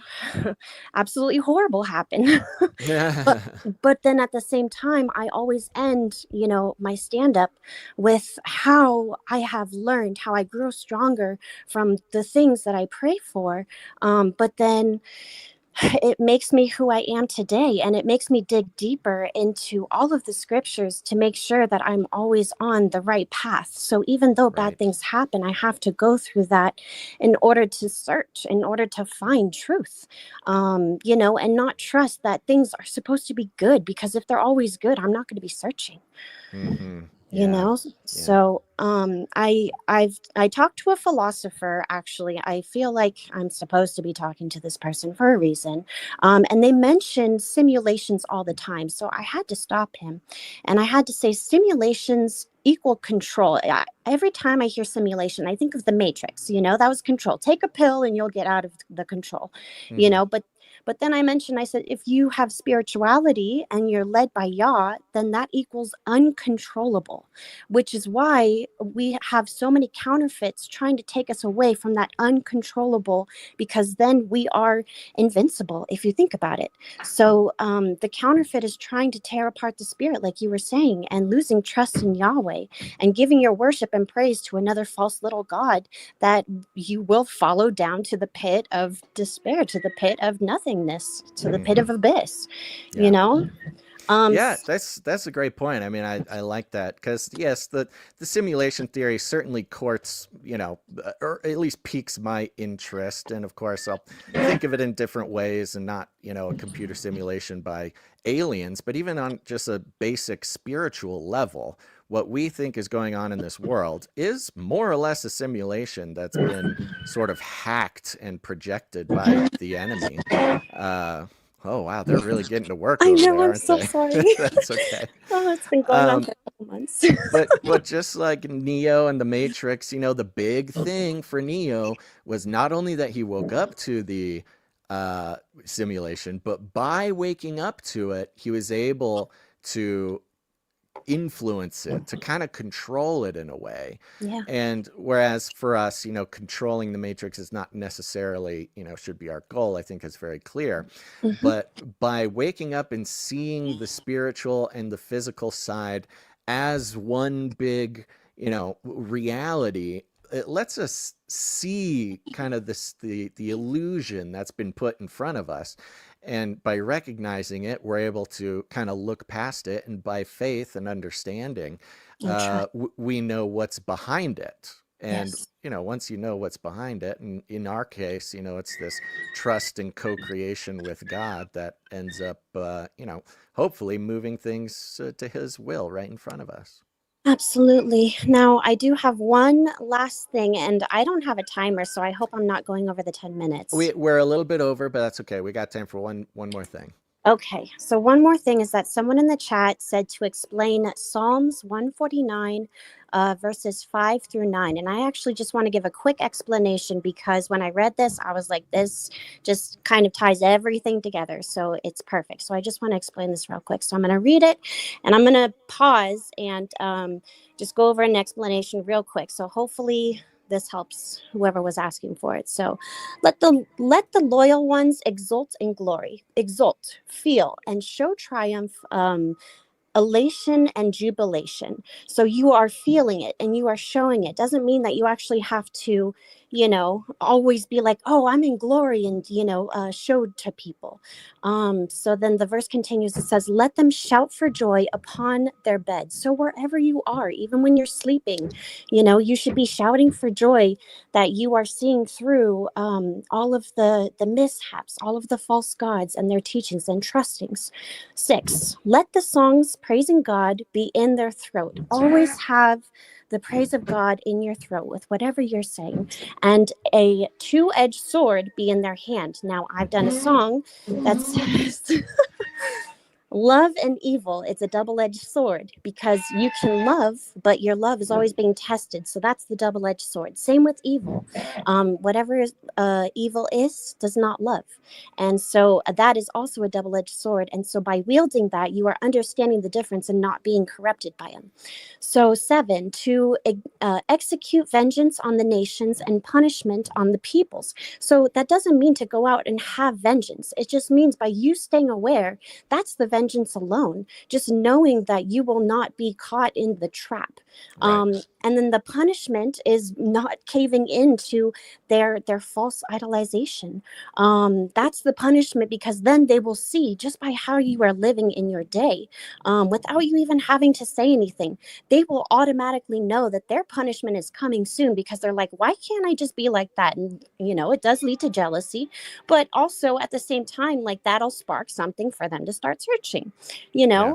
absolutely horrible happen. but but then at the same time, I always end my stand up with how I have learned, how I grow stronger from the things that I pray for. But then it makes me who I am today, and it makes me dig deeper into all of the scriptures to make sure that I'm always on the right path. So even though bad Right. things happen, I have to go through that in order to search, in order to find truth, and not trust that things are supposed to be good, because if they're always good, I'm not going to be searching. Mm-hmm. you Yeah. know Yeah. so I talked to a philosopher. Actually, I feel like I'm supposed to be talking to this person for a reason. And they mentioned simulations all the time, so I had to stop him, and I had to say simulations equal control. Every time I hear simulation, I think of the Matrix. That was control. Take a pill and you'll get out of the control. you Mm-hmm. know but then I said, if you have spirituality and you're led by Yah, then that equals uncontrollable, which is why we have so many counterfeits trying to take us away from that uncontrollable, because then we are invincible, if you think about it. So the counterfeit is trying to tear apart the spirit, like you were saying, and losing trust in Yahweh, and giving your worship and praise to another false little god that you will follow down to the pit of despair, to the pit of nothingness, to the pit Mm-hmm. of abyss. you Yeah. know um Yeah, that's a great point. I mean, I like that because yes, the simulation theory certainly courts, or at least piques my interest, and of course I'll think of it in different ways, and not a computer simulation by aliens, but even on just a basic spiritual level, what we think is going on in this world is more or less a simulation that's been sort of hacked and projected by the enemy. Uh, Oh wow, they're really getting to work I over know, there, I'm aren't so they? sorry. That's okay. Oh, it's been going on Um, for a couple months. but just like Neo and the Matrix, the big thing for Neo was not only that he woke up to the uh, simulation, but by waking up to it, he was able to influence it, to kind of control it in a way. Yeah. And whereas for us, controlling the matrix is not necessarily, should be our goal, I think is very clear. Hmm. But by waking up and seeing the spiritual and the physical side as one big, reality, it lets us see kind of the illusion that's been put in front of us, and by recognizing it, we're able to kind of look past it, and by faith and understanding, And trust. we know what's behind it. And, Yes. once you know what's behind it, and in our case, it's this trust and co-creation with God that ends up, hopefully moving things to his will right in front of us. Absolutely. Now, I do have one last thing, and I don't have a timer, so I hope I'm not going over the 10 minutes. We're a little bit over, but that's okay. We got time for one more thing. Okay, so one more thing is that someone in the chat said to explain Psalms 149, verses 5 through 9. And I actually just want to give a quick explanation because when I read this, I was like, this just kind of ties everything together. So it's perfect. So I just want to explain this real quick. So I'm going to read it and I'm going to pause and just go over an explanation real quick. So hopefully this helps whoever was asking for it. So let the loyal ones exult in glory, exult, feel, and show triumph, elation and jubilation. So you are feeling it and you are showing it. Doesn't mean that you actually have to, always be like, oh, I'm in glory and, showed to people. So then the verse continues. It says, let them shout for joy upon their beds. So wherever you are, even when you're sleeping, you should be shouting for joy that you are seeing through all of the mishaps, all of the false gods and their teachings and trustings. 6, let the songs praising God be in their throat. Always have the praise of God in your throat with whatever you're saying, and a two-edged sword be in their hand. Now, I've done a song that says, love and evil, it's a double-edged sword because you can love, but your love is always being tested. So that's the double-edged sword. Same with evil. Whatever evil is, does not love. And so that is also a double-edged sword. And so by wielding that, you are understanding the difference and not being corrupted by him. So 7, to execute vengeance on the nations and punishment on the peoples. So that doesn't mean to go out and have vengeance. It just means by you staying aware, that's the vengeance alone, just knowing that you will not be caught in the trap. Right. And then the punishment is not caving into their false idolization. That's the punishment, because then they will see just by how you are living in your day, without you even having to say anything. They will automatically know that their punishment is coming soon, because they're like, why can't I just be like that? And it does lead to jealousy, but also at the same time, like, that'll spark something for them to start searching. Yeah.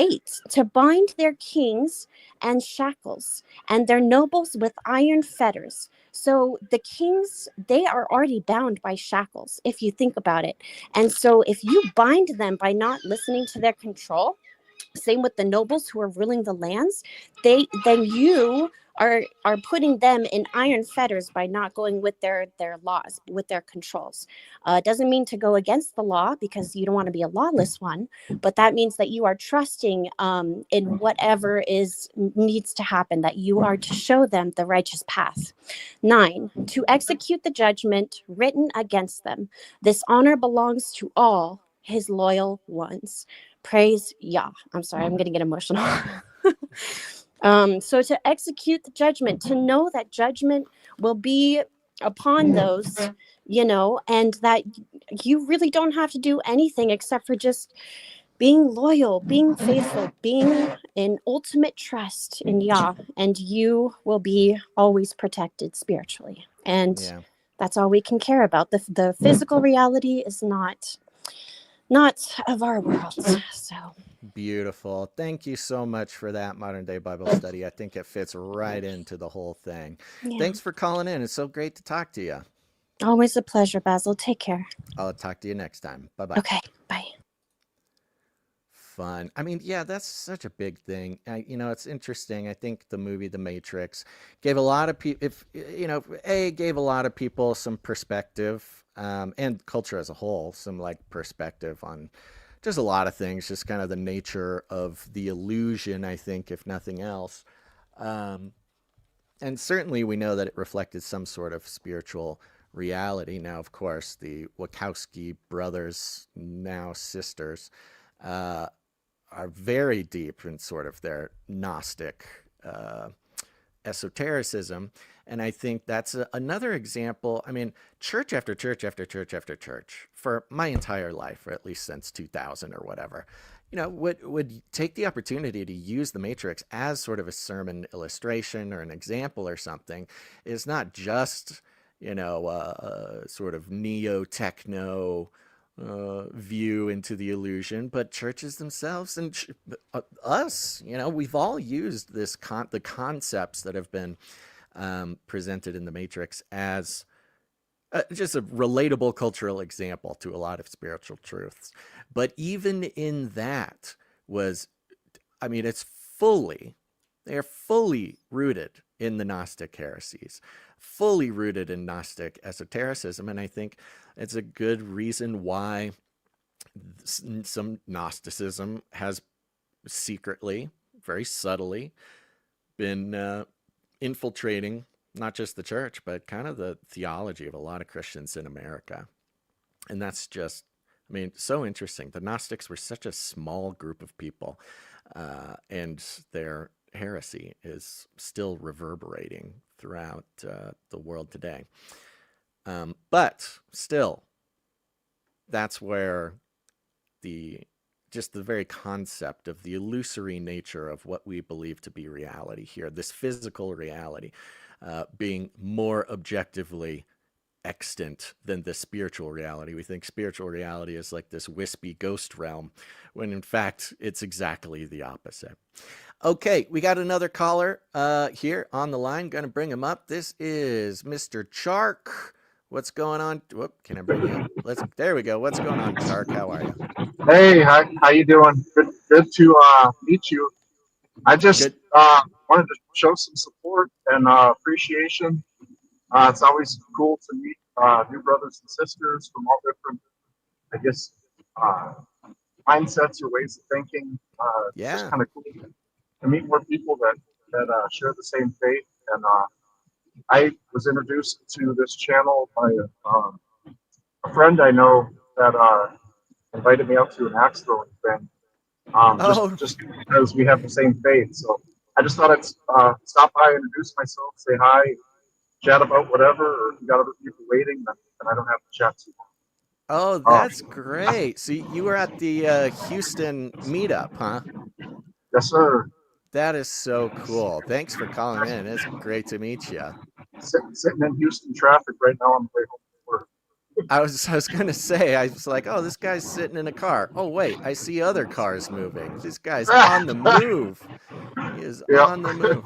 8, to bind their kings and shackles and their nobles with iron fetters. So the kings, they are already bound by shackles, if you think about it. And so if you bind them by not listening to their control, same with the nobles who are ruling the lands, then you are putting them in iron fetters by not going with their laws, with their controls. It doesn't mean to go against the law, because you don't want to be a lawless one, but that means that you are trusting in whatever needs to happen, that you are to show them the righteous path. 9, to execute the judgment written against them. This honor belongs to all his loyal ones. Praise Yah. I'm sorry, I'm going to get emotional. So to execute the judgment, to know that judgment will be upon those, and that you really don't have to do anything except for just being loyal, being faithful, being in ultimate trust in Yah, and you will be always protected spiritually. And Yeah. that's all we can care about. The physical reality is not of our world. So Beautiful. Thank you so much for that modern day Bible study. I think it fits right into the whole thing. yeah, Thanks for calling in. It's so great to talk to you. always a pleasure, Basil. Take care. I'll talk to you next time. Bye bye. Okay, bye. Fun. I mean, yeah, that's such a big thing. It's interesting. I think the movie The Matrix gave a lot of people, if gave a lot of people some perspective, and culture as a whole, some like perspective on just a lot of things, just kind of the nature of the illusion, I think, if nothing else. Um, and certainly we know that it reflected some sort of spiritual reality. Now, of course, the Wachowski brothers, now sisters, uh, are very deep in sort of their Gnostic esotericism. And I think that's another example. I mean, church after church after church after church for my entire life, or at least since 2000 or whatever, would take the opportunity to use the Matrix as sort of a sermon illustration or an example or something. It's not just, sort of neo-techno view into the illusion, but churches themselves and us, we've all used the concepts that have been presented in the Matrix as just a relatable cultural example to a lot of spiritual truths. But even in that I mean, they're fully rooted in the Gnostic heresies, fully rooted in Gnostic esotericism. And I think it's a good reason why some Gnosticism has secretly, very subtly, been infiltrating not just the church, but kind of the theology of a lot of Christians in America. And that's just, I mean, so interesting. The Gnostics were such a small group of people, and their heresy is still reverberating throughout the world today. But still, that's where just the very concept of the illusory nature of what we believe to be reality here, this physical reality, being more objectively extant than the spiritual reality. We think spiritual reality is like this wispy ghost realm, when in fact it's exactly the opposite. Okay, we got another caller here on the line. Going to bring him up. This is Mr. Chark. What's going on? Whoop, can I bring you up? There we go. What's going on, Chark? How are you? Hey, how you doing? Good to meet you. I just wanted to show some support and appreciation. It's always cool to meet new brothers and sisters from all different, I guess, uh, mindsets or ways of thinking. It's just kind of cool to meet more people that share the same faith. And I was introduced to this channel by a friend I know that invited me out to an axe throwing thing, just because we have the same faith. So I just thought I'd stop by, introduce myself, say hi, chat about whatever, or if you got other people waiting, then I don't have to chat too long. Oh, that's great. So you were at the Houston meetup, huh? Yes, sir. That is so cool. Thanks for calling in. It's great to meet you. Sitting in Houston traffic right now on the way home from work. I was going to say, I was like, oh, this guy's sitting in a car. Oh, wait, I see other cars moving. This guy's on the move. He is on the move.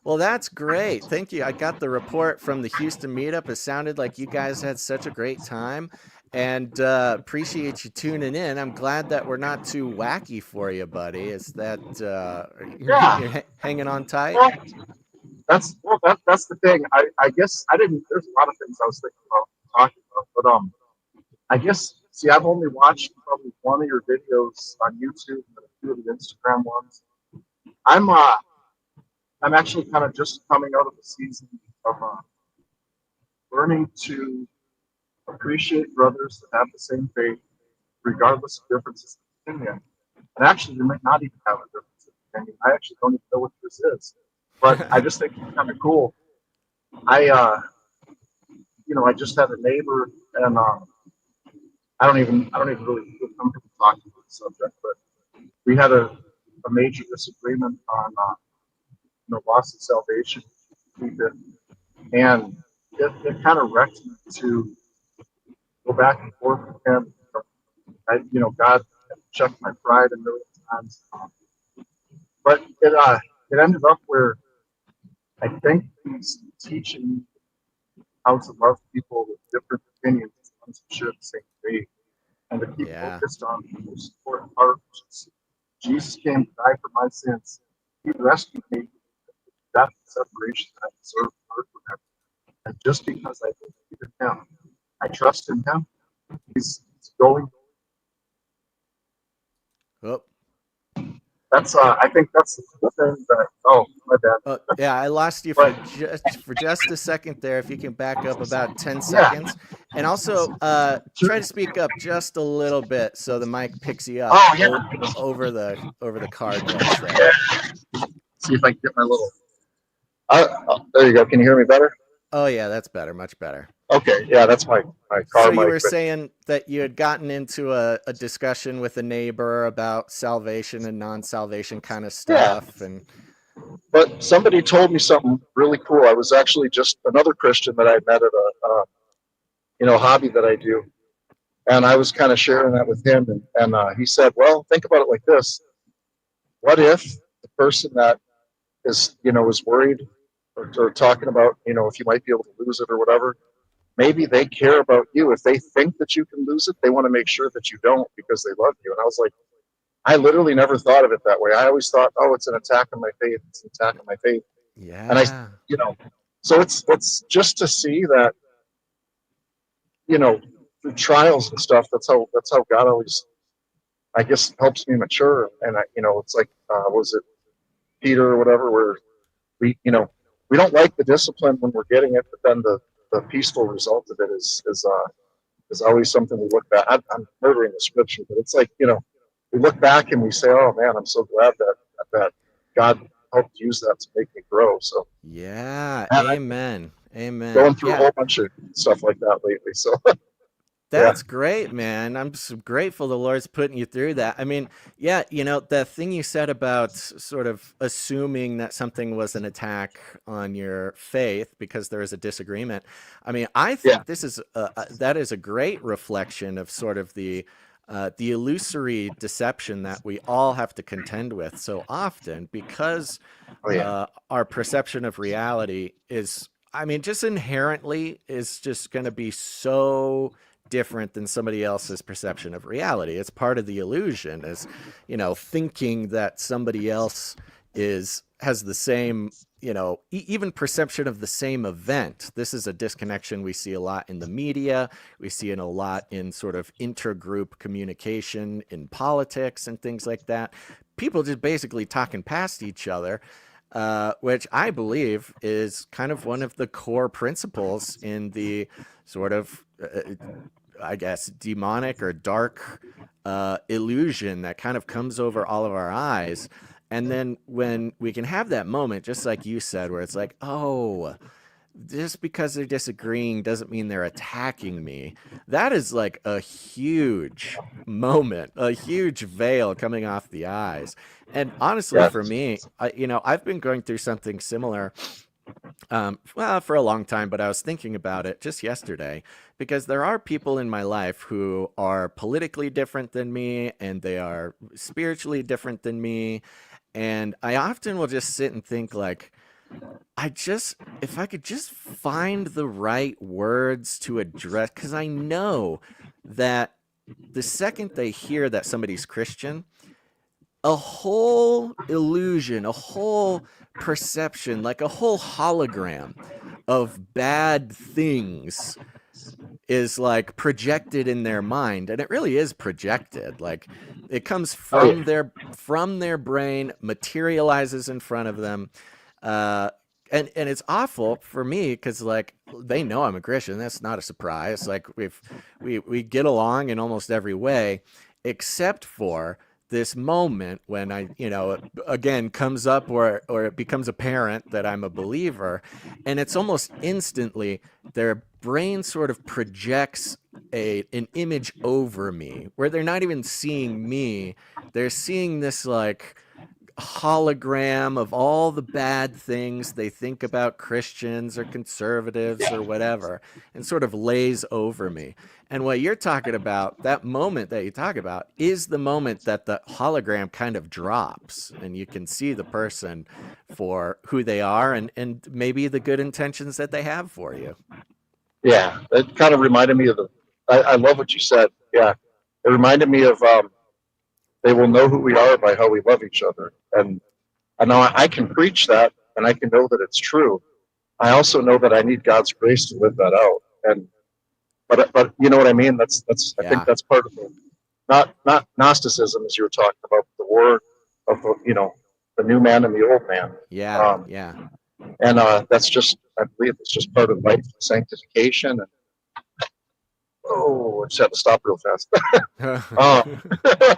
Well, that's great. Thank you. I got the report from the Houston meetup. It sounded like you guys had such a great time, and appreciate you tuning in. I'm glad that we're not too wacky for you, buddy. Is that you're hanging on tight? That's the thing. I guess I didn't. There's a lot of things I was thinking about talking about, but I guess I've only watched probably one of your videos on YouTube and a few of the Instagram ones. I'm actually kind of just coming out of the season of learning to appreciate brothers that have the same faith, regardless of differences in opinion. And actually, we might not even have a difference in opinion. I actually don't even know what this is, but I just think it's kind of cool. I just had a neighbor, and I don't even really feel comfortable talking about the subject, but we had a major disagreement on loss of salvation, and it kind of wrecked me to go back and forth with him. God checked my pride a million times, but it ended up where I think he's teaching me how to love people with different opinions, ones who share the same faith, and to keep focused on the most important part, which is Jesus came to die for my sins. He rescued me from death and separation that I deserved apart from him. And just because I believe in him, I trust in him, he's going. Oh. That's I think that's the thing that. Oh, my bad. Yeah, I lost you for just a second there. If you can back up about 10 seconds, and also try to speak up just a little bit so the mic picks you up over the car doors there. See if I can get my little There you go. Can you hear me better? Oh yeah, that's better, much better. Okay, yeah, that's my So car you mic. were But saying that you had gotten into a discussion with a neighbor about salvation and non-salvation kind of yeah, stuff, and but somebody told me something really cool. I was actually just another Christian that I met at a hobby that I do, and I was kind of sharing that with him, and he said, "Well, think about it like this: what if the person that is worried or talking about if you might be able to lose it or whatever, maybe they care about you. If they think that you can lose it, they want to make sure that you don't because they love you." And I was like, I literally never thought of it that way. I always thought, oh, it's an attack on my faith. It's an attack on my faith. And I, yeah, you know, so it's just to see that, you know, through trials and stuff. That's how God always, I guess, helps me mature. And it's like, was it Peter or whatever, where we don't like the discipline when we're getting it, but then the peaceful result of it is always something we look back. I'm murdering the scripture, but it's like we look back and we say, "Oh man, I'm so glad that God helped use that to make me grow." So, yeah, man, I've been amen, amen. going through a Yeah, whole bunch of stuff like that lately. So, yeah, that's great, man. I'm so grateful the Lord's putting you through that. I mean, yeah, the thing you said about sort of assuming that something was an attack on your faith because there is a disagreement. I mean, I yeah, think that is a great reflection of sort of the illusory deception that we all have to contend with so often because oh yeah, our perception of reality is, I mean, just inherently is just going to be so different than somebody else's perception of reality. It's part of the illusion, is thinking that somebody else has the same even perception of the same event. This is a disconnection we see a lot in the media. We see it a lot in sort of intergroup communication in politics and things like that. People just basically talking past each other, which I believe is kind of one of the core principles in the sort of, I guess, demonic or dark illusion that kind of comes over all of our eyes. And then when we can have that moment, just like you said, where it's like, oh, just because they're disagreeing doesn't mean they're attacking me. That is like a huge moment, a huge veil coming off the eyes. And honestly, yeah, for me, I've been going through something similar, well, for a long time, but I was thinking about it just yesterday because there are people in my life who are politically different than me and they are spiritually different than me. And I often will just sit and think, like, if I could just find the right words to address, because I know that the second they hear that somebody's Christian, a whole illusion, a whole perception, like a whole hologram of bad things is like projected in their mind, and it really is projected. Like it comes oh yeah, from their brain, materializes in front of them. uh and it's awful for me because like they know I'm a Christian. That's not a surprise. Like we get along in almost every way except for this moment when again comes up, or it becomes apparent that I'm a believer, and it's almost instantly their brain sort of projects an image over me where they're not even seeing me. They're seeing this like hologram of all the bad things they think about Christians or conservatives or whatever, and sort of lays over me. And what you're talking about, that moment that you talk about, is the moment that the hologram kind of drops and you can see the person for who they are, and maybe the good intentions that they have for you. yeah. It kind of reminded me of I love what you said. Yeah, it reminded me of they will know who we are by how we love each other, and I know I can preach that, and I can know that it's true. I also know that I need God's grace to live that out, and but you know what I mean. That's I think Yeah. that's part of the not Gnosticism, as you were talking about, the war of the new man and the old man. Yeah. Um, Yeah. and that's just, I believe it's just part of life sanctification. And oh, I just had to stop real fast. uh,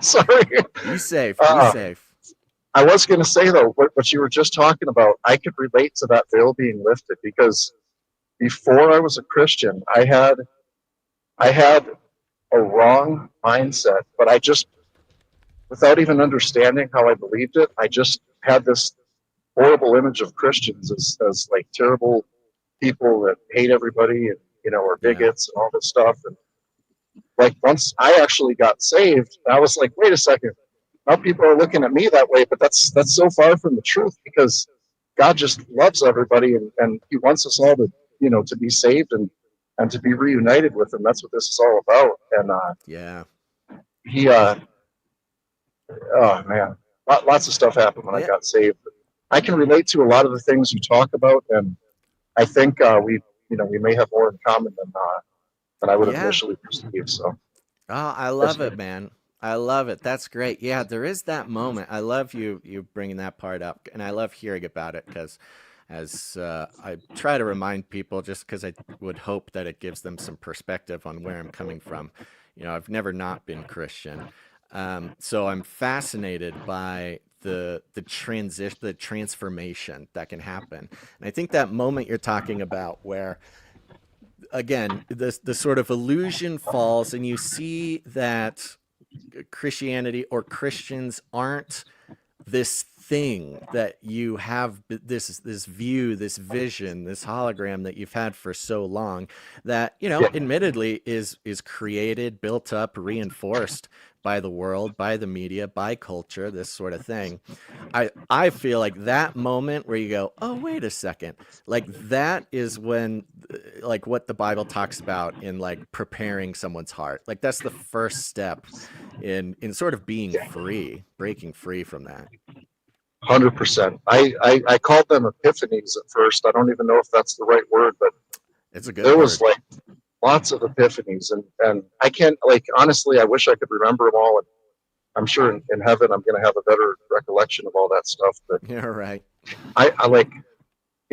sorry. Be safe. Be Uh, safe. I was going to say though, what you were just talking about, I could relate to that veil being lifted because before I was a Christian, I had a wrong mindset, but I just, without even understanding how I believed it, I just had this horrible image of Christians as like terrible people that hate everybody and are Yeah. bigots and all this stuff. And like once I actually got saved, I was like, wait a second, now people are looking at me that way, but that's so far from the truth because God just loves everybody and He wants us all to to be saved and to be reunited with Him. That's what this is all about. And Yeah. He oh man, lots of stuff happened when I Yeah. got saved. I can relate to a lot of the things you talk about, and I think we may have more in common than I would have Yeah. initially perceived. So, Oh, I yes, love it, man. I love it. That's great. Yeah, there is that moment. I love you bringing that part up, and I love hearing about it because, as I try to remind people, just because I would hope that it gives them some perspective on where I'm coming from. I've never not been Christian, so I'm fascinated by the transition, the transformation that can happen, and I think that moment you're talking about where again the sort of illusion falls and you see that Christianity or Christians aren't this thing that you have, this view, this vision, this hologram that you've had for so long that yeah, admittedly is created, built up, reinforced by the world, by the media, by culture, this sort of thing. I feel like that moment where you go, oh, wait a second, like that is when, like what the Bible talks about in like preparing someone's heart. Like that's the first step in sort of being free, breaking free from that. 100%. I called them epiphanies at first. I don't even know if that's the right word, but It's a good there was word. like lots of epiphanies, and I can't like honestly. I wish I could remember them all, and I'm sure in heaven I'm going to have a better recollection of all that stuff. But Yeah, right. I like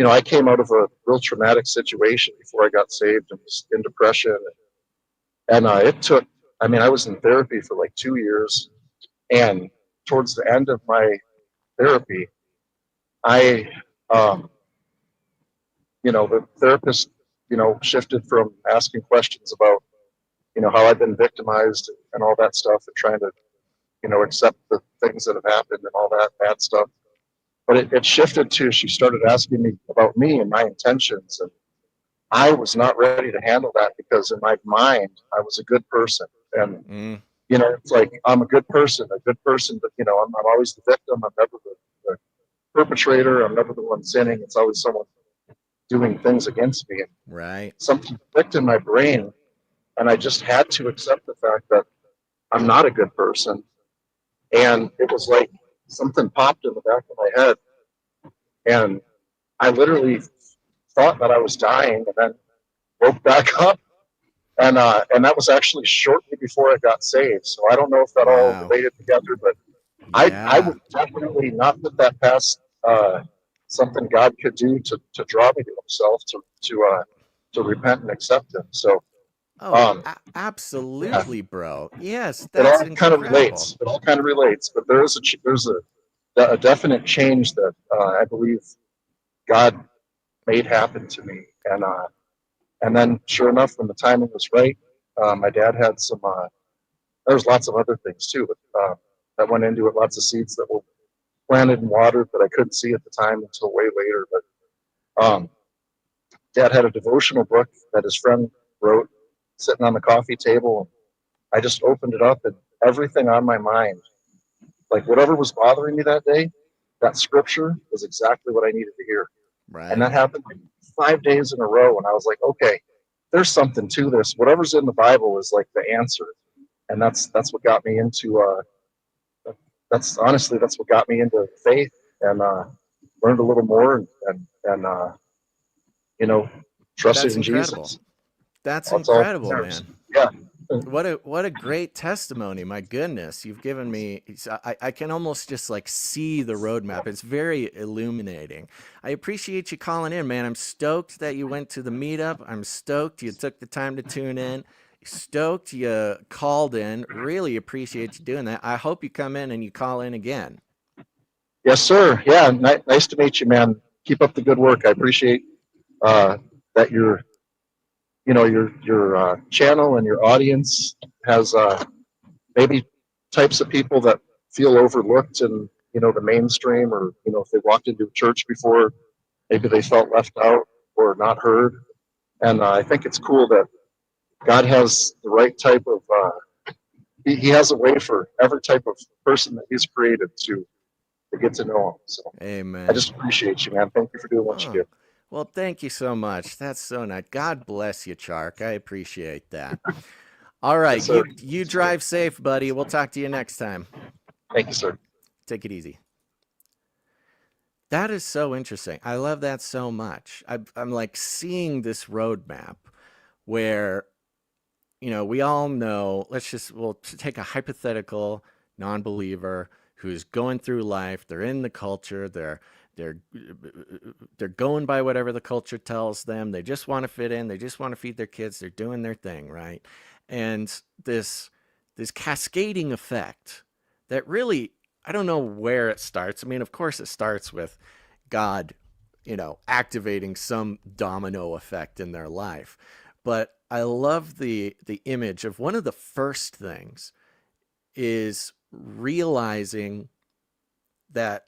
I came out of a real traumatic situation before I got saved and was in depression, and it took. I mean, I was in therapy for like 2 years, and towards the end of my therapy, I, um, the therapist, shifted from asking questions about, how I've been victimized and all that stuff, and trying to, accept the things that have happened and all that bad stuff. But it shifted to she started asking me about me and my intentions, and I was not ready to handle that because in my mind I was a good person, and Mm, it's like I'm a good person, but I'm always the victim. I'm never the perpetrator. I'm never the one sinning. It's always someone doing things against me. And right. something clicked in my brain, and I just had to accept the fact that I'm not a good person. And it was like something popped in the back of my head, and I literally thought that I was dying, and then woke back up. And that was actually shortly before I got saved. So I don't know if that all Wow. related together, but I Yeah. would definitely not put that past something God could do to draw me to Himself to repent and accept Him. So Oh, um, yeah, absolutely, bro. Yes, it that's all kind of incredible. relates. It all kind of relates, but there's a definite change that I believe God made happen to me, and then sure enough, when the timing was right, my dad had some. There's lots of other things too, but that went into it. Lots of seeds that were planted and watered that I couldn't see at the time until way later. But Dad had a devotional book that his friend wrote sitting on the coffee table. I just opened it up, and everything on my mind, like whatever was bothering me that day, that scripture was exactly what I needed to hear. And Right. that happened like 5 days in a row. And I was like, okay, there's something to this. Whatever's in the Bible is like the answer. And that's what got me into that's honestly that's what got me into faith, and learned a little more, and you know trusted That's in incredible. Jesus. That's That's all that incredible, matters. man. Yeah, What a great testimony. My goodness, you've given me I can almost just like see the roadmap. It's very illuminating. I appreciate you calling in, man. I'm stoked that you went to the meetup. I'm stoked you took the time to tune in. Stoked you called in. Really appreciate you doing that. I hope you come in and you call in again. Yes, sir. Yeah, nice to meet you, man. Keep up the good work. I appreciate uh, that your channel and your audience has maybe types of people that feel overlooked in the mainstream, or if they walked into a church before, maybe they felt left out or not heard. And I think it's cool that God has the right type of he has a way for every type of person that He's created to get to know Him. So I Amen. just appreciate you, man. Thank you for doing what you Oh, do. well, thank you so much. That's so nice. God bless you, Chark. I appreciate that. All right, Yes, sir. you drive safe, buddy. We'll talk to you next time. Thank you, sir. Take it easy. That is so interesting. I love that so much. I'm like seeing this roadmap where, we all know, we'll take a hypothetical non-believer who's going through life. They're in the culture. They're they're going by whatever the culture tells them. They just want to fit in. They just want to feed their kids. They're doing their thing, right? And this cascading effect that really, I don't know where it starts. I mean, of course, it starts with God, activating some domino effect in their life. But I love the image of one of the first things is realizing that,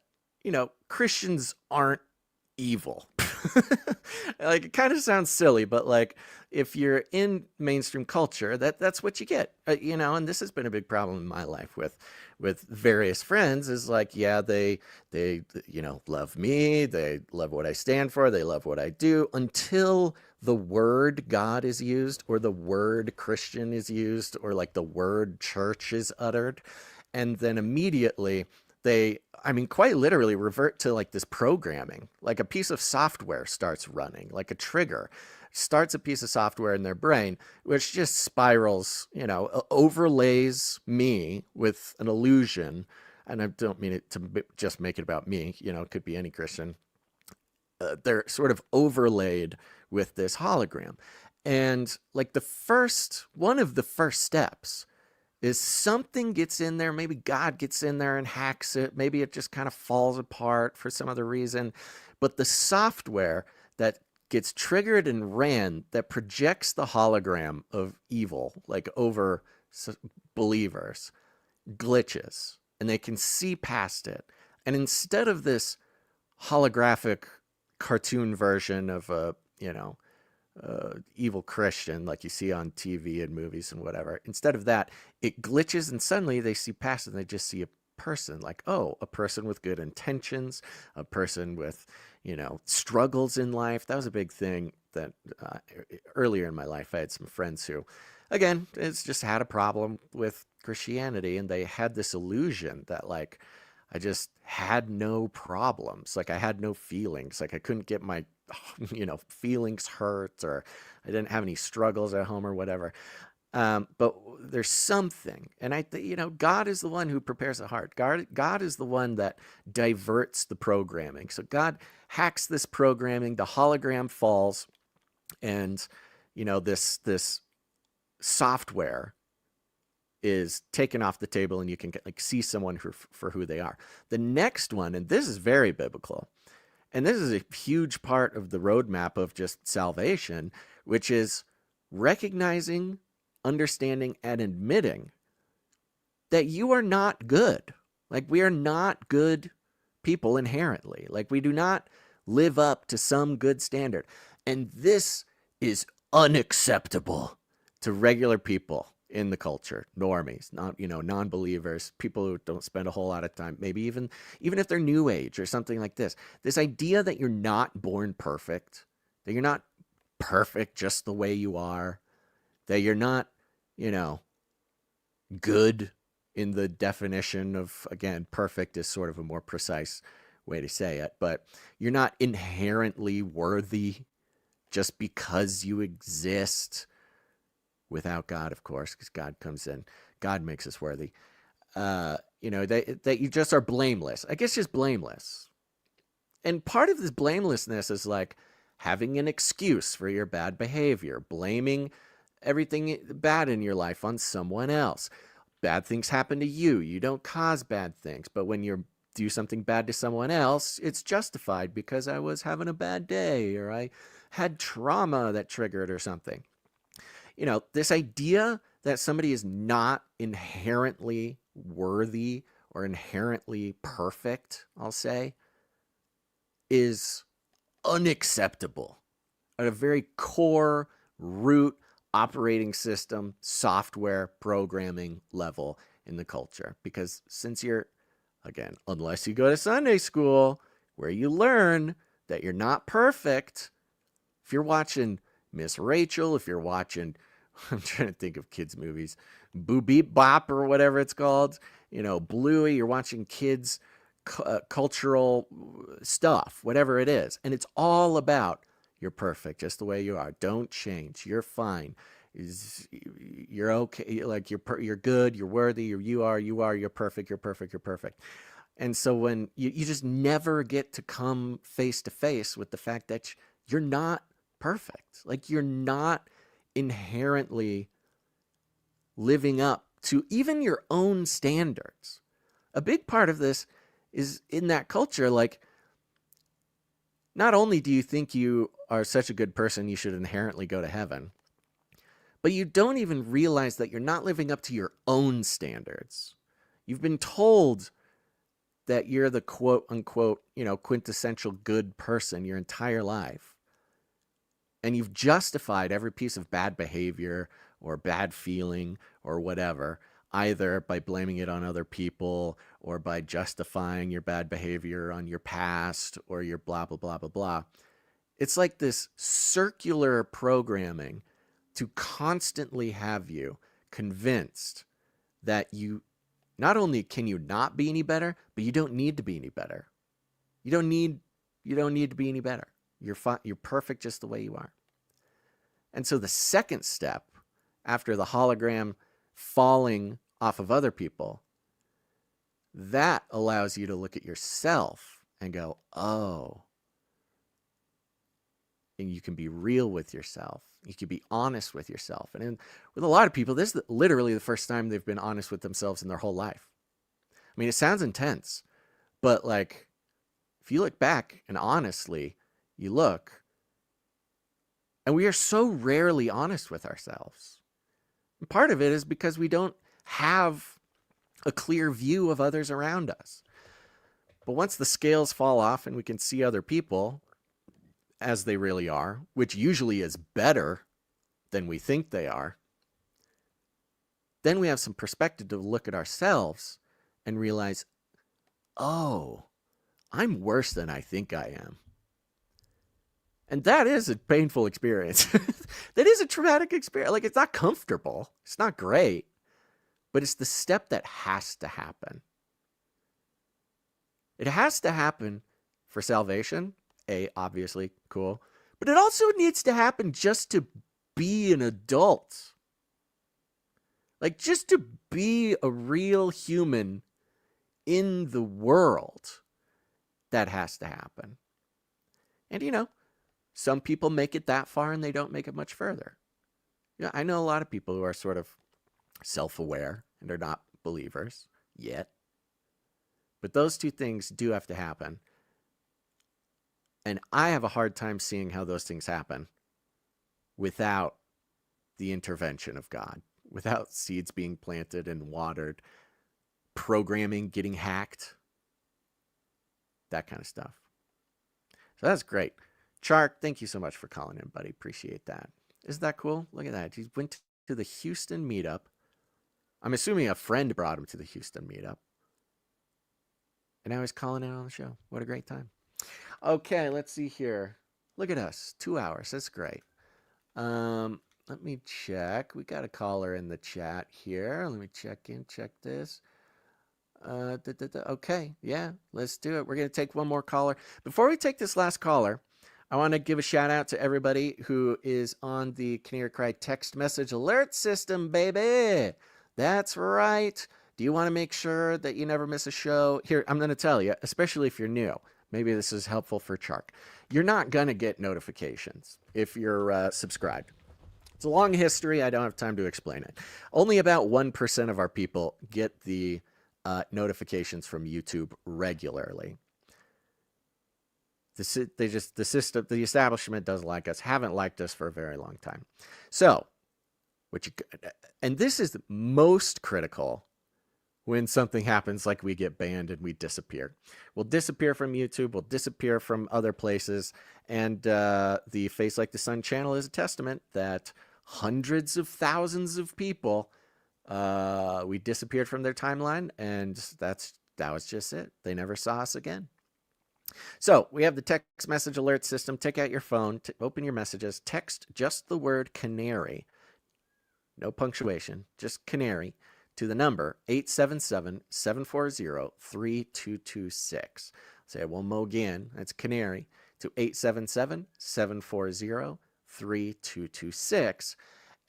Christians aren't evil. Like, it kind of sounds silly, but like, if you're in mainstream culture, that's what you get. And this has been a big problem in my life with various friends, is like, yeah, they love me, they love what I stand for, they love what I do, until the word God is used, or the word Christian is used, or like the word church is uttered, and then immediately they, I mean, quite literally revert to like this programming. Like, a piece of software starts running, like a trigger starts a piece of software in their brain, which just spirals, overlays me with an illusion. And I don't mean it to just make it about me, it could be any Christian. They're sort of overlaid with this hologram. And like, one of the first steps is something gets in there. Maybe God gets in there and hacks it. Maybe it just kind of falls apart for some other reason. But the software that gets triggered and ran, that projects the hologram of evil, like over believers, glitches, and they can see past it. And instead of this holographic cartoon version of a, evil Christian like you see on TV and movies and whatever, instead of that, it glitches, and suddenly they see past it and they just see a person, like, oh, a person with good intentions, a person with, struggles in life. That was a big thing that earlier in my life, I had some friends who, again, it's just had a problem with Christianity, and they had this illusion that, like, I just had no problems. Like, I had no feelings. Like, I couldn't get my, feelings hurt, or I didn't have any struggles at home or whatever. But there's something, and God is the one who prepares the heart. God is the one that diverts the programming. So God hacks this programming. The hologram falls, and this software is taken off the table, and you can like see someone for who they are. The next one, and this is very biblical, and this is a huge part of the roadmap of just salvation, which is recognizing, understanding, and admitting that you are not good. Like, we are not good people inherently. Like, we do not live up to some good standard. And this is unacceptable to regular people in the culture, normies, not, non-believers, people who don't spend a whole lot of time, maybe even if they're new age or something like this. This idea that you're not born perfect, that you're not perfect just the way you are, that you're not, good in the definition of, again, perfect is sort of a more precise way to say it, but you're not inherently worthy just because you exist, without God, of course, because God comes in, God makes us worthy. That you just are blameless. I guess just blameless. And part of this blamelessness is like having an excuse for your bad behavior, blaming everything bad in your life on someone else. Bad things happen to you. You don't cause bad things. But when you're do something bad to someone else, it's justified because I was having a bad day or I had trauma that triggered or something. This idea that somebody is not inherently worthy or inherently perfect, I'll say, is unacceptable at a very core root operating system, software programming level in the culture. Because since you're, again, unless you go to Sunday school where you learn that you're not perfect, if you're watching Miss Rachel, if you're watching, I'm trying to think of kids' movies, Boo Beep Bop or whatever it's called, Bluey, you're watching kids' cultural stuff, whatever it is. And it's all about you're perfect just the way you are. Don't change. You're fine. You're okay. Like you're good. You're worthy. You're perfect. You're perfect. You're perfect. And so when you just never get to come face to face with the fact that you're not perfect, like you're not inherently living up to even your own standards. A big part of this is in that culture, like, not only do you think you are such a good person, you should inherently go to heaven, but you don't even realize that you're not living up to your own standards. You've been told that you're the quote unquote, quintessential good person your entire life. And you've justified every piece of bad behavior or bad feeling or whatever, either by blaming it on other people or by justifying your bad behavior on your past or your blah, blah, blah, blah, blah. It's like this circular programming to constantly have you convinced that you not only can you not be any better, but you don't need to be any better. You don't need to be any better. You're fine. You're perfect just the way you are. And so the second step after the hologram falling off of other people, that allows you to look at yourself and go, oh, and you can be real with yourself. You can be honest with yourself. And with a lot of people, this is literally the first time they've been honest with themselves in their whole life. I mean, it sounds intense, but like, if you look back and honestly, you look, and we are so rarely honest with ourselves. And part of it is because we don't have a clear view of others around us. But once the scales fall off and we can see other people as they really are, which usually is better than we think they are, then we have some perspective to look at ourselves and realize, oh, I'm worse than I think I am. And that is a painful experience. That is a traumatic experience. Like, it's not comfortable. It's not great. But it's the step that has to happen. It has to happen for salvation. Obviously, cool. But it also needs to happen just to be an adult. Like, just to be a real human in the world. That has to happen. And, some people make it that far and they don't make it much further. I know a lot of people who are sort of self-aware and are not believers yet. But those two things do have to happen. And I have a hard time seeing how those things happen without the intervention of God, without seeds being planted and watered, programming getting hacked, that kind of stuff. So that's great. Chark, thank you so much for calling in, buddy. Appreciate that. Isn't that cool? Look at that. He went to the Houston meetup. I'm assuming a friend brought him to the Houston meetup. And now he's calling in on the show. What a great time. Okay, let's see here. Look at us. 2 hours. That's great. Let me check. We got a caller in the chat here. Let me check this. Okay, yeah, let's do it. We're going to take one more caller. Before we take this last caller, I want to give a shout out to everybody who is on the Canary Cry text message alert system, baby. That's right. Do you want to make sure that you never miss a show? Here, I'm going to tell you, especially if you're new. Maybe this is helpful for Chark. You're not going to get notifications if you're subscribed. It's a long history. I don't have time to explain it. Only about 1% of our people get the notifications from YouTube regularly. The establishment doesn't like us, haven't liked us for a very long time. So, and this is most critical when something happens like we get banned and we disappear. We'll disappear from YouTube, we'll disappear from other places, and the Face Like the Sun channel is a testament that hundreds of thousands of people, we disappeared from their timeline, and that was just it. They never saw us again. So we have the text message alert system. Take out your phone, open your messages, text just the word canary, no punctuation, just canary, to the number 877-740-3226. Say it one more again. That's canary to 877-740-3226.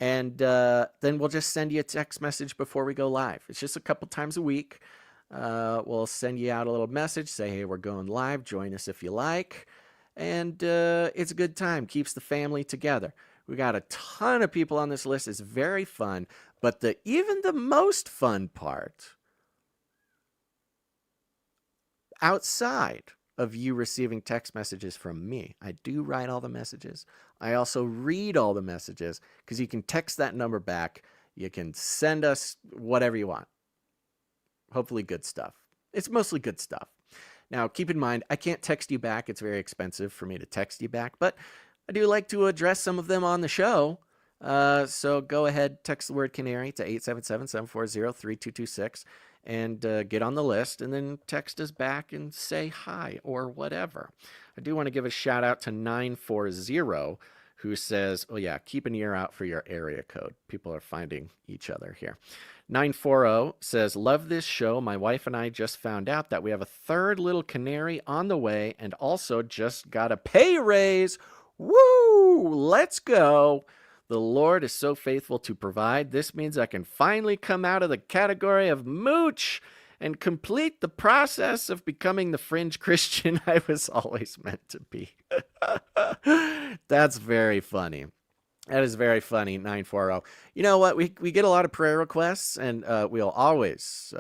And then we'll just send you a text message before we go live. It's just a couple times a week. We'll send you out a little message, say, hey, we're going live. Join us if you like. And it's a good time. Keeps the family together. We got a ton of people on this list. It's very fun. But even the most fun part, outside of you receiving text messages from me, I do write all the messages. I also read all the messages, because you can text that number back. You can send us whatever you want. Hopefully good stuff. It's mostly good stuff. Now, keep in mind, I can't text you back. It's very expensive for me to text you back, but I do like to address some of them on the show. So go ahead, text the word canary to 877-740-3226 and get on the list, and then text us back and say hi or whatever. I do want to give a shout out to 940, who says, oh yeah, keep an ear out for your area code. People are finding each other here. 940 says, love this show. My wife and I just found out that we have a third little canary on the way, and also just got a pay raise. Woo! Let's go. The Lord is so faithful to provide. This means I can finally come out of the category of mooch and complete the process of becoming the fringe Christian I was always meant to be. That's very funny. That is very funny, 940. You know what? We get a lot of prayer requests, and we'll always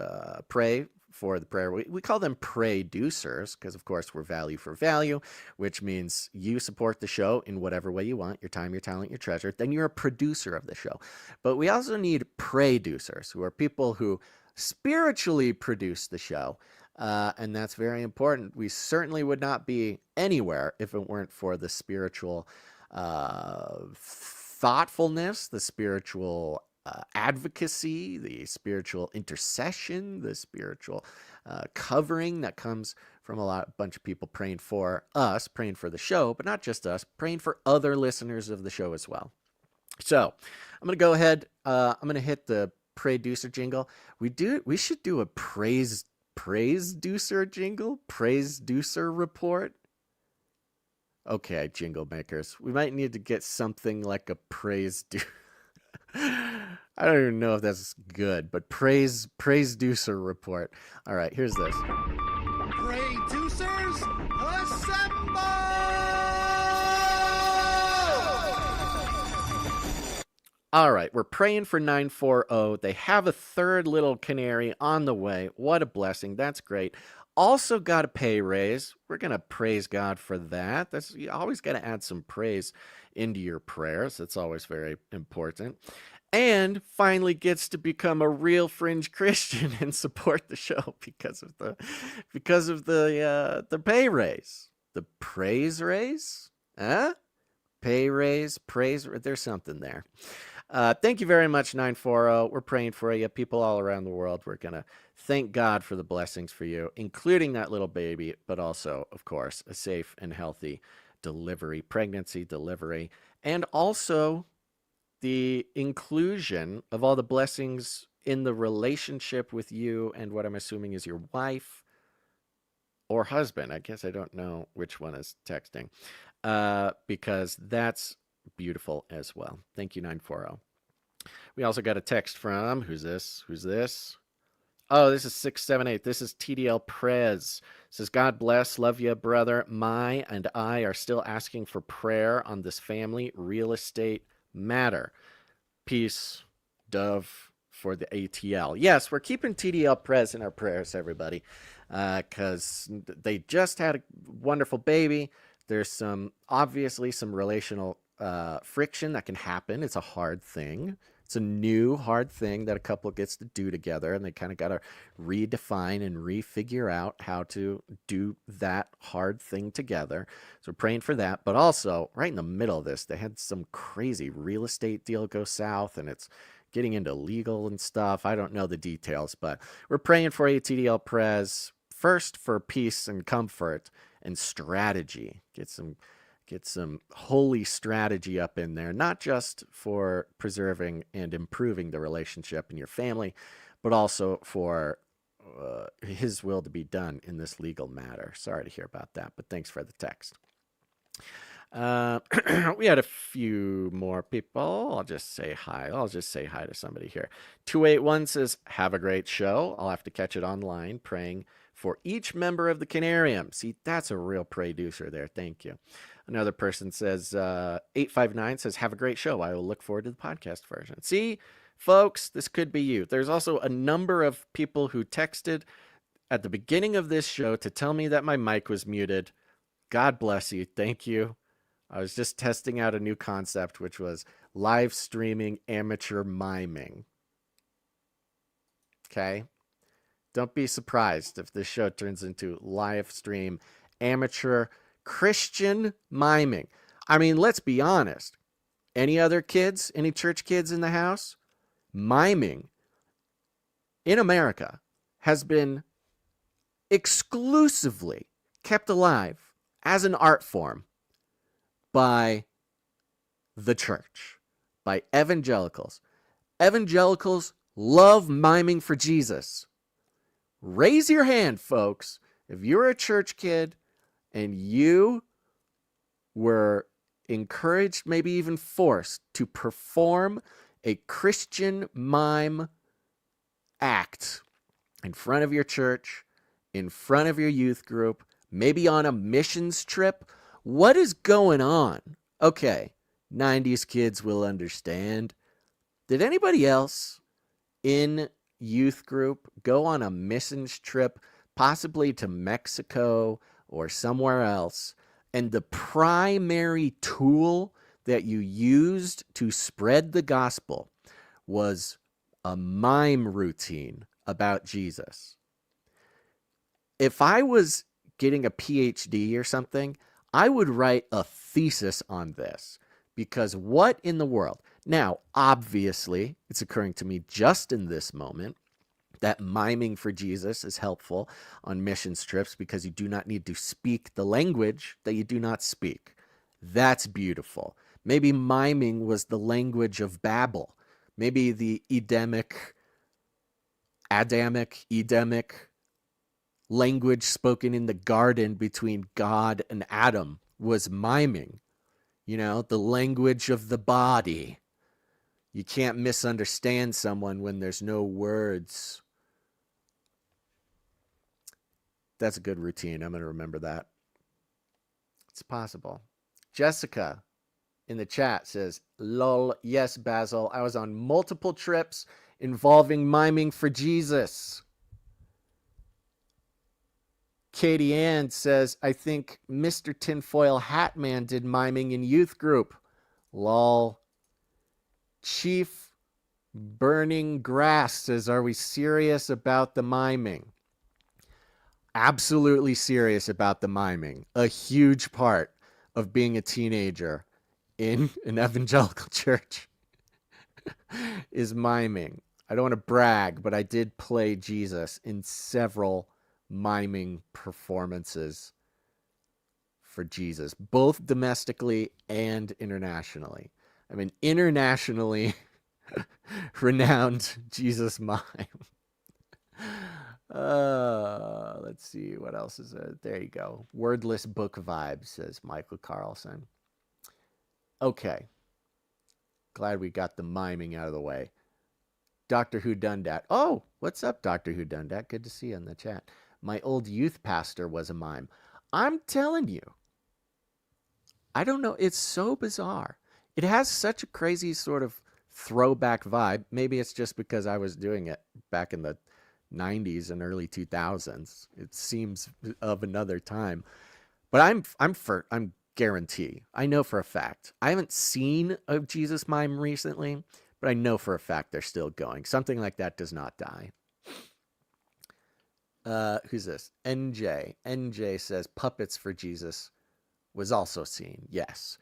pray for the prayer. We call them pray-ducers, because, of course, we're value for value, which means you support the show in whatever way you want, your time, your talent, your treasure. Then you're a producer of the show. But we also need pray-ducers, who are people who spiritually produce the show. And that's very important. We certainly would not be anywhere if it weren't for the spiritual thoughtfulness, the spiritual advocacy, the spiritual intercession, the spiritual covering that comes from a bunch of people praying for us, praying for the show, but not just us, praying for other listeners of the show as well. So I'm going to go ahead. I'm going to hit the pray-ducer jingle. We should do a praise-ducer jingle, praise-ducer report. Okay, jingle makers. We might need to get something like a praise-ducer. I don't even know if that's good, but praise-ducer report. All right, here's this. Pray-ducers, assemble! All right, we're praying for 940. They have a third little canary on the way. What a blessing. That's great. Also got a pay raise. We're going to praise God for that. You always got to add some praise into your prayers. That's always very important. And finally gets to become a real fringe Christian and support the show because of the pay raise. The praise raise? Huh? Pay raise, praise. There's something there. Thank you very much, 940. We're praying for you. People all around the world, we're going to thank God for the blessings for you, including that little baby, but also, of course, a safe and healthy pregnancy delivery, and also the inclusion of all the blessings in the relationship with you and what I'm assuming is your wife or husband. I guess I don't know which one is texting, because that's beautiful as well. Thank you, 940. We also got a text from, who's this? Oh, this is 678. This is TDL Prez. It says, God bless, love you, brother. My and I are still asking for prayer on this family real estate matter. Peace, Dove for the ATL. Yes, we're keeping TDL Prez in our prayers, everybody, because they just had a wonderful baby. There's obviously some relational friction that can happen. It's a hard thing. It's a new hard thing that a couple gets to do together, and they kind of got to redefine and refigure out how to do that hard thing together. So we're praying for that. But also, right in the middle of this, they had some crazy real estate deal go south, and it's getting into legal and stuff. I don't know the details, but we're praying for ATDL Prez first for peace and comfort and strategy. Get some holy strategy up in there, not just for preserving and improving the relationship in your family, but also for his will to be done in this legal matter. Sorry to hear about that, but thanks for the text. We had a few more people. I'll just say hi to somebody here. 281 says, have a great show. I'll have to catch it online. Praying for each member of the Canarium. See, that's a real producer there. Thank you. Another person says, 859 says, have a great show. I will look forward to the podcast version. See, folks, this could be you. There's also a number of people who texted at the beginning of this show to tell me that my mic was muted. God bless you. Thank you. I was just testing out a new concept, which was live streaming amateur miming. Okay? Don't be surprised if this show turns into live stream amateur Christian miming. I mean, let's be honest. Any other kids, any church kids in the house? Miming in America has been exclusively kept alive as an art form by the church, by evangelicals. Evangelicals love miming for Jesus. Raise your hand, folks, if you're a church kid and you were encouraged, maybe even forced, to perform a Christian mime act in front of your church, in front of your youth group, maybe on a missions trip. What is going on? Okay, 90s kids will understand. Did anybody else in youth group go on a missions trip, possibly to Mexico or somewhere else, and the primary tool that you used to spread the gospel was a mime routine about Jesus? If I was getting a PhD or something, I would write a thesis on this, because what in the world? Now, obviously, it's occurring to me just in this moment that miming for Jesus is helpful on missions trips because you do not need to speak the language that you do not speak. That's beautiful. Maybe miming was the language of Babel. Maybe the Adamic language spoken in the garden between God and Adam was miming. You know, the language of the body. You can't misunderstand someone when there's no words. That's a good routine. I'm going to remember that. It's possible. Jessica in the chat says, lol, yes, Basil. I was on multiple trips involving miming for Jesus. Katie Ann says, I think Mr. Tinfoil Hat Man did miming in youth group. Lol. Chief Burning Grass says, are we serious about the miming? Absolutely serious about the miming. A huge part of being a teenager in an evangelical church is miming. I don't want to brag, but I did play Jesus in several miming performances for Jesus, both domestically and internationally. I mean, internationally renowned Jesus mime. Let's see, what else is there? There you go. Wordless book vibes, says Michael Carlson. Okay. Glad we got the miming out of the way. Dr. Who Dundat. Oh, what's up, Dr. Who Dundat? Good to see you in the chat. My old youth pastor was a mime. I'm telling you. I don't know. It's so bizarre. It has such a crazy sort of throwback vibe. Maybe it's just because I was doing it back in the 90s and early 2000s. It seems of another time. But I'm guarantee. I know for a fact. I haven't seen a Jesus mime recently, but I know for a fact they're still going. Something like that does not die. Who's this? NJ. NJ says puppets for Jesus was also seen. Yes.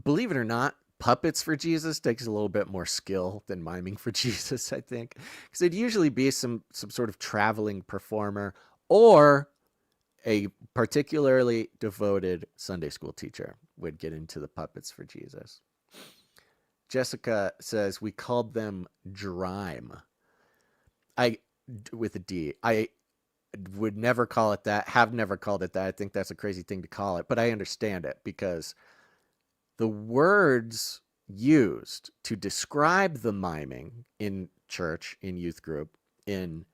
Believe it or not, puppets for Jesus takes a little bit more skill than miming for Jesus, I think. Because it'd usually be some sort of traveling performer or a particularly devoted Sunday school teacher would get into the puppets for Jesus. Jessica says we called them drime. I with a D. I would never call it that. Have never called it that. I think that's a crazy thing to call it, but I understand it because the words used to describe the miming in church, in youth group, in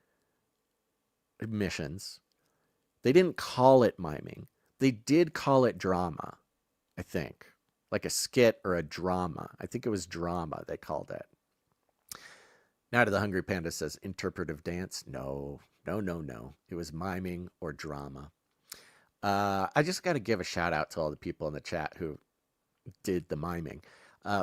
missions, they didn't call it miming. They did call it drama, I think. Like a skit or a drama. I think it was drama they called it. Now to the Hungry Panda says interpretive dance. No. It was miming or drama. I just got to give a shout out to all the people in the chat who did the miming.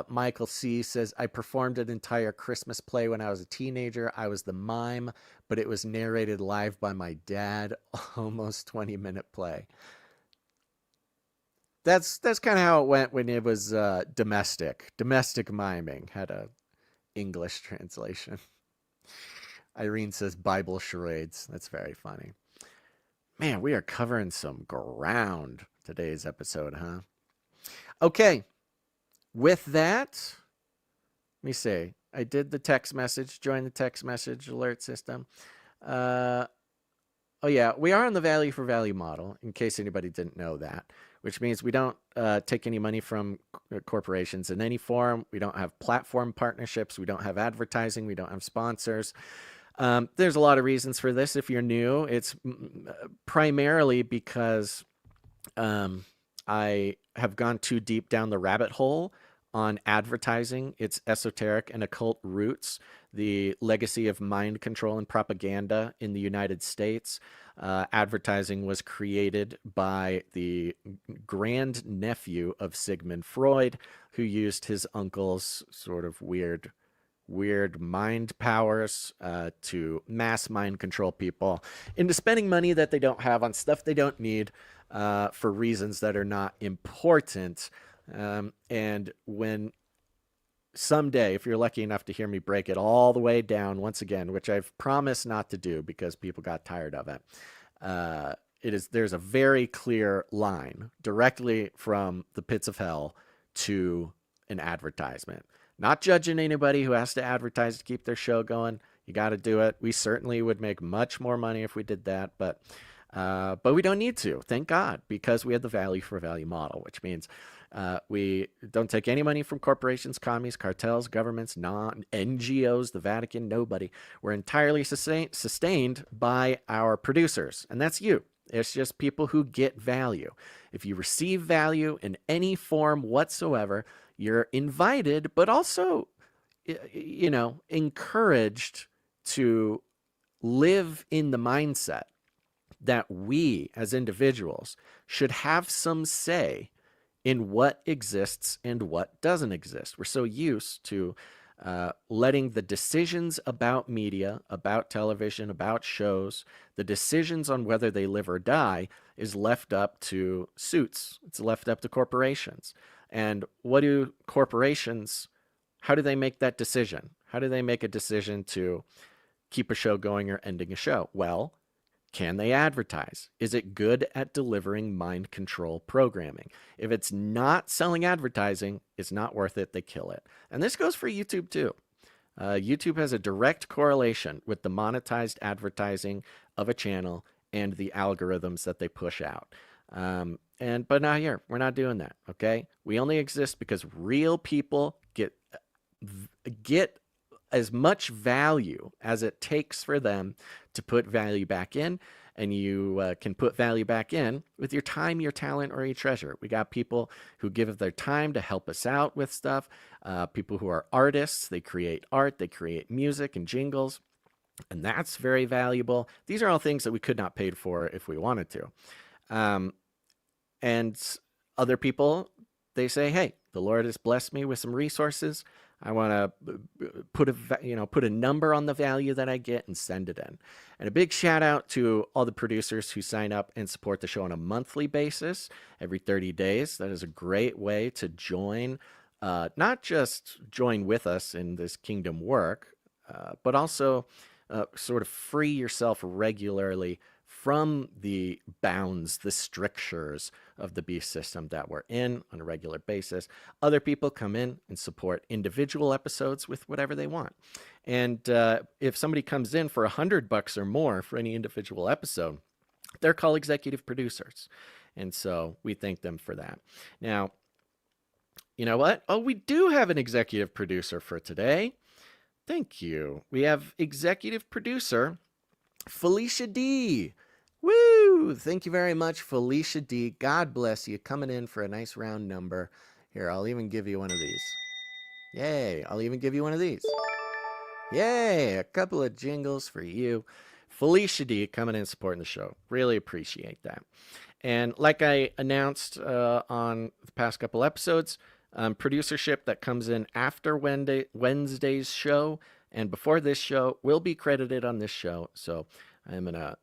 Michael C. says, I performed an entire Christmas play when I was a teenager. I was the mime, but it was narrated live by my dad. Almost 20-minute play. That's kind of how it went when it was domestic. Domestic miming had a English translation. Irene says Bible charades. That's very funny. Man, we are covering some ground today's episode, huh? Okay. With that, let me see. I did the text message. Join the text message alert system. Oh, yeah. We are on the value for value model, in case anybody didn't know that, which means we don't take any money from corporations in any form. We don't have platform partnerships. We don't have advertising. We don't have sponsors. There's a lot of reasons for this. If you're new, it's primarily because I have gone too deep down the rabbit hole on advertising, its esoteric and occult roots, the legacy of mind control and propaganda in the United States. Advertising was created by the grandnephew of Sigmund Freud, who used his uncle's sort of weird mind powers to mass mind control people into spending money that they don't have on stuff they don't need for reasons that are not important. And when someday, if you're lucky enough to hear me break it all the way down once again, which I've promised not to do because people got tired of it, there's a very clear line directly from the pits of hell to an advertisement. Not judging anybody who has to advertise to keep their show going. You got to do it. We certainly would make much more money if we did that, but we don't need to. Thank God, because we have the value for value model, which means we don't take any money from corporations, commies, cartels, governments, NGOs, the Vatican, nobody. We're entirely sustained by our producers, and that's you. It's just people who get value. If you receive value in any form whatsoever, you're invited, but also, encouraged to live in the mindset that we as individuals should have some say in what exists and what doesn't exist. We're so used to letting the decisions about media, about television, about shows, the decisions on whether they live or die is left up to suits. It's left up to corporations. And what do corporations, how do they make that decision? How do they make a decision to keep a show going or ending a show? Well, can they advertise? Is it good at delivering mind control programming? If it's not selling advertising, it's not worth it. They kill it. And this goes for YouTube too. YouTube has a direct correlation with the monetized advertising of a channel and the algorithms that they push out. But not here. We're not doing that. Okay. We only exist because real people get as much value as it takes for them to put value back in. And you can put value back in with your time, your talent, or your treasure. We got people who give of their time to help us out with stuff. People who are artists, they create art, they create music and jingles, and that's very valuable. These are all things that we could not pay for if we wanted to. Um, and other people, they say, hey, the Lord has blessed me with some resources. I want to put a number on the value that I get and send it in. And a big shout out to all the producers who sign up and support the show on a monthly basis every 30 days. That is a great way to join, not just join with us in this kingdom work, but also sort of free yourself regularly from the bounds, the strictures of the beast system that we're in on a regular basis. Other people come in and support individual episodes with whatever they want. And if somebody comes in for $100 or more for any individual episode, they're called executive producers. And so we thank them for that. Now, you know what? Oh, we do have an executive producer for today. Thank you. We have executive producer Felicia D. Woo! Thank you very much, Felicia D. God bless you. Coming in for a nice round number. Here, I'll even give you one of these. Yay! I'll even give you one of these. Yay! A couple of jingles for you. Felicia D. coming in supporting the show. Really appreciate that. And like I announced on the past couple episodes, producership that comes in after Wednesday's show and before this show will be credited on this show. So I'm going to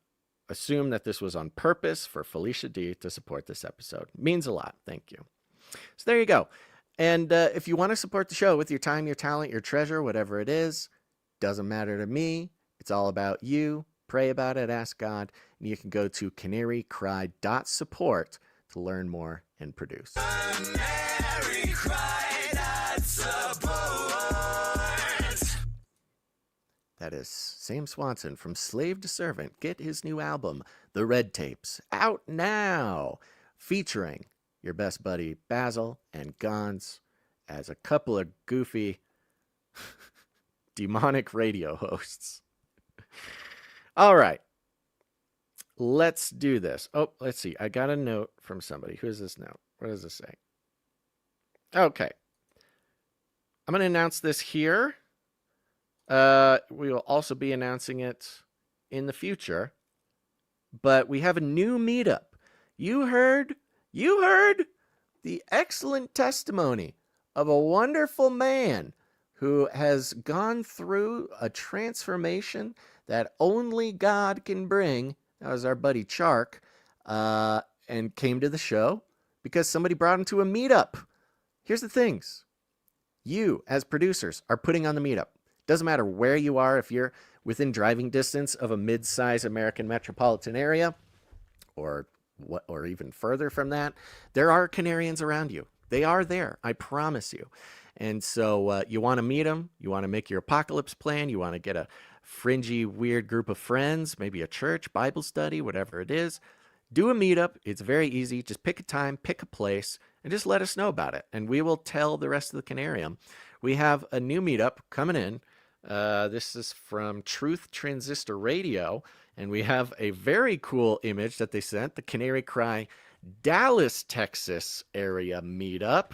assume that this was on purpose for Felicia D to support this episode. Means a lot. Thank you. So there you go. And if you want to support the show with your time, your talent, your treasure, whatever it is, doesn't matter to me. It's all about you. Pray about it. Ask God. And you can go to canarycry.support to learn more and produce. That is Sam Swanson from Slave to Servant. Get his new album, The Red Tapes, out now, featuring your best buddy Basil and Gons as a couple of goofy demonic radio hosts. All right. Let's do this. Oh, let's see. I got a note from somebody. Who is this note? What does this say? Okay. I'm going to announce this here. We will also be announcing it in the future. But we have a new meetup. You heard the excellent testimony of a wonderful man who has gone through a transformation that only God can bring. That was our buddy Chark, and came to the show because somebody brought him to a meetup. Here's the things. You, as producers, are putting on the meetup. Doesn't matter where you are, if you're within driving distance of a mid-sized American metropolitan area, or even further from that, there are Canarians around you. They are there, I promise you. And so you want to meet them, you want to make your apocalypse plan, you want to get a fringy, weird group of friends, maybe a church, Bible study, whatever it is. Do a meetup. It's very easy. Just pick a time, pick a place, and just let us know about it. And we will tell the rest of the Canarium. We have a new meetup coming in. This is from Truth Transistor Radio. And we have a very cool image that they sent, the Canary Cry Dallas, Texas area meetup.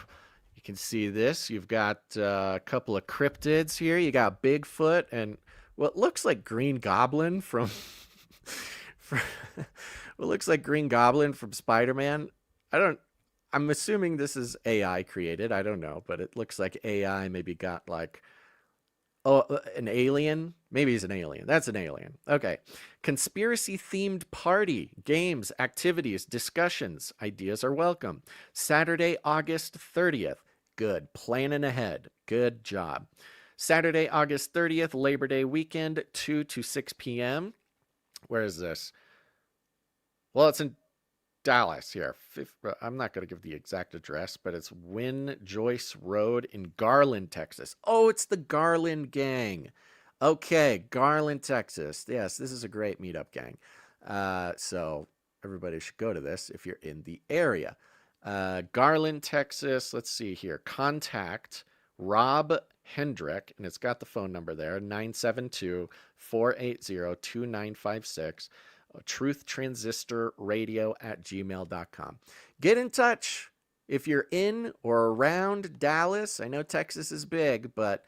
You can see this. You've got a couple of cryptids here. You got Bigfoot and what looks like Green Goblin from... what looks like Green Goblin from Spider-Man. I'm assuming this is AI created. I don't know, but it looks like AI maybe got like, an alien. Maybe he's an alien. That's an alien. Okay. Conspiracy themed party, games, activities, discussions, ideas are welcome. Saturday, August 30th. Good. Planning ahead. Good job. Saturday, August 30th, Labor Day weekend, 2 to 6 p.m. Where is this? Well, it's in Dallas here. I'm not going to give the exact address, but it's Wynn Joyce Road in Garland, Texas. Oh, it's the Garland Gang. Okay, Garland, Texas. Yes, this is a great meetup, gang. So everybody should go to this if you're in the area. Garland, Texas. Let's see here. Contact Rob Hendrick, and it's got the phone number there, 972-480-2956, truthtransistorradio@gmail.com. Get in touch if you're in or around Dallas. I know Texas is big, but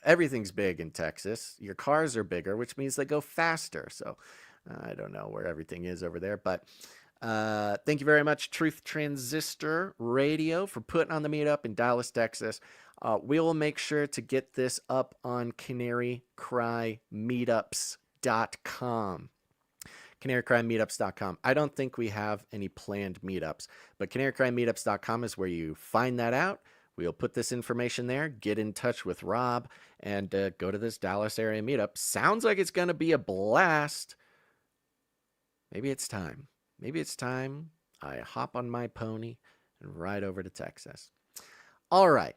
everything's big in Texas. Your cars are bigger, which means they go faster. So I don't know where everything is over there, but thank you very much, Truth Transistor Radio, for putting on the meetup in Dallas, Texas. We will make sure to get this up on canarycrymeetups.com. canarycrymeetups.com. I don't think we have any planned meetups, but canarycrymeetups.com is where you find that out. We'll put this information there. Get in touch with Rob and go to this Dallas area meetup. Sounds like it's going to be a blast. Maybe it's time. Maybe it's time I hop on my pony and ride over to Texas. All right.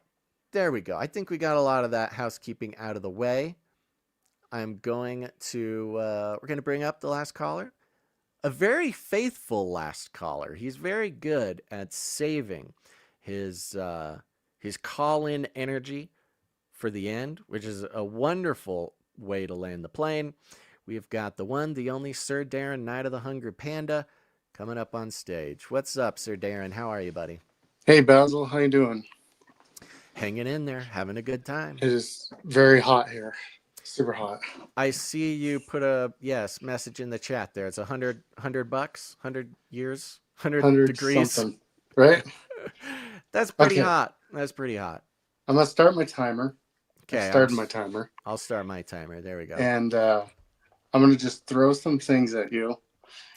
There we go. I think we got a lot of that housekeeping out of the way. I'm going to, we're going to bring up the last caller. A very faithful last caller. He's very good at saving his call-in energy for the end, which is a wonderful way to land the plane. We've got the one, the only Sir Darren, Knight of the Hungry Panda, coming up on stage. What's up, Sir Darren? How are you, buddy? Hey, Basil. How you doing? Hanging in there, having a good time. It is very hot here. Super hot. I see you put a message in the chat there. It's $100, 100 years, 100 degrees. Something, right? That's pretty hot. That's pretty hot. I'm going to start my timer. Okay. I started my timer. I'll start my timer. There we go. And I'm going to just throw some things at you.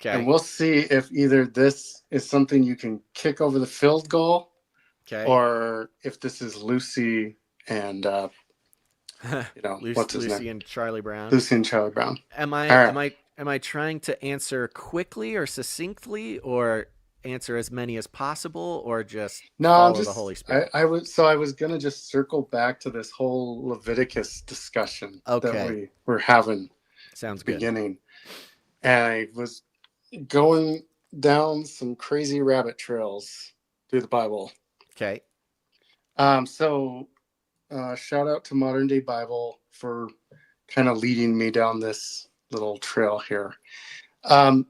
Okay. And we'll see if either this is something you can kick over the field goal, okay, or if this is Lucy and what's his Lucy name? and Charlie Brown. Lucy and Charlie Brown. Am I trying to answer quickly or succinctly, or answer as many as possible, or just follow the Holy Spirit? I was gonna just circle back to this whole Leviticus discussion that we were having. Sounds good. Beginning, and I was going down some crazy rabbit trails through the Bible. Okay. Shout out to Modern Day Bible for kind of leading me down this little trail here.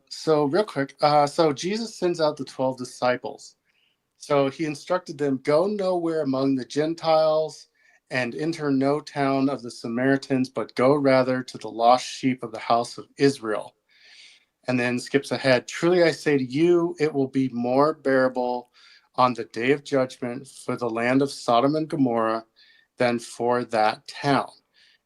So real quick, so Jesus sends out the 12 disciples. So he instructed them, go nowhere among the Gentiles and enter no town of the Samaritans, but go rather to the lost sheep of the house of Israel. And then skips ahead. Truly I say to you, it will be more bearable on the day of judgment for the land of Sodom and Gomorrah than for that town.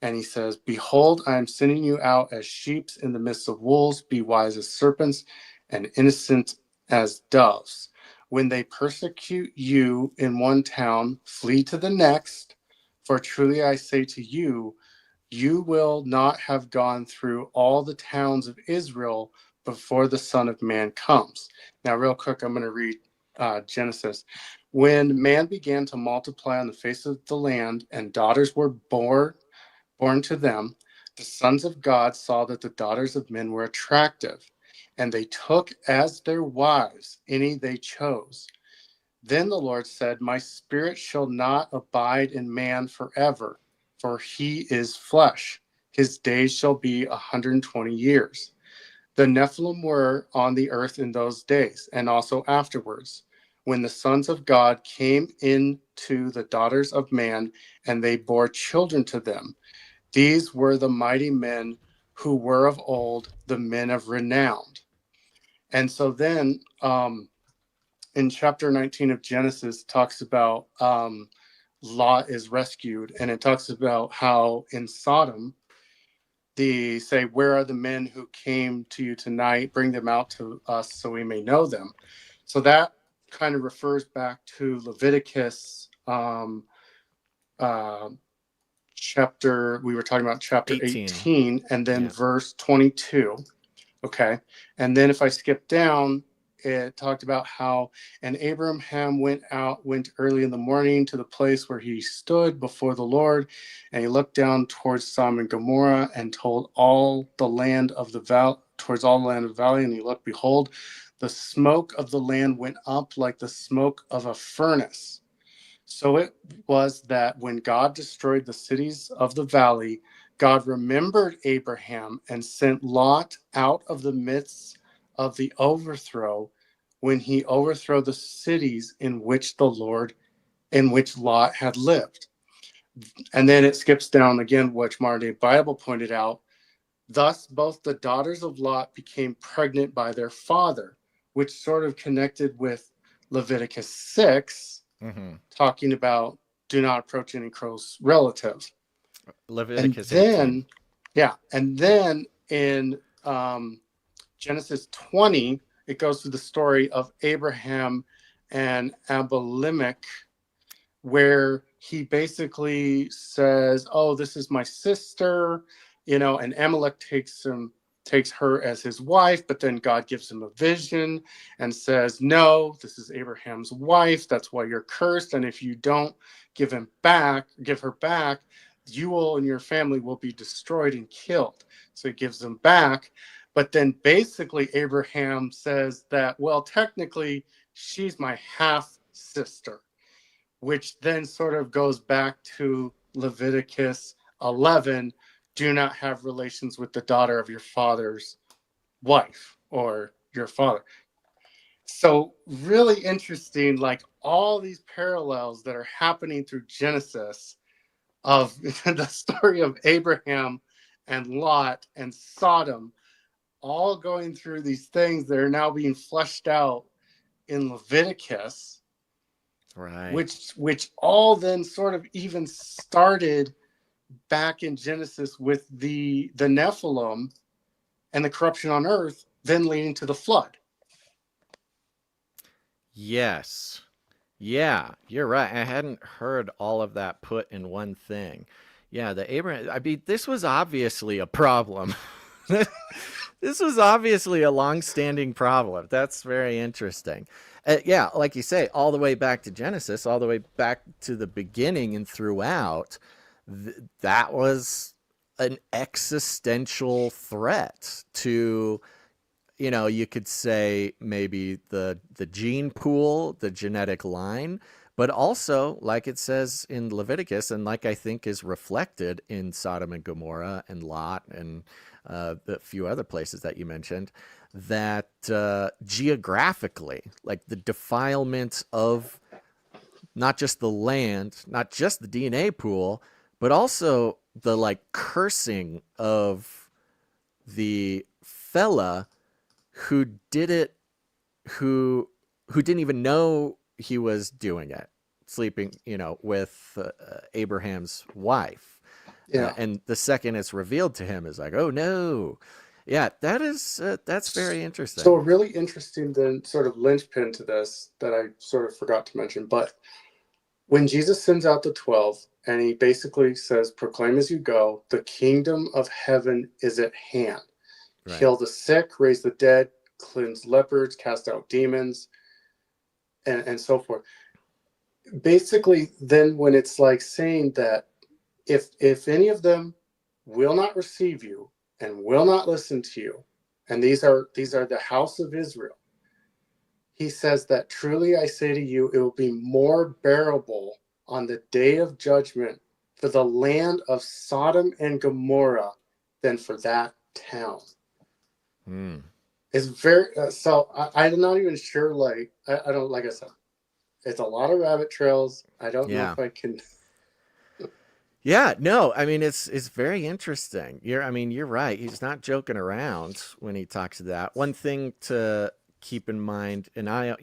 And he says, behold, I am sending you out as sheep in the midst of wolves. Be wise as serpents and innocent as doves. When they persecute you in one town, flee to the next. For truly I say to you, you will not have gone through all the towns of Israel before the Son of Man comes. Now, real quick, I'm going to read Genesis. When man began to multiply on the face of the land and daughters were born to them, the sons of God saw that the daughters of men were attractive, and they took as their wives any they chose. Then the Lord said, my spirit shall not abide in man forever, for he is flesh. His days shall be 120 years. The Nephilim were on the earth in those days, and also afterwards, when the sons of God came into the daughters of man, and they bore children to them. These were the mighty men who were of old, the men of renown. And so then in chapter 19 of Genesis, talks about Lot is rescued, and it talks about how in Sodom, they say, where are the men who came to you tonight? Bring them out to us so we may know them. So that kind of refers back to Leviticus chapter, we were talking about chapter 18 and then verse 22. Okay. And then if I skip down, it talked about how, and Abraham went early in the morning to the place where he stood before the Lord, and he looked down towards Sodom and Gomorrah and told all the land of the valley, and he looked, behold, the smoke of the land went up like the smoke of a furnace. So it was that when God destroyed the cities of the valley, God remembered Abraham and sent Lot out of the midst of the overthrow when he overthrew the cities in which Lot had lived. And then it skips down again, which modern day Bible pointed out. Thus, both the daughters of Lot became pregnant by their father, which sort of connected with Leviticus 6, talking about do not approach any close relatives. Leviticus 18. And then in Genesis 20, it goes through the story of Abraham and Abimelech, where he basically says, "Oh, this is my sister," and Amalek takes her as his wife, but then God gives him a vision and says, "No, this is Abraham's wife. That's why you're cursed. And if you don't give her back, you will and your family will be destroyed and killed." So he gives them back. But then basically Abraham says that, well, technically she's my half sister, which then sort of goes back to Leviticus 11, do not have relations with the daughter of your father's wife or your father. So really interesting, like all these parallels that are happening through Genesis of the story of Abraham and Lot and Sodom, all going through these things that are now being fleshed out in Leviticus. Right. Which all then sort of even started back in Genesis with the Nephilim and the corruption on earth, then leading to the flood. Yes. Yeah, you're right. I hadn't heard all of that put in one thing. Yeah, the Abraham, I mean, this was obviously a problem. This was obviously a long-standing problem. That's very interesting. Yeah, like you say, all the way back to Genesis, all the way back to the beginning and throughout, that was an existential threat to, you could say maybe the gene pool, the genetic line, but also, like it says in Leviticus, and like I think is reflected in Sodom and Gomorrah and Lot and the few other places that you mentioned, that geographically, like the defilement of not just the land, not just the DNA pool, but also the like cursing of the fella who did it, who didn't even know he was doing it, sleeping, with Abraham's wife. Yeah. And the second it's revealed to him is like, oh no. Yeah, that's very interesting. So a really interesting then sort of linchpin to this that I sort of forgot to mention, but when Jesus sends out the 12 and he basically says, proclaim as you go, the kingdom of heaven is at hand. Right. Heal the sick, raise the dead, cleanse lepers, cast out demons, and so forth. Basically, then when it's like saying that if any of them will not receive you and will not listen to you, and these are the house of Israel, he says that truly I say to you, it will be more bearable on the day of judgment for the land of Sodom and Gomorrah than for that town. It's very so I'm not even sure, like I don't, like I said, it's a lot of rabbit trails. I don't know if I can. Yeah, no, I mean it's very interesting. You're right. He's not joking around when he talks to that. One thing to keep in mind, and I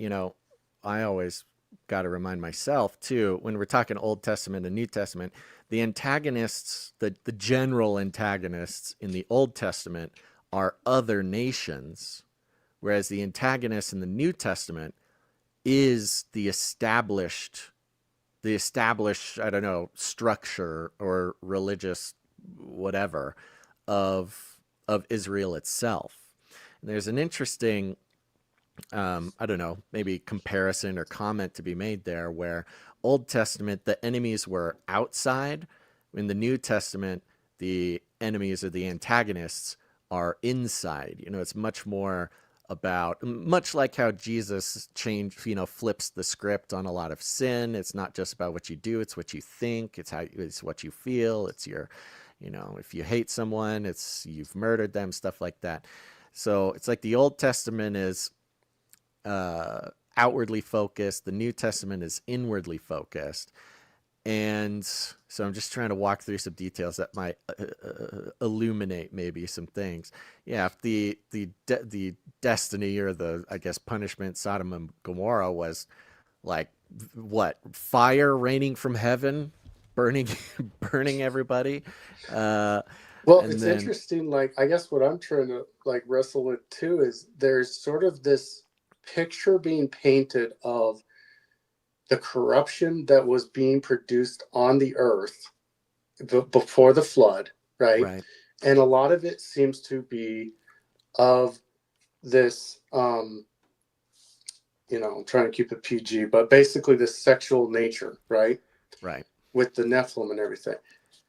always got to remind myself too, when we're talking Old Testament and New Testament, the antagonists, the general antagonists in the Old Testament are other nations, whereas the antagonist in the New Testament is the established, I don't know, structure or religious whatever of Israel itself. And there's an interesting, I don't know, maybe comparison or comment to be made there, where Old Testament, the enemies were outside. In the New Testament, the enemies or the antagonists are inside. It's much more about, much like how Jesus flips the script on a lot of sin. It's not just about what you do, it's what you think, it's what you feel, it's your, if you hate someone, it's you've murdered them, stuff like that. So it's like the Old Testament is outwardly focused, the New Testament is inwardly focused. And so I'm just trying to walk through some details that might illuminate maybe some things. Yeah, if the destiny, or the, I guess, punishment, Sodom and Gomorrah was like, what, fire raining from heaven, burning burning everybody. Well, And it's then interesting. Like, I guess what I'm trying to like wrestle with too is there's sort of this picture being painted of the corruption that was being produced on the earth before the flood, right? right, And a lot of it seems to be of this, I'm trying to keep it PG, but basically this sexual nature, right? right, With the Nephilim and everything.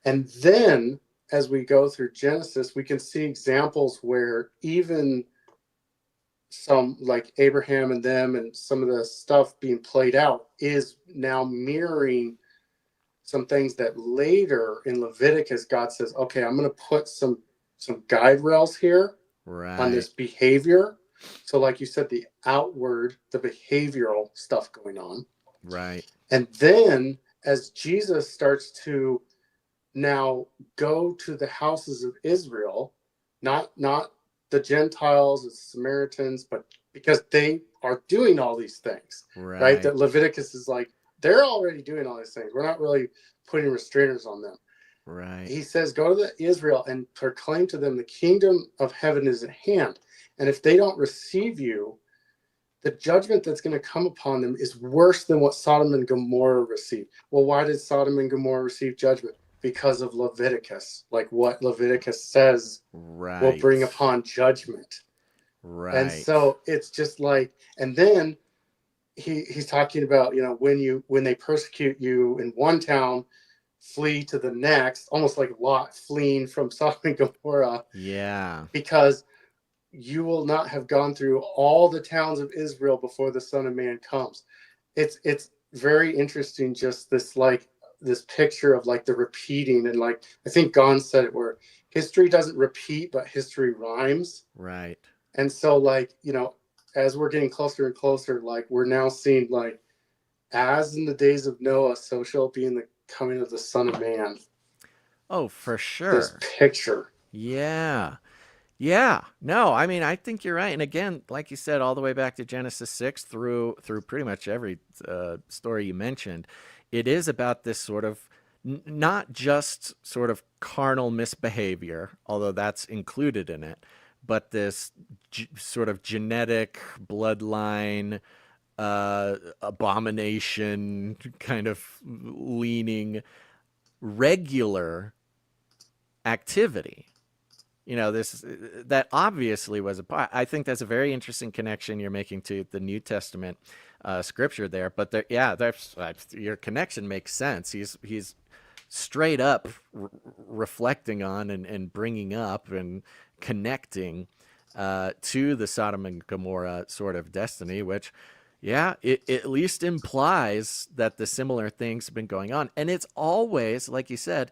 And then as we go through Genesis, we can see examples where even some like Abraham and them and some of the stuff being played out is now mirroring some things that later in Leviticus God says, okay, I'm going to put some guide rails here on right, this behavior. So like you said, the behavioral stuff going on. right, And then as Jesus starts to now go to the houses of Israel, not the Gentiles, the Samaritans, but because they are doing all these things, right? right, That Leviticus is like, they're already doing all these things. We're not really putting restrainers on them. right. He says, go to the Israel and proclaim to them the kingdom of heaven is at hand. And if they don't receive you, the judgment that's going to come upon them is worse than what Sodom and Gomorrah received. Well, why did Sodom and Gomorrah receive judgment? Because of Leviticus, like what Leviticus says will Right. bring upon judgment. Right. And so it's just like, and then he's talking about, when they persecute you in one town, flee to the next, almost like Lot fleeing from Sodom and Gomorrah, Yeah. because you will not have gone through all the towns of Israel before the Son of Man comes. It's very interesting, just this picture of like the repeating, and like I think Gon said it, where history doesn't repeat, but history rhymes. Right. And so like, as we're getting closer and closer, like we're now seeing like, as in the days of Noah, so shall it be in the coming of the Son of Man. Oh, for This sure. picture. Yeah. Yeah. No, I mean, I think you're right. And again, like you said, all the way back to Genesis 6 through pretty much every story you mentioned, it is about this sort of not just sort of carnal misbehavior, although that's included in it, but this sort of genetic bloodline abomination kind of leaning regular activity. This that obviously was a part. I think that's a very interesting connection you're making to the New Testament scripture there. But your connection makes sense. He's straight up reflecting on and bringing up and connecting to the Sodom and Gomorrah sort of destiny, which, yeah, it at least implies that the similar things have been going on. And it's always, like you said,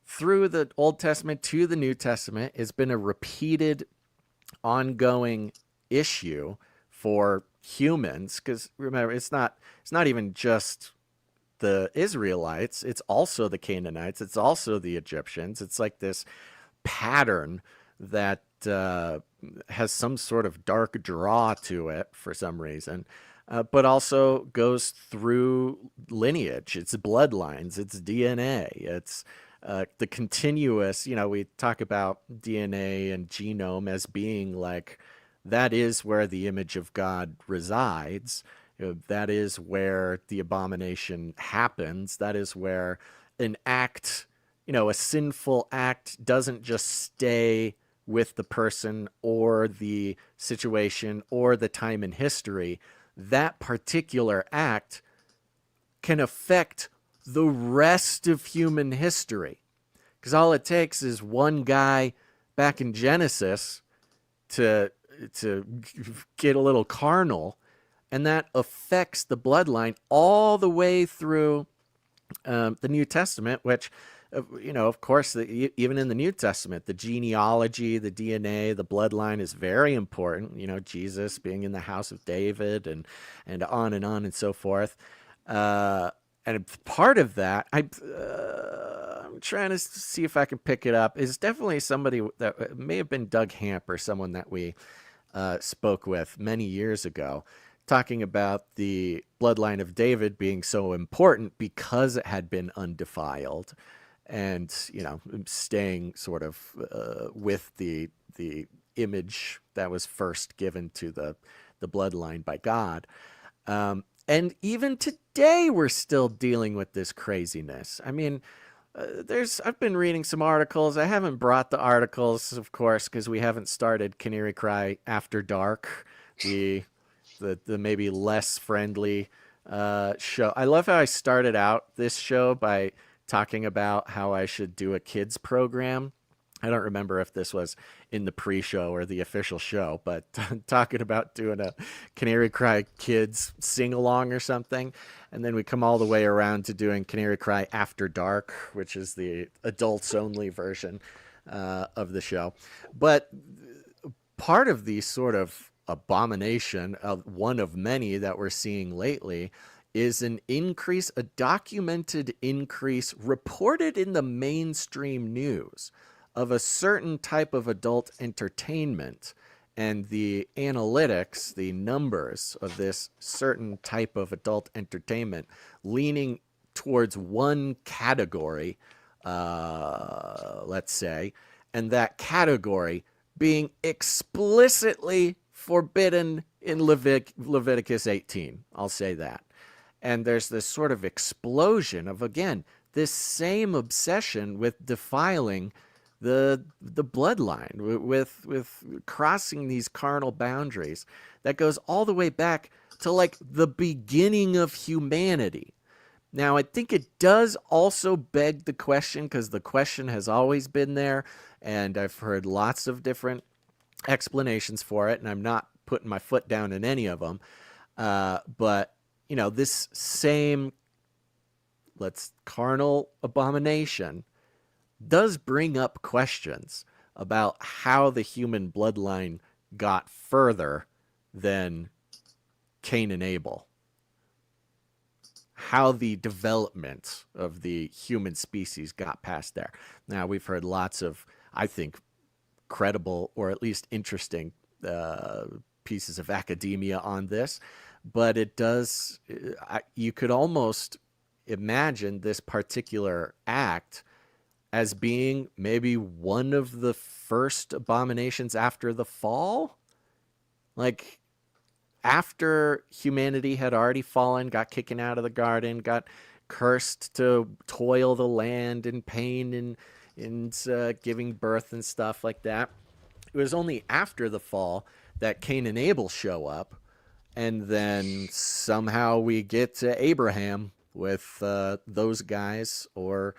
through the Old Testament to the New Testament, it's been a repeated, ongoing issue for humans. Because remember, it's not even just the Israelites; it's also the Canaanites, it's also the Egyptians. It's like this pattern that has some sort of dark draw to it for some reason. But also goes through lineage, it's bloodlines, it's DNA, it's the continuous, we talk about DNA and genome as being like, that is where the image of God resides. That is where the abomination happens. That is where an act, a sinful act doesn't just stay with the person or the situation or the time in history. That particular act can affect the rest of human history. Because all it takes is one guy back in Genesis to to get a little carnal, and that affects the bloodline all the way through the New Testament, which, of course, even in the New Testament, the genealogy, the DNA, the bloodline is very important. Jesus being in the house of David, and on and so forth. And part of that, I'm trying to see if I can pick it up, is definitely somebody that may have been Doug Hamp or someone that we spoke with many years ago, talking about the bloodline of David being so important because it had been undefiled, and staying sort of with the image that was first given to the bloodline by God. And even today, we're still dealing with this craziness. I mean, I've been reading some articles. I haven't brought the articles, of course, because we haven't started Canary Cry After Dark, the maybe less friendly show. I love how I started out this show by talking about how I should do a kids program. I don't remember if this was in the pre-show or the official show, but talking about doing a Canary Cry Kids sing-along or something. And then we come all the way around to doing Canary Cry After Dark, which is the adults-only version of the show. But part of the sort of abomination, of one of many that we're seeing lately, is a documented increase reported in the mainstream news of a certain type of adult entertainment, and the analytics, the numbers of this certain type of adult entertainment leaning towards one category, let's say, and that category being explicitly forbidden in Leviticus 18. I'll say that. And there's this sort of explosion of, again, this same obsession with defiling the bloodline, with crossing these carnal boundaries that goes all the way back to like the beginning of humanity. Now, I think it does also beg the question, because the question has always been there, and I've heard lots of different explanations for it, and I'm not putting my foot down in any of them. But this same carnal abomination does bring up questions about how the human bloodline got further than Cain and Abel, how the development of the human species got past there. Now, we've heard lots of, I think, credible or at least interesting pieces of academia on this, but it does, you could almost imagine this particular act as being maybe one of the first abominations after the fall. Like, after humanity had already fallen, got kicked out of the garden, got cursed to toil the land in pain and giving birth and stuff like that. It was only after the fall that Cain and Abel show up, and then somehow we get to Abraham with those guys, or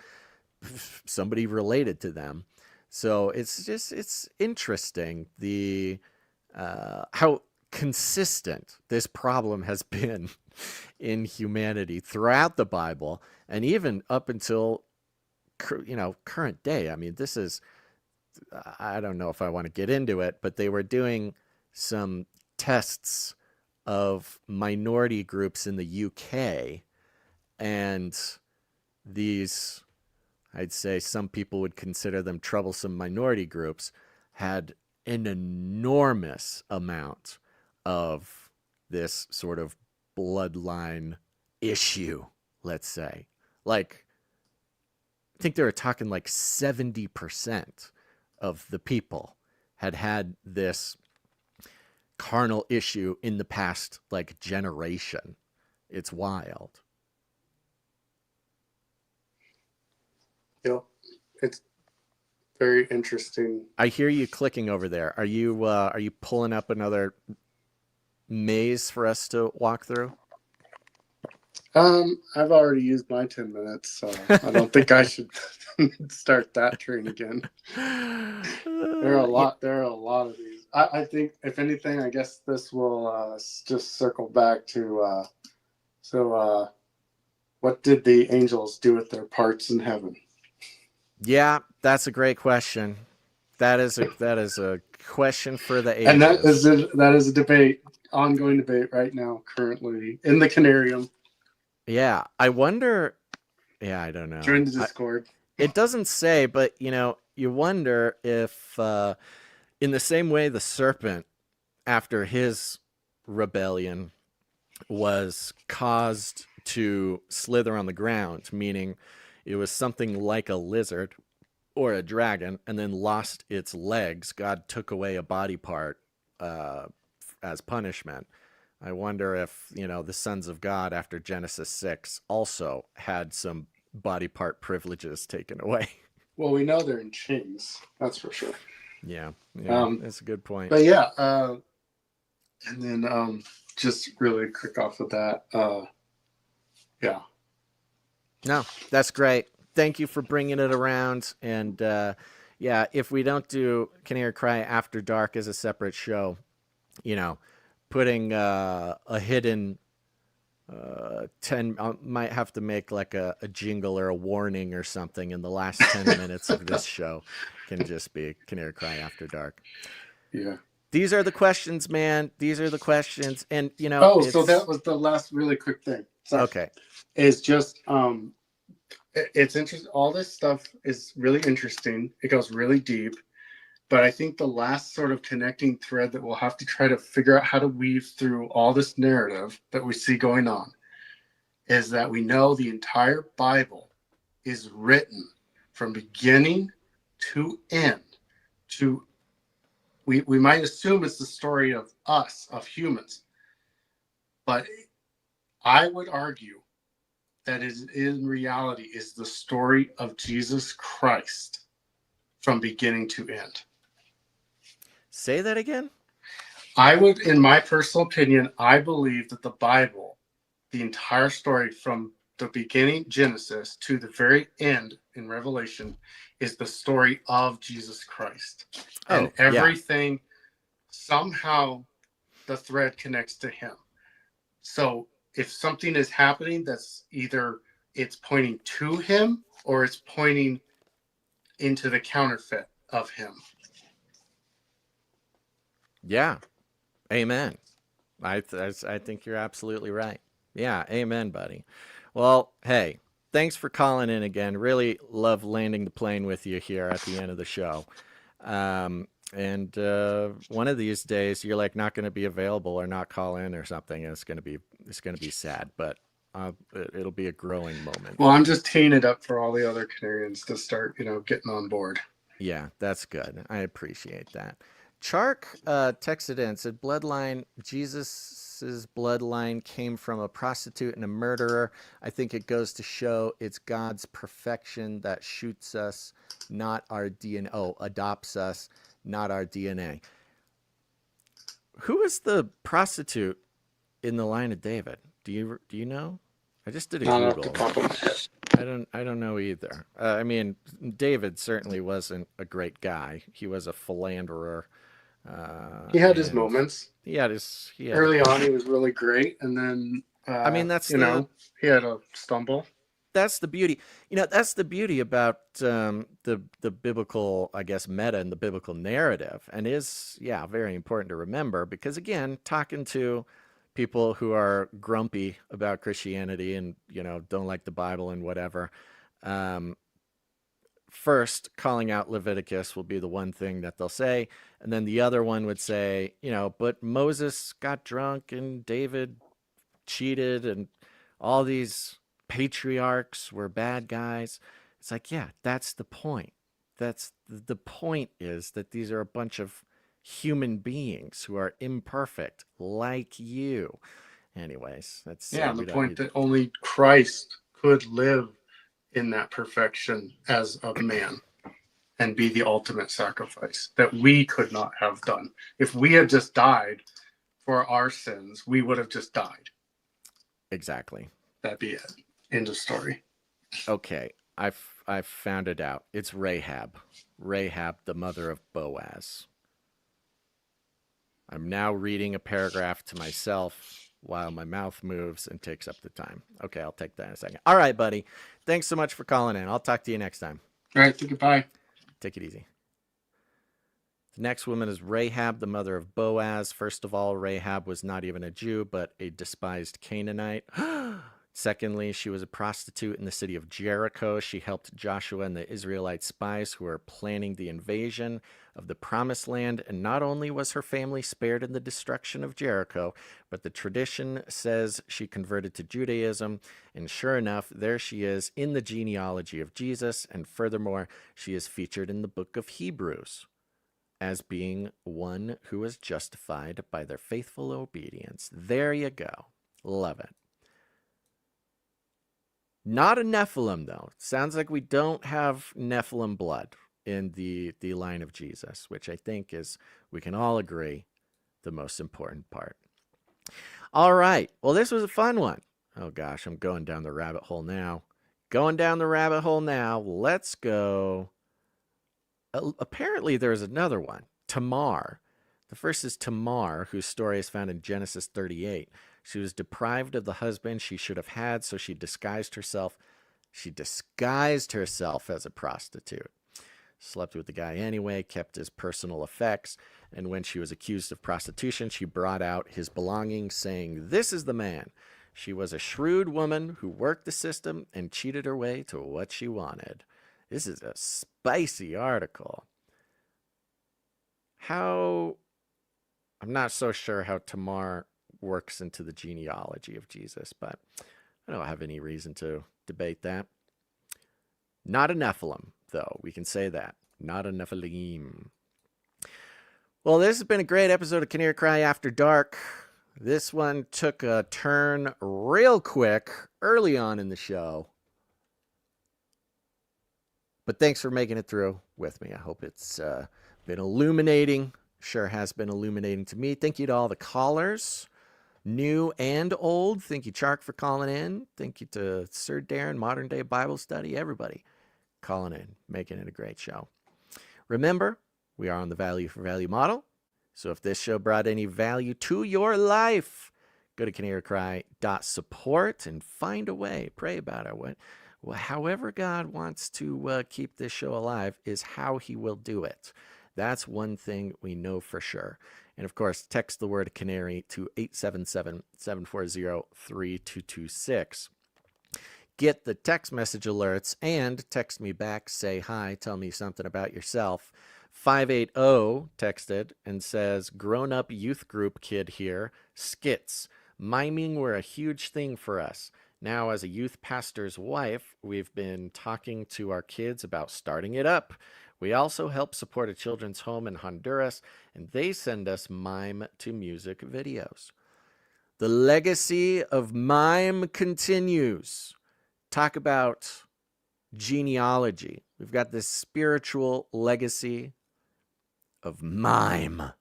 somebody related to them. So it's interesting how consistent this problem has been in humanity throughout the Bible, and even up until current day. I mean, this is, I don't know if I want to get into it, but they were doing some tests of minority groups in the UK, and these, I'd say some people would consider them troublesome minority groups, had an enormous amount of this sort of bloodline issue, let's say. Like, I think they were talking like 70% of the people had this carnal issue in the past, like, generation. It's wild. Yep. It's very interesting. I hear you clicking over there. Are you pulling up another maze for us to walk through? I've already used my 10 minutes, so I don't think I should start that train again. There are a lot of these. I think if anything, I guess this will just circle back to what did the angels do with their parts in heaven? Yeah, that's a great question. That is a question for the And ages. that is a debate, ongoing debate right now, currently in the Canarium Yeah, I wonder. Yeah, I don't know. during the Discord. It doesn't say, but you wonder if, in the same way the serpent, after his rebellion, was caused to slither on the ground, meaning it was something like a lizard or a dragon, and then lost its legs. God took away a body part uh, as punishment. I wonder if, the sons of God after Genesis 6 also had some body part privileges taken away. Well, we know they're in chains, that's for sure. Yeah, Um, that's a good point. but yeah, and then just really quick off of that, yeah. No, that's great. Thank you for bringing it around. And yeah, if we don't do Canary Cry After Dark as a separate show, putting a hidden 10, I might have to make like a jingle or a warning or something in the last 10 minutes of this show. Can just be Canary Cry After Dark. Yeah. These are the questions, man. These are the questions. And, So that was the last really quick thing. Sorry. Okay. It's just, it's interesting. All this stuff is really interesting. It goes really deep. But I think the last sort of connecting thread that we'll have to try to figure out how to weave through all this narrative that we see going on is that we know the entire Bible is written from beginning to end. We might assume it's the story of us, of humans. But I would argue that it in reality is the story of Jesus Christ from beginning to end. Say that again? I would, in my personal opinion, I believe that the Bible, the entire story from the beginning, Genesis, to the very end in Revelation, is the story of Jesus Christ. And everything, somehow the thread connects to him. So if something is happening, that's either it's pointing to him or it's pointing into the counterfeit of him. Yeah. Amen. I think you're absolutely right. Yeah. Amen, buddy. Well, hey, thanks for calling in again. Really love landing the plane with you here at the end of the show. And one of these days you're like not going to be available or not call in or something. And it's going to be sad, but it'll be a growing moment. Well, I'm just teeing it up for all the other Canarians to start, getting on board. Yeah, that's good. I appreciate that. Chark texted in, said Jesus's bloodline came from a prostitute and a murderer. I think it goes to show it's God's perfection that shoots us, not our DNA. Oh, adopts us, not our DNA. Who is the prostitute in the line of David? Do you know? I just did a Not Google. off the top of my head. I don't know either. I mean, David certainly wasn't a great guy. He was a philanderer. He had his moments. Early on, he was really great, and then I mean, that's he had a stumble. That's the beauty. That's the beauty about the biblical, I guess, meta and the biblical narrative, and is very important to remember because again, talking to people who are grumpy about Christianity and don't like the Bible and whatever. First, calling out Leviticus will be the one thing that they'll say. And then the other one would say, but Moses got drunk and David cheated and all these patriarchs were bad guys. It's like, yeah, that's the point. That's the point is that these are a bunch of human beings who are imperfect like you. Anyways, that's the point that only Christ could live in that perfection as a man and be the ultimate sacrifice that we could not have done. If we had just died for our sins, we would have just died. Exactly. That'd be it. End of story. Okay. I've found it out. It's Rahab. Rahab, the mother of Boaz. I'm now reading a paragraph to myself while my mouth moves and takes up the time. Okay, I'll take that in a second. All right, buddy. Thanks so much for calling in. I'll talk to you next time. All right, goodbye. Take it easy. The next woman is Rahab, the mother of Boaz. First of all, Rahab was not even a Jew, but a despised Canaanite. Secondly, she was a prostitute in the city of Jericho. She helped Joshua and the Israelite spies who were planning the invasion of the Promised Land. And not only was her family spared in the destruction of Jericho, but the tradition says she converted to Judaism. And sure enough, there she is in the genealogy of Jesus. And furthermore, she is featured in the book of Hebrews as being one who was justified by their faithful obedience. There you go. Love it. Not a Nephilim, though. Sounds like we don't have Nephilim blood in the line of Jesus, which I think is, we can all agree, the most important part. All right. Well, this was a fun one. Oh, gosh, I'm going down the rabbit hole now. Let's go. Apparently, there's another one. Tamar. The first is Tamar, whose story is found in Genesis 38. She was deprived of the husband she should have had, so she disguised herself. She disguised herself as a prostitute. Slept with the guy anyway, kept his personal effects, and when she was accused of prostitution, she brought out his belongings, saying, "This is the man." She was a shrewd woman who worked the system and cheated her way to what she wanted. This is a spicy article. I'm not so sure how Tamar works into the genealogy of Jesus, but I don't have any reason to debate that. Not a Nephilim, though. We can say that. Not a Nephilim. Well, this has been a great episode of Canary Cry After Dark. This one took a turn real quick early on in the show. But thanks for making it through with me. I hope it's been illuminating. Sure has been illuminating to me. Thank you to all the callers, new and old. Thank you, Chark, for calling in. Thank you to Sir Darren, Modern Day Bible Study, everybody calling in, making it a great show. Remember, we are on the value for value model. So if this show brought any value to your life, go to canarycry.support and find a way. Pray about it. However God wants to keep this show alive is how he will do it. That's one thing we know for sure. And of course, text the word canary to 877-740-3226. Get the text message alerts and text me back, say hi, tell me something about yourself. 580 texted and says, grown-up youth group kid here, skits. Miming were a huge thing for us. Now, as a youth pastor's wife, we've been talking to our kids about starting it up. We also help support a children's home in Honduras, and they send us mime to music videos. The legacy of mime continues. Talk about genealogy. We've got this spiritual legacy of mime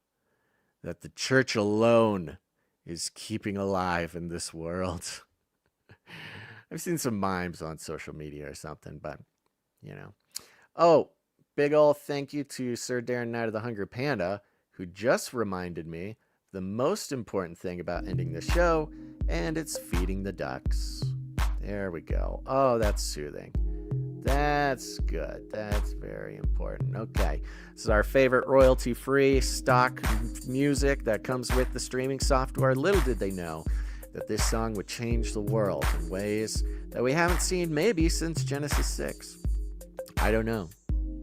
that the church alone is keeping alive in this world. I've seen some mimes on social media or something, but, Oh, big ol' thank you to Sir Darren Knight of the Hungry Panda, who just reminded me the most important thing about ending the show, and it's feeding the ducks. There we go. Oh, that's soothing. That's good. That's very important. Okay. This is our favorite royalty-free stock music that comes with the streaming software. Little did they know that this song would change the world in ways that we haven't seen maybe since Genesis 6. I don't know.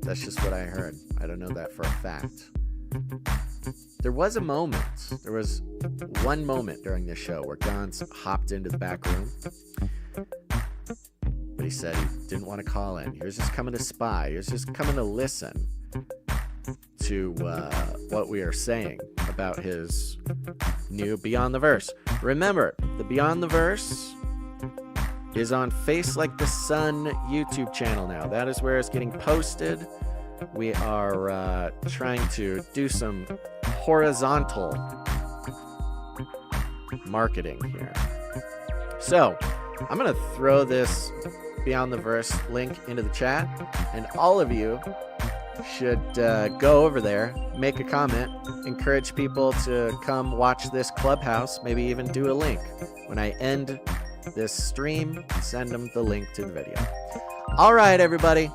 That's just what I heard. I don't know that for a fact. There was one moment during this show where Gons hopped into the back room, but he said he didn't want to call in. He was just coming to spy. He was just coming to listen to what we are saying about his new Beyond the Verse. Remember, the Beyond the Verse is on Face Like the Sun YouTube channel now. That is where it's getting posted. We are trying to do some horizontal marketing here. So, I'm going to throw this Beyond the Verse link into the chat, and all of you should go over there, make a comment, encourage people to come watch this Clubhouse, maybe even do a link. When I end this stream, send them the link to the video. All right, everybody.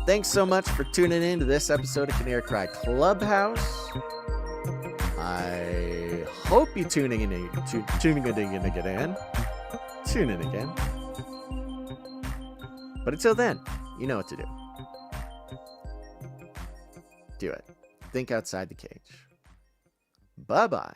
Thanks so much for tuning in to this episode of Canary Cry Clubhouse. I hope you're tuning in again. Tune in again. But until then, you know what to do. Do it. Think outside the cage. Bye-bye.